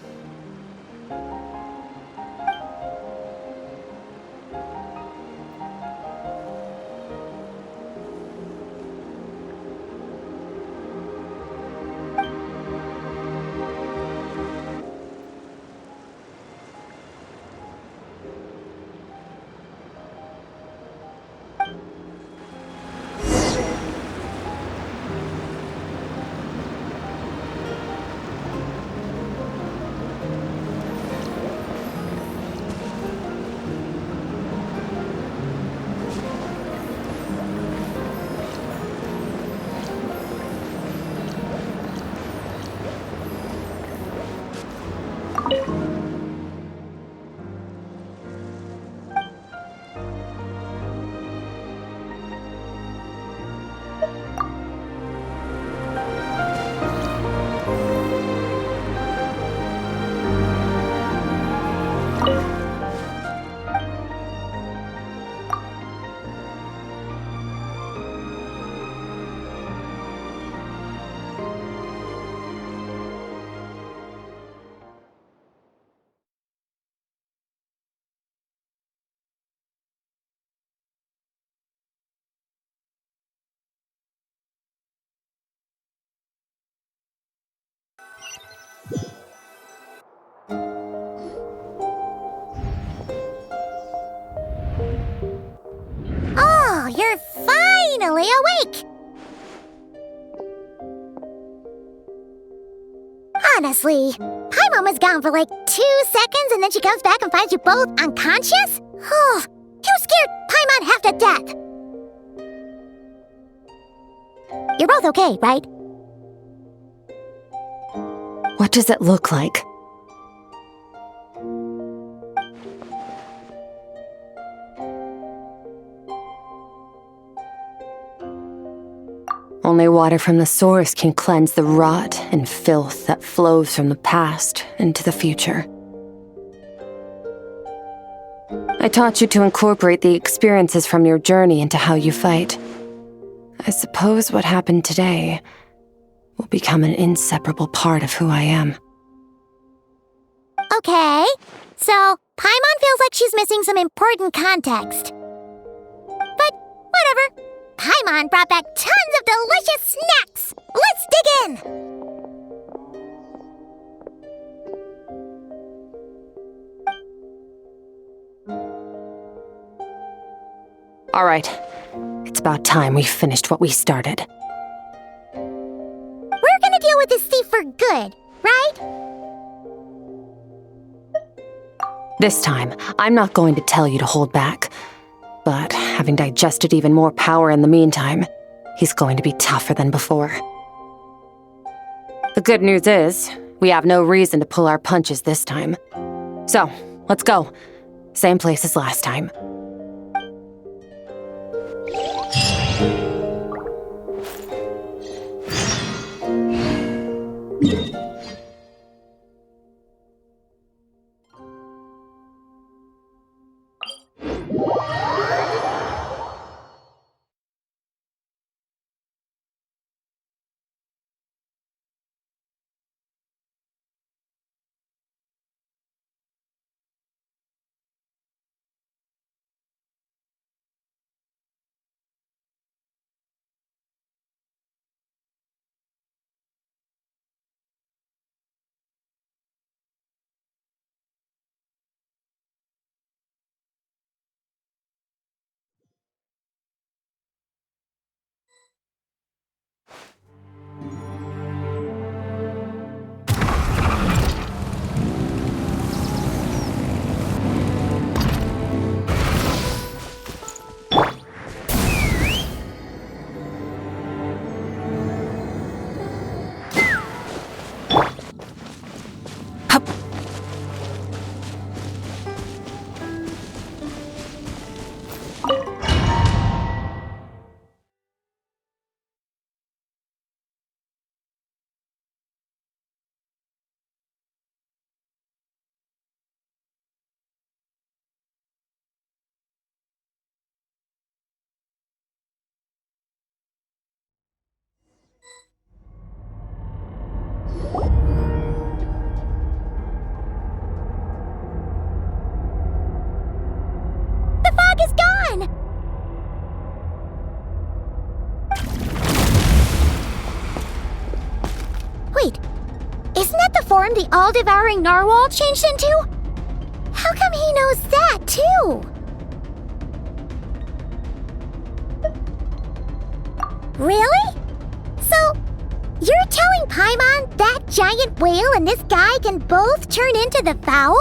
Oh, you're finally awake! Honestly, Paimon was gone for like 2 seconds and then she comes back and finds you both unconscious? Oh, you scared Paimon half to death! You're both okay, right? What does it look like? Only water from the source can cleanse the rot and filth that flows from the past into the future. I taught you to incorporate the experiences from your journey into how you fight. I suppose what happened today will become an inseparable part of who I am. Okay, so Paimon feels like she's missing some important context. But whatever. Paimon brought back tons of delicious snacks! Let's dig in! All right, it's about time we finished what we started. We're gonna deal with this thief for good, right? This time, I'm not going to tell you to hold back. But having digested even more power in the meantime, he's going to be tougher than before. The good news is, we have no reason to pull our punches this time. So, let's go. Same place as last time. The fog is gone! Wait, isn't that the form the all-devouring narwhal changed into? How come he knows that, too? Really? So, you're telling Paimon that giant whale and this guy can both turn into the fowl?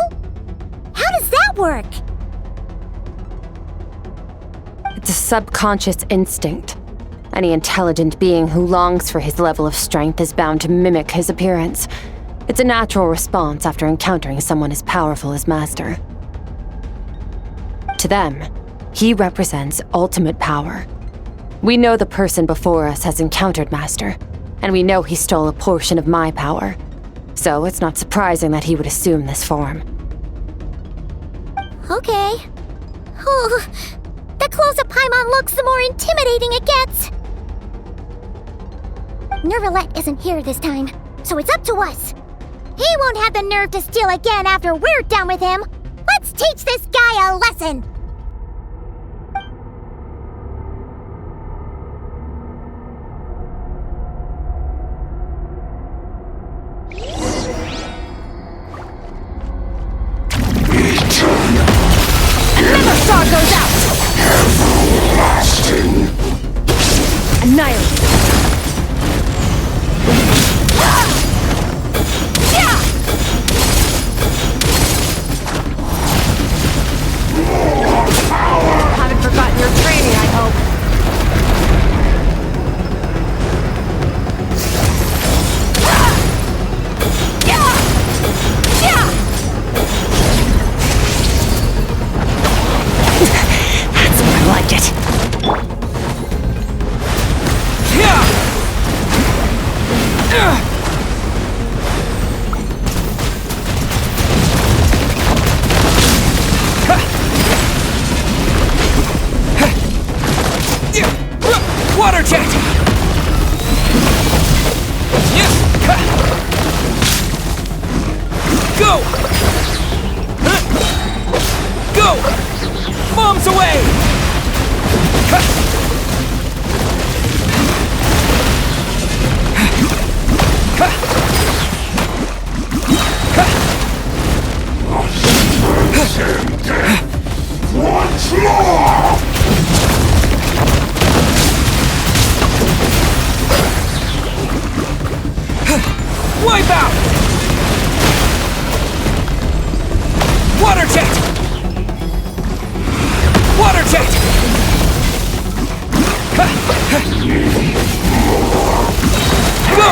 How does that work? It's a subconscious instinct. Any intelligent being who longs for his level of strength is bound to mimic his appearance. It's a natural response after encountering someone as powerful as Master. To them, he represents ultimate power. We know the person before us has encountered Master, and we know he stole a portion of my power. So it's not surprising that he would assume this form. Okay. Oh, the closer Paimon looks, the more intimidating it gets. Nervalette isn't here this time, so it's up to us. He won't have the nerve to steal again after we're done with him. Let's teach this guy a lesson. Another star goes out! Everlasting. Annihilate! Haven't forgotten your training, I hope. That's more like it. Water jet! Go! Go! Bombs away! Once more! Wipe out! Water jet! Water jet! Go!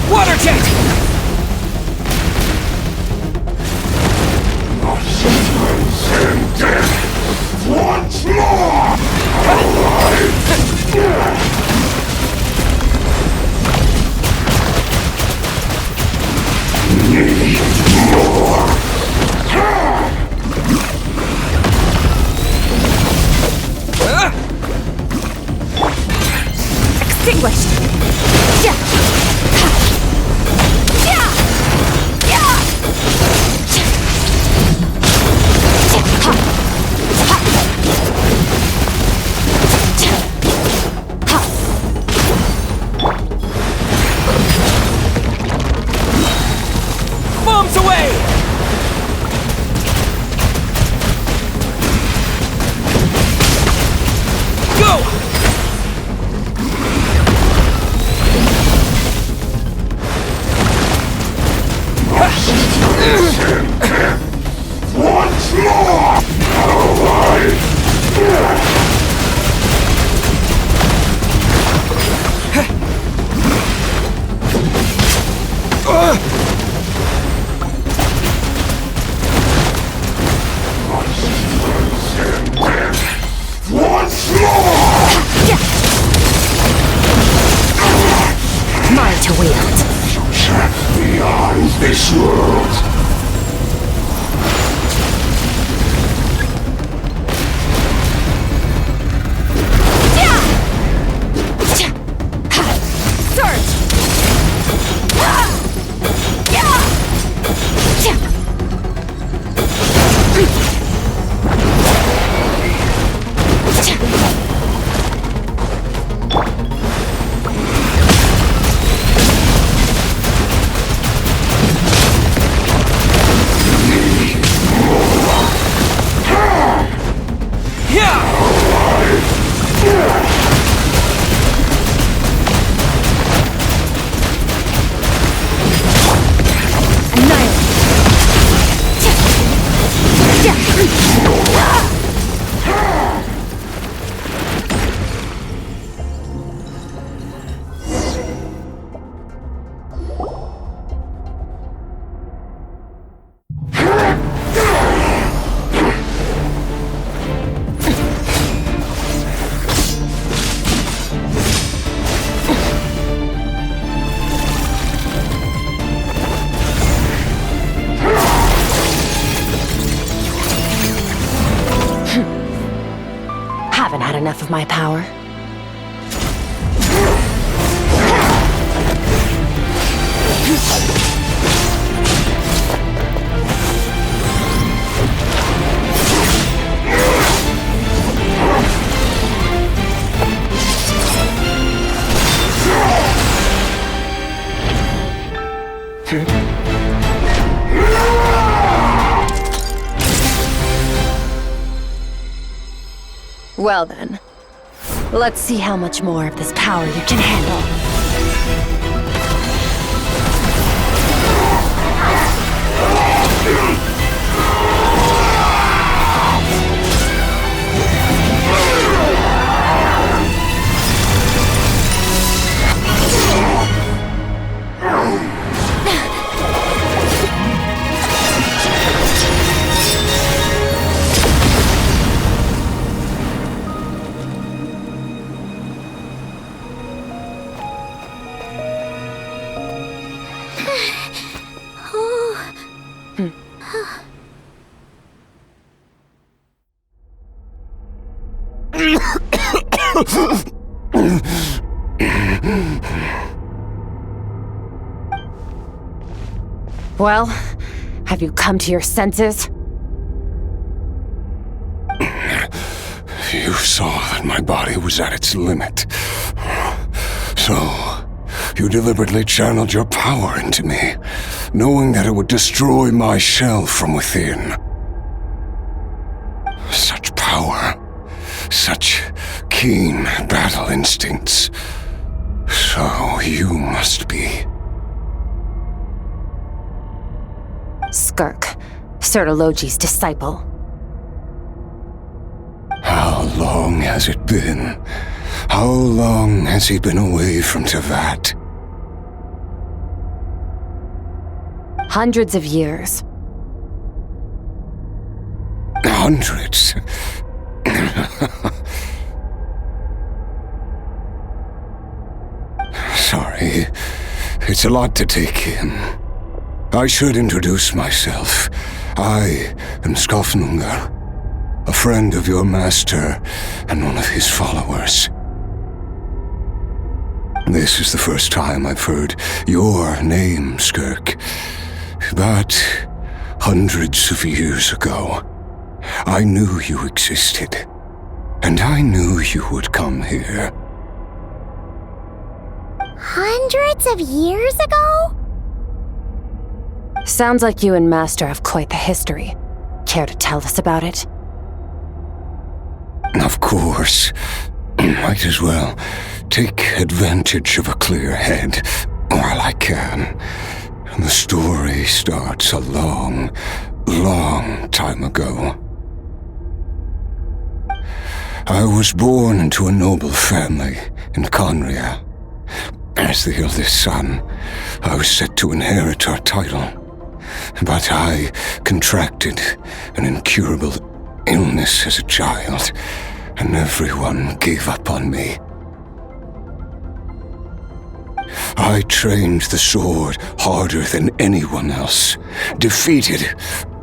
Water jet! And death once more! Need more! Extinguished! wield. Beyond this world. Haven't had enough of my power. Well then, let's see how much more of this power you can handle. Well, have you come to your senses? You saw that my body was at its limit. So, you deliberately channeled your power into me, knowing that it would destroy my shell from within. Such power, such keen battle instincts. So you must be... Skirk, Sertologi's disciple. How long has it been? How long has he been away from Tevat? Hundreds of years. Hundreds? Sorry, it's a lot to take in. I should introduce myself. I am Skofnungar, a friend of your master and one of his followers. This is the first time I've heard your name, Skirk. But hundreds of years ago, I knew you existed, and I knew you would come here. Hundreds of years ago? Sounds like you and Master have quite the history. Care to tell us about it? Of course. Might as well take advantage of a clear head while I can. The story starts a long, long time ago. I was born into a noble family in Conria. As the eldest son, I was set to inherit our title. But I contracted an incurable illness as a child, and everyone gave up on me. I trained the sword harder than anyone else, defeated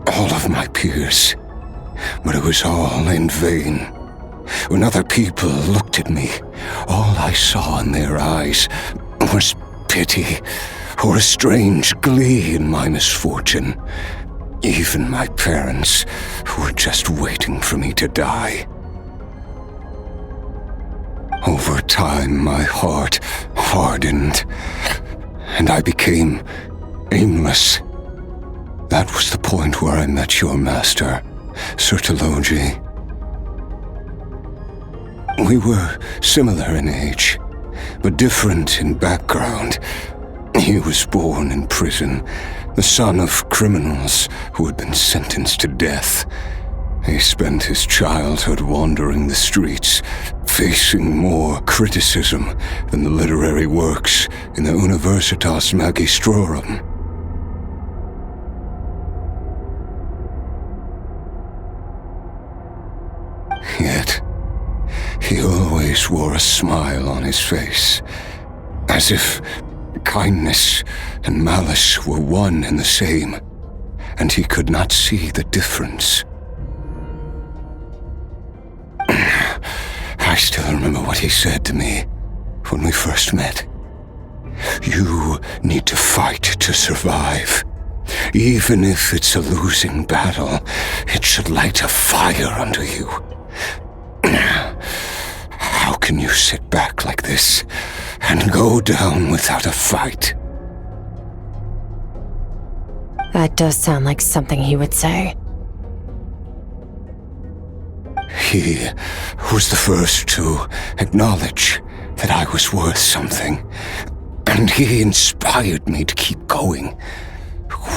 all of my peers. But it was all in vain. When other people looked at me, all I saw in their eyes was pity or a strange glee in my misfortune. Even my parents were just waiting for me to die. Over time, my heart hardened, and I became aimless. That was the point where I met your master, Sir Taloji. We were similar in age, but different in background. He was born in prison, the son of criminals who had been sentenced to death. He spent his childhood wandering the streets, facing more criticism than the literary works in the Universitas Magistrorum. Yet, he always wore a smile on his face, as if kindness and malice were one and the same, and he could not see the difference. I still remember what he said to me when we first met. You need to fight to survive. Even if it's a losing battle, it should light a fire under you. How can you sit back like this and go down without a fight? That does sound like something he would say. He was the first to acknowledge that I was worth something, and he inspired me to keep going.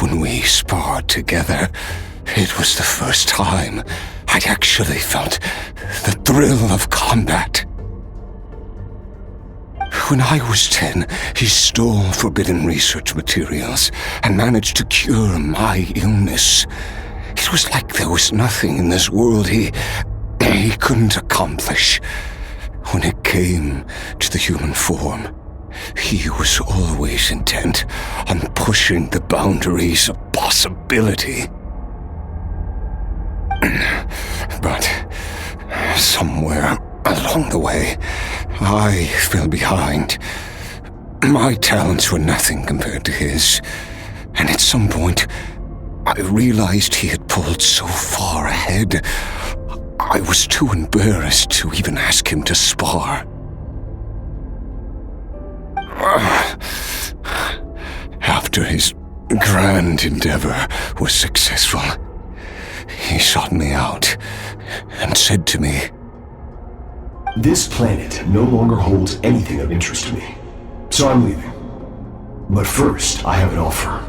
When we sparred together, it was the first time I'd actually felt the thrill of combat. When I was 10, he stole forbidden research materials and managed to cure my illness. It was like there was nothing in this world he couldn't accomplish. When it came to the human form, he was always intent on pushing the boundaries of possibility. But somewhere along the way, I fell behind. My talents were nothing compared to his, and at some point, I realized he had pulled so far ahead, I was too embarrassed to even ask him to spar. After his grand endeavor was successful, he sought me out and said to me, "This planet no longer holds anything of interest to me, so I'm leaving. But first, I have an offer.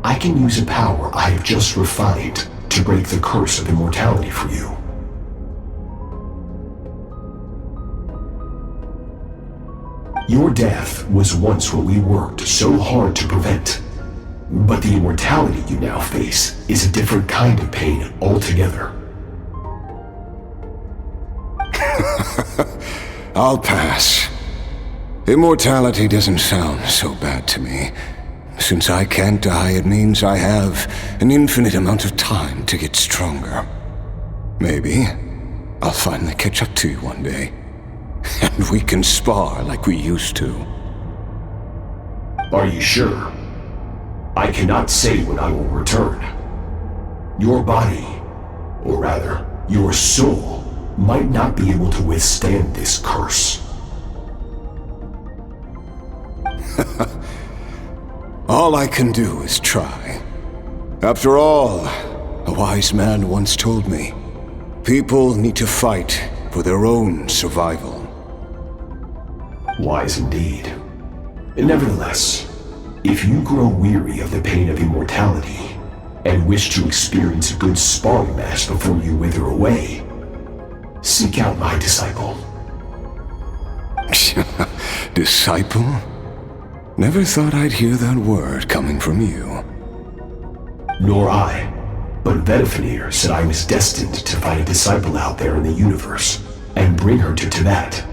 I can use a power I have just refined to break the curse of immortality for you." Your death was once what we worked so hard to prevent. But the immortality you now face is a different kind of pain altogether. I'll pass. Immortality doesn't sound so bad to me. Since I can't die, it means I have an infinite amount of time to get stronger. Maybe I'll finally catch up to you one day, and we can spar like we used to. Are you sure? I cannot say when I will return. Your body, or rather, your soul, might not be able to withstand this curse. All I can do is try. After all, a wise man once told me, people need to fight for their own survival. Wise indeed. Nevertheless, if you grow weary of the pain of immortality and wish to experience a good sparring match before you wither away, seek out my disciple. Disciple? Never thought I'd hear that word coming from you. Nor I, but Vedifenir said I was destined to find a disciple out there in the universe and bring her to Tibet.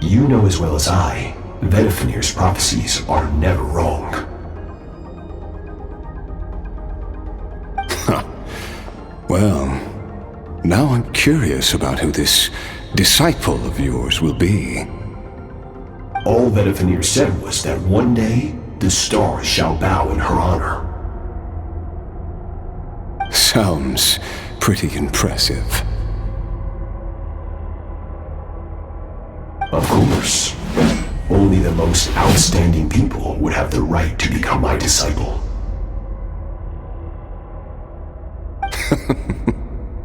You know as well as I Vedifinir's prophecies are never wrong. Well, now I'm curious about who this disciple of yours will be. All Vedifinir said was that one day, the stars shall bow in her honor. Sounds pretty impressive. Of course. Only the most outstanding people would have the right to become my disciple.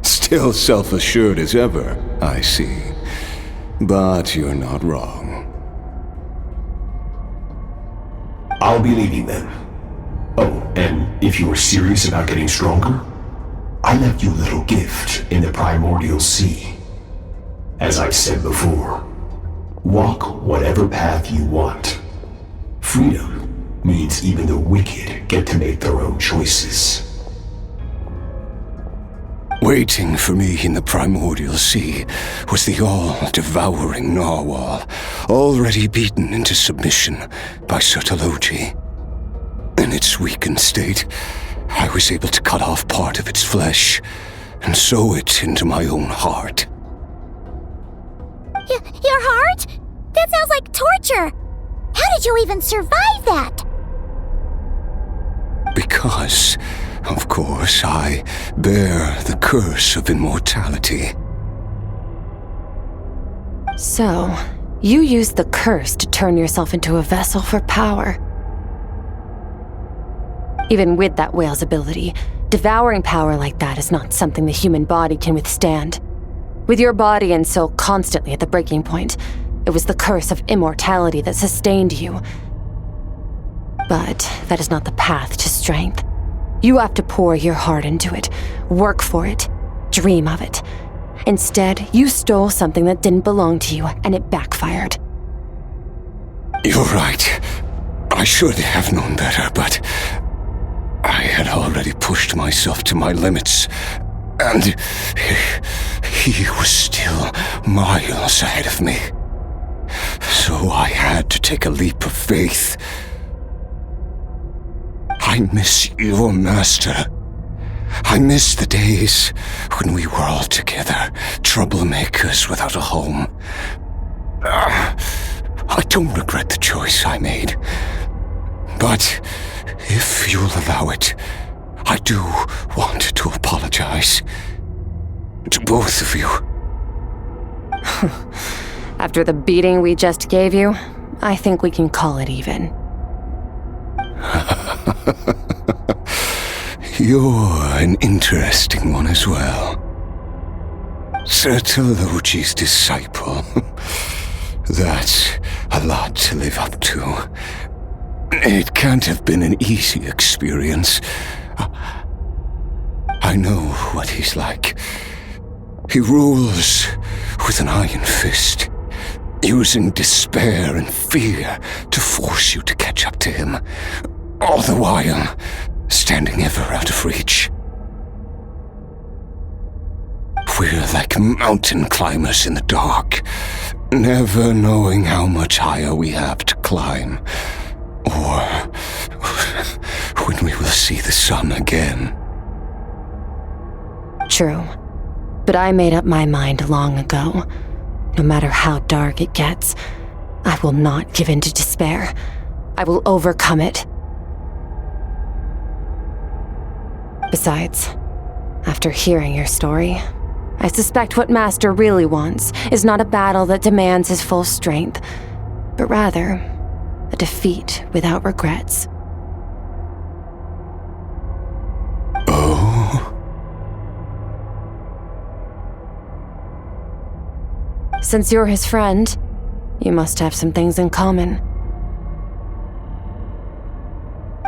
Still self-assured as ever, I see. But you're not wrong. I'll be leaving then. Oh, and if you are serious about getting stronger, I left you a little gift in the primordial sea. As I've said before, walk whatever path you want. Freedom means even the wicked get to make their own choices. Waiting for me in the primordial sea was the all-devouring narwhal, already beaten into submission by Sertologi. In its weakened state, I was able to cut off part of its flesh and sew it into my own heart. Your heart? That sounds like torture! How did you even survive that? Because, of course, I bear the curse of immortality. So, you used the curse to turn yourself into a vessel for power. Even with that whale's ability, devouring power like that is not something the human body can withstand. With your body and soul constantly at the breaking point, it was the curse of immortality that sustained you. But that is not the path to strength. You have to pour your heart into it, work for it, dream of it. Instead, you stole something that didn't belong to you, and it backfired. You're right. I should have known better, but I had already pushed myself to my limits, and he was still miles ahead of me. So I had to take a leap of faith. I miss your master. I miss the days when we were all together, troublemakers without a home. I don't regret the choice I made. But if you'll allow it, I do want to apologize. To both of you. After the beating we just gave you, I think we can call it even. You're an interesting one as well. Sertologi's disciple. That's a lot to live up to. It can't have been an easy experience. I know what he's like. He rules with an iron fist, using despair and fear to force you to catch up to him, all the while standing ever out of reach. We're like mountain climbers in the dark, never knowing how much higher we have to climb, or when we will see the sun again. True. But I made up my mind long ago. No matter how dark it gets, I will not give in to despair. I will overcome it. Besides, after hearing your story, I suspect what Master really wants is not a battle that demands his full strength, but rather a defeat without regrets. Oh? Since you're his friend, you must have some things in common.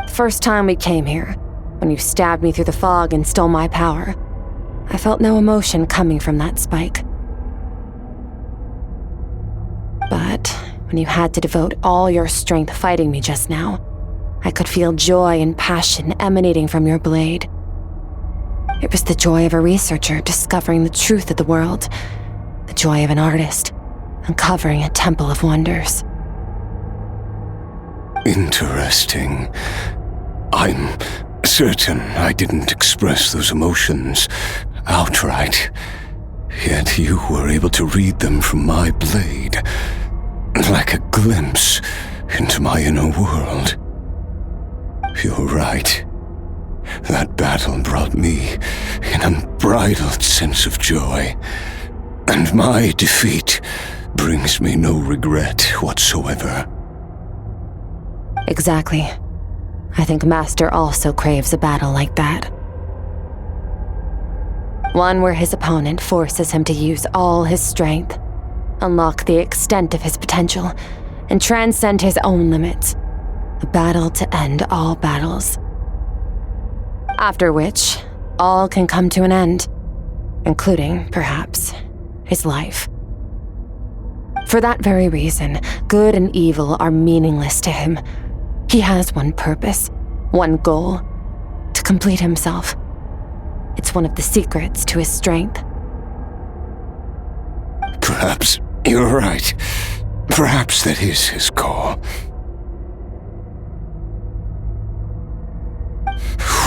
The first time we came here, when you stabbed me through the fog and stole my power, I felt no emotion coming from that spike. But when you had to devote all your strength fighting me just now, I could feel joy and passion emanating from your blade. It was the joy of a researcher discovering the truth of the world, the joy of an artist uncovering a temple of wonders. Interesting. I'm certain I didn't express those emotions outright, yet you were able to read them from my blade, like a glimpse into my inner world. You're right. That battle brought me an unbridled sense of joy, and my defeat brings me no regret whatsoever. Exactly. I think Master also craves a battle like that. One where his opponent forces him to use all his strength, unlock the extent of his potential, and transcend his own limits. A battle to end all battles. After which, all can come to an end, including, perhaps, his life. For that very reason, good and evil are meaningless to him. He has one purpose, one goal: to complete himself. It's one of the secrets to his strength. Perhaps you're right. Perhaps that is his goal.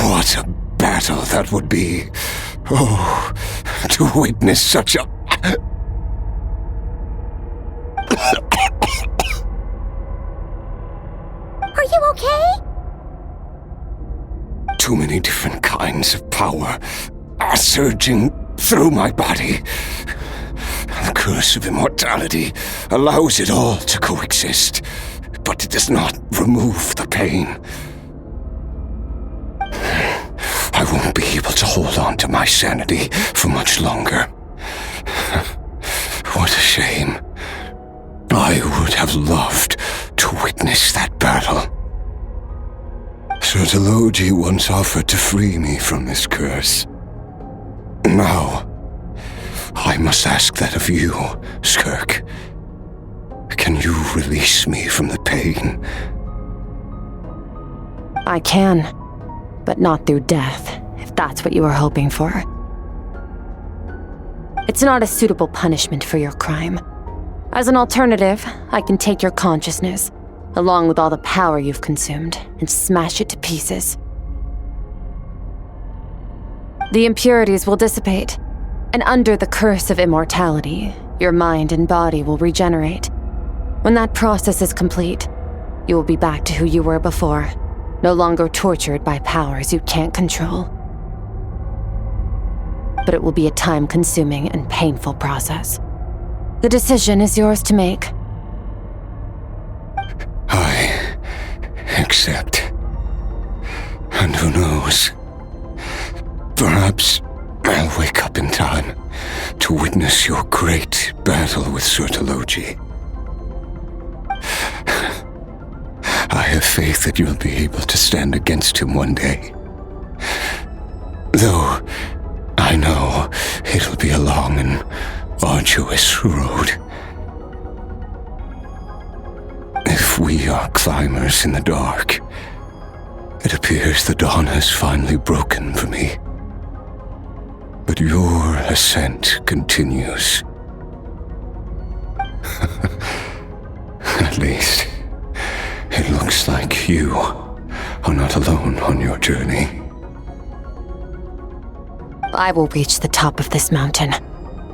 What a battle that would be. Oh, to witness such a... Are you okay? Too many different kinds of power are surging through my body. The curse of immortality allows it all to coexist, but it does not remove the pain. I won't be able to hold on to my sanity for much longer. What a shame. I would have loved to witness that battle. Sertologi once offered to free me from this curse. Now, I must ask that of you, Skirk. Can you release me from the pain? I can, but not through death, if that's what you were hoping for. It's not a suitable punishment for your crime. As an alternative, I can take your consciousness, along with all the power you've consumed, and smash it to pieces. The impurities will dissipate, and under the curse of immortality, your mind and body will regenerate. When that process is complete, you will be back to who you were before, no longer tortured by powers you can't control. But it will be a time-consuming and painful process. The decision is yours to make. I accept. And who knows? Perhaps I'll wake up in time to witness your great battle with Sertologi. I have faith that you'll be able to stand against him one day. Though I know it'll be a long and arduous road. If we are climbers in the dark, it appears the dawn has finally broken for me. But your ascent continues. At least, it looks like you are not alone on your journey. I will reach the top of this mountain,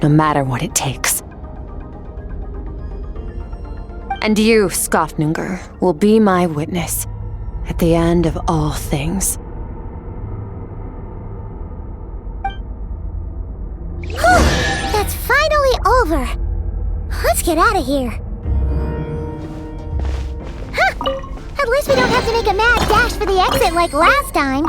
no matter what it takes. And you, Skofnunger, will be my witness at the end of all things. That's finally over. Let's get out of here. Huh! At least we don't have to make a mad dash for the exit like last time.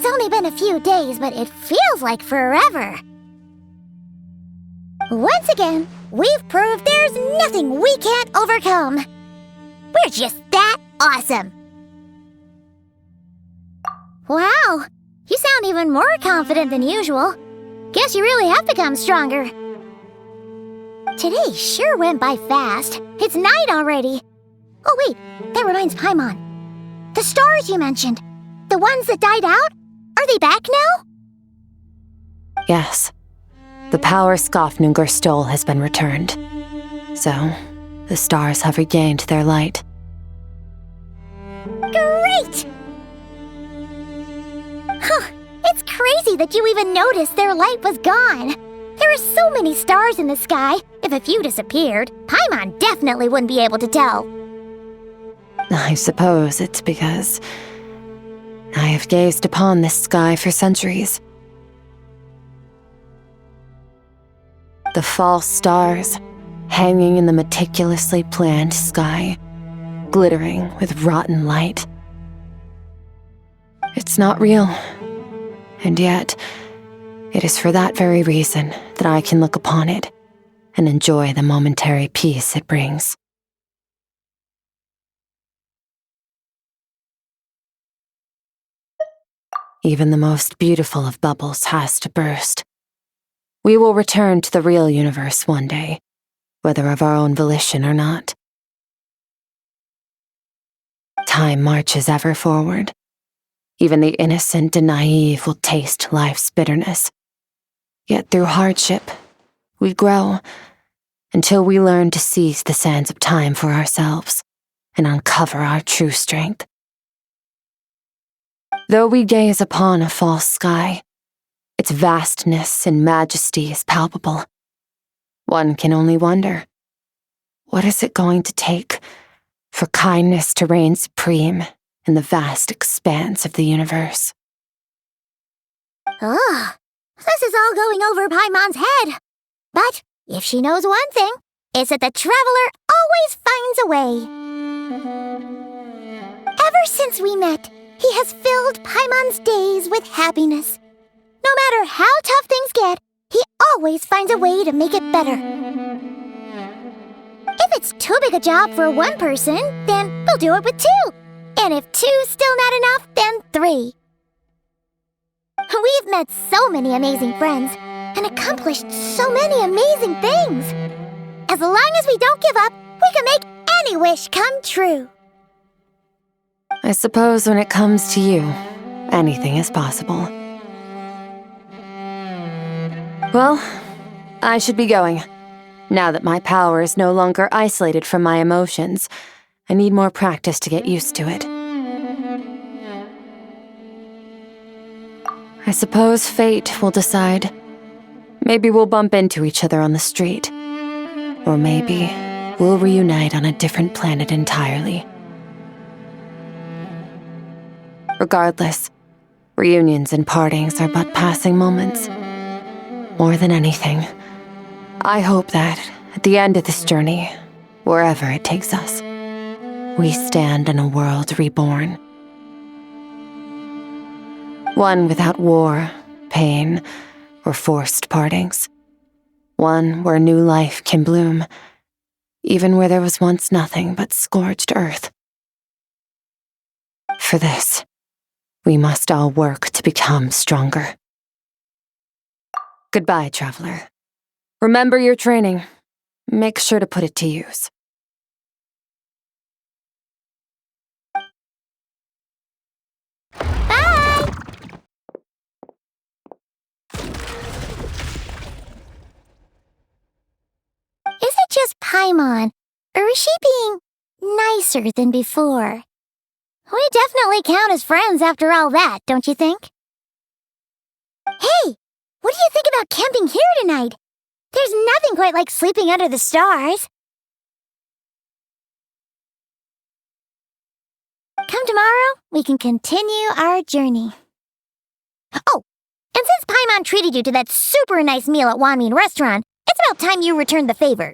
It's only been a few days, but it feels like forever. Once again, we've proved there's nothing we can't overcome. We're just that awesome. Wow, you sound even more confident than usual. Guess you really have become stronger. Today sure went by fast. It's night already. Oh wait, that reminds Paimon. The stars you mentioned, the ones that died out, are they back now? Yes. The power Skafnungur stole has been returned. So, the stars have regained their light. Great! Huh, it's crazy that you even noticed their light was gone. There are so many stars in the sky. If a few disappeared, Paimon definitely wouldn't be able to tell. I suppose it's because I have gazed upon this sky for centuries. The false stars, hanging in the meticulously planned sky, glittering with rotten light. It's not real, and yet it is for that very reason that I can look upon it and enjoy the momentary peace it brings. Even the most beautiful of bubbles has to burst. We will return to the real universe one day, whether of our own volition or not. Time marches ever forward. Even the innocent and naive will taste life's bitterness. Yet through hardship, we grow until we learn to seize the sands of time for ourselves and uncover our true strength. Though we gaze upon a false sky, its vastness and majesty is palpable. One can only wonder, what is it going to take for kindness to reign supreme in the vast expanse of the universe? Ugh, this is all going over Paimon's head. But if she knows one thing, it's that the traveler always finds a way. Ever since we met, he has filled Paimon's days with happiness. No matter how tough things get, he always finds a way to make it better. If it's too big a job for one person, then we'll do it with two. And if two's still not enough, then three. We've met so many amazing friends and accomplished so many amazing things. As long as we don't give up, we can make any wish come true. I suppose when it comes to you, anything is possible. Well, I should be going. Now that my power is no longer isolated from my emotions, I need more practice to get used to it. I suppose fate will decide. Maybe we'll bump into each other on the street. Or maybe we'll reunite on a different planet entirely. Regardless, reunions and partings are but passing moments. More than anything, I hope that, at the end of this journey, wherever it takes us, we stand in a world reborn. One without war, pain, or forced partings. One where new life can bloom, even where there was once nothing but scorched earth. For this, we must all work to become stronger. Goodbye, traveler. Remember your training. Make sure to put it to use. Bye! Is it just Paimon, or is she being nicer than before? We definitely count as friends after all that, don't you think? Hey, what do you think about camping here tonight? There's nothing quite like sleeping under the stars. Come tomorrow, we can continue our journey. Oh, and since Paimon treated you to that super nice meal at Wanmin Restaurant, it's about time you returned the favor.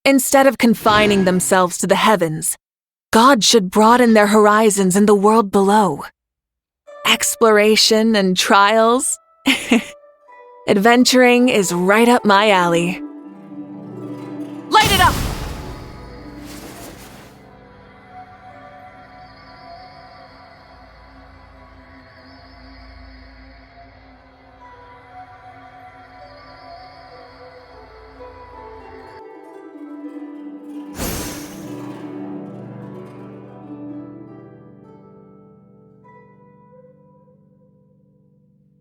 Instead of confining themselves to the heavens, God should broaden their horizons in the world below. Exploration and trials? Adventuring is right up my alley.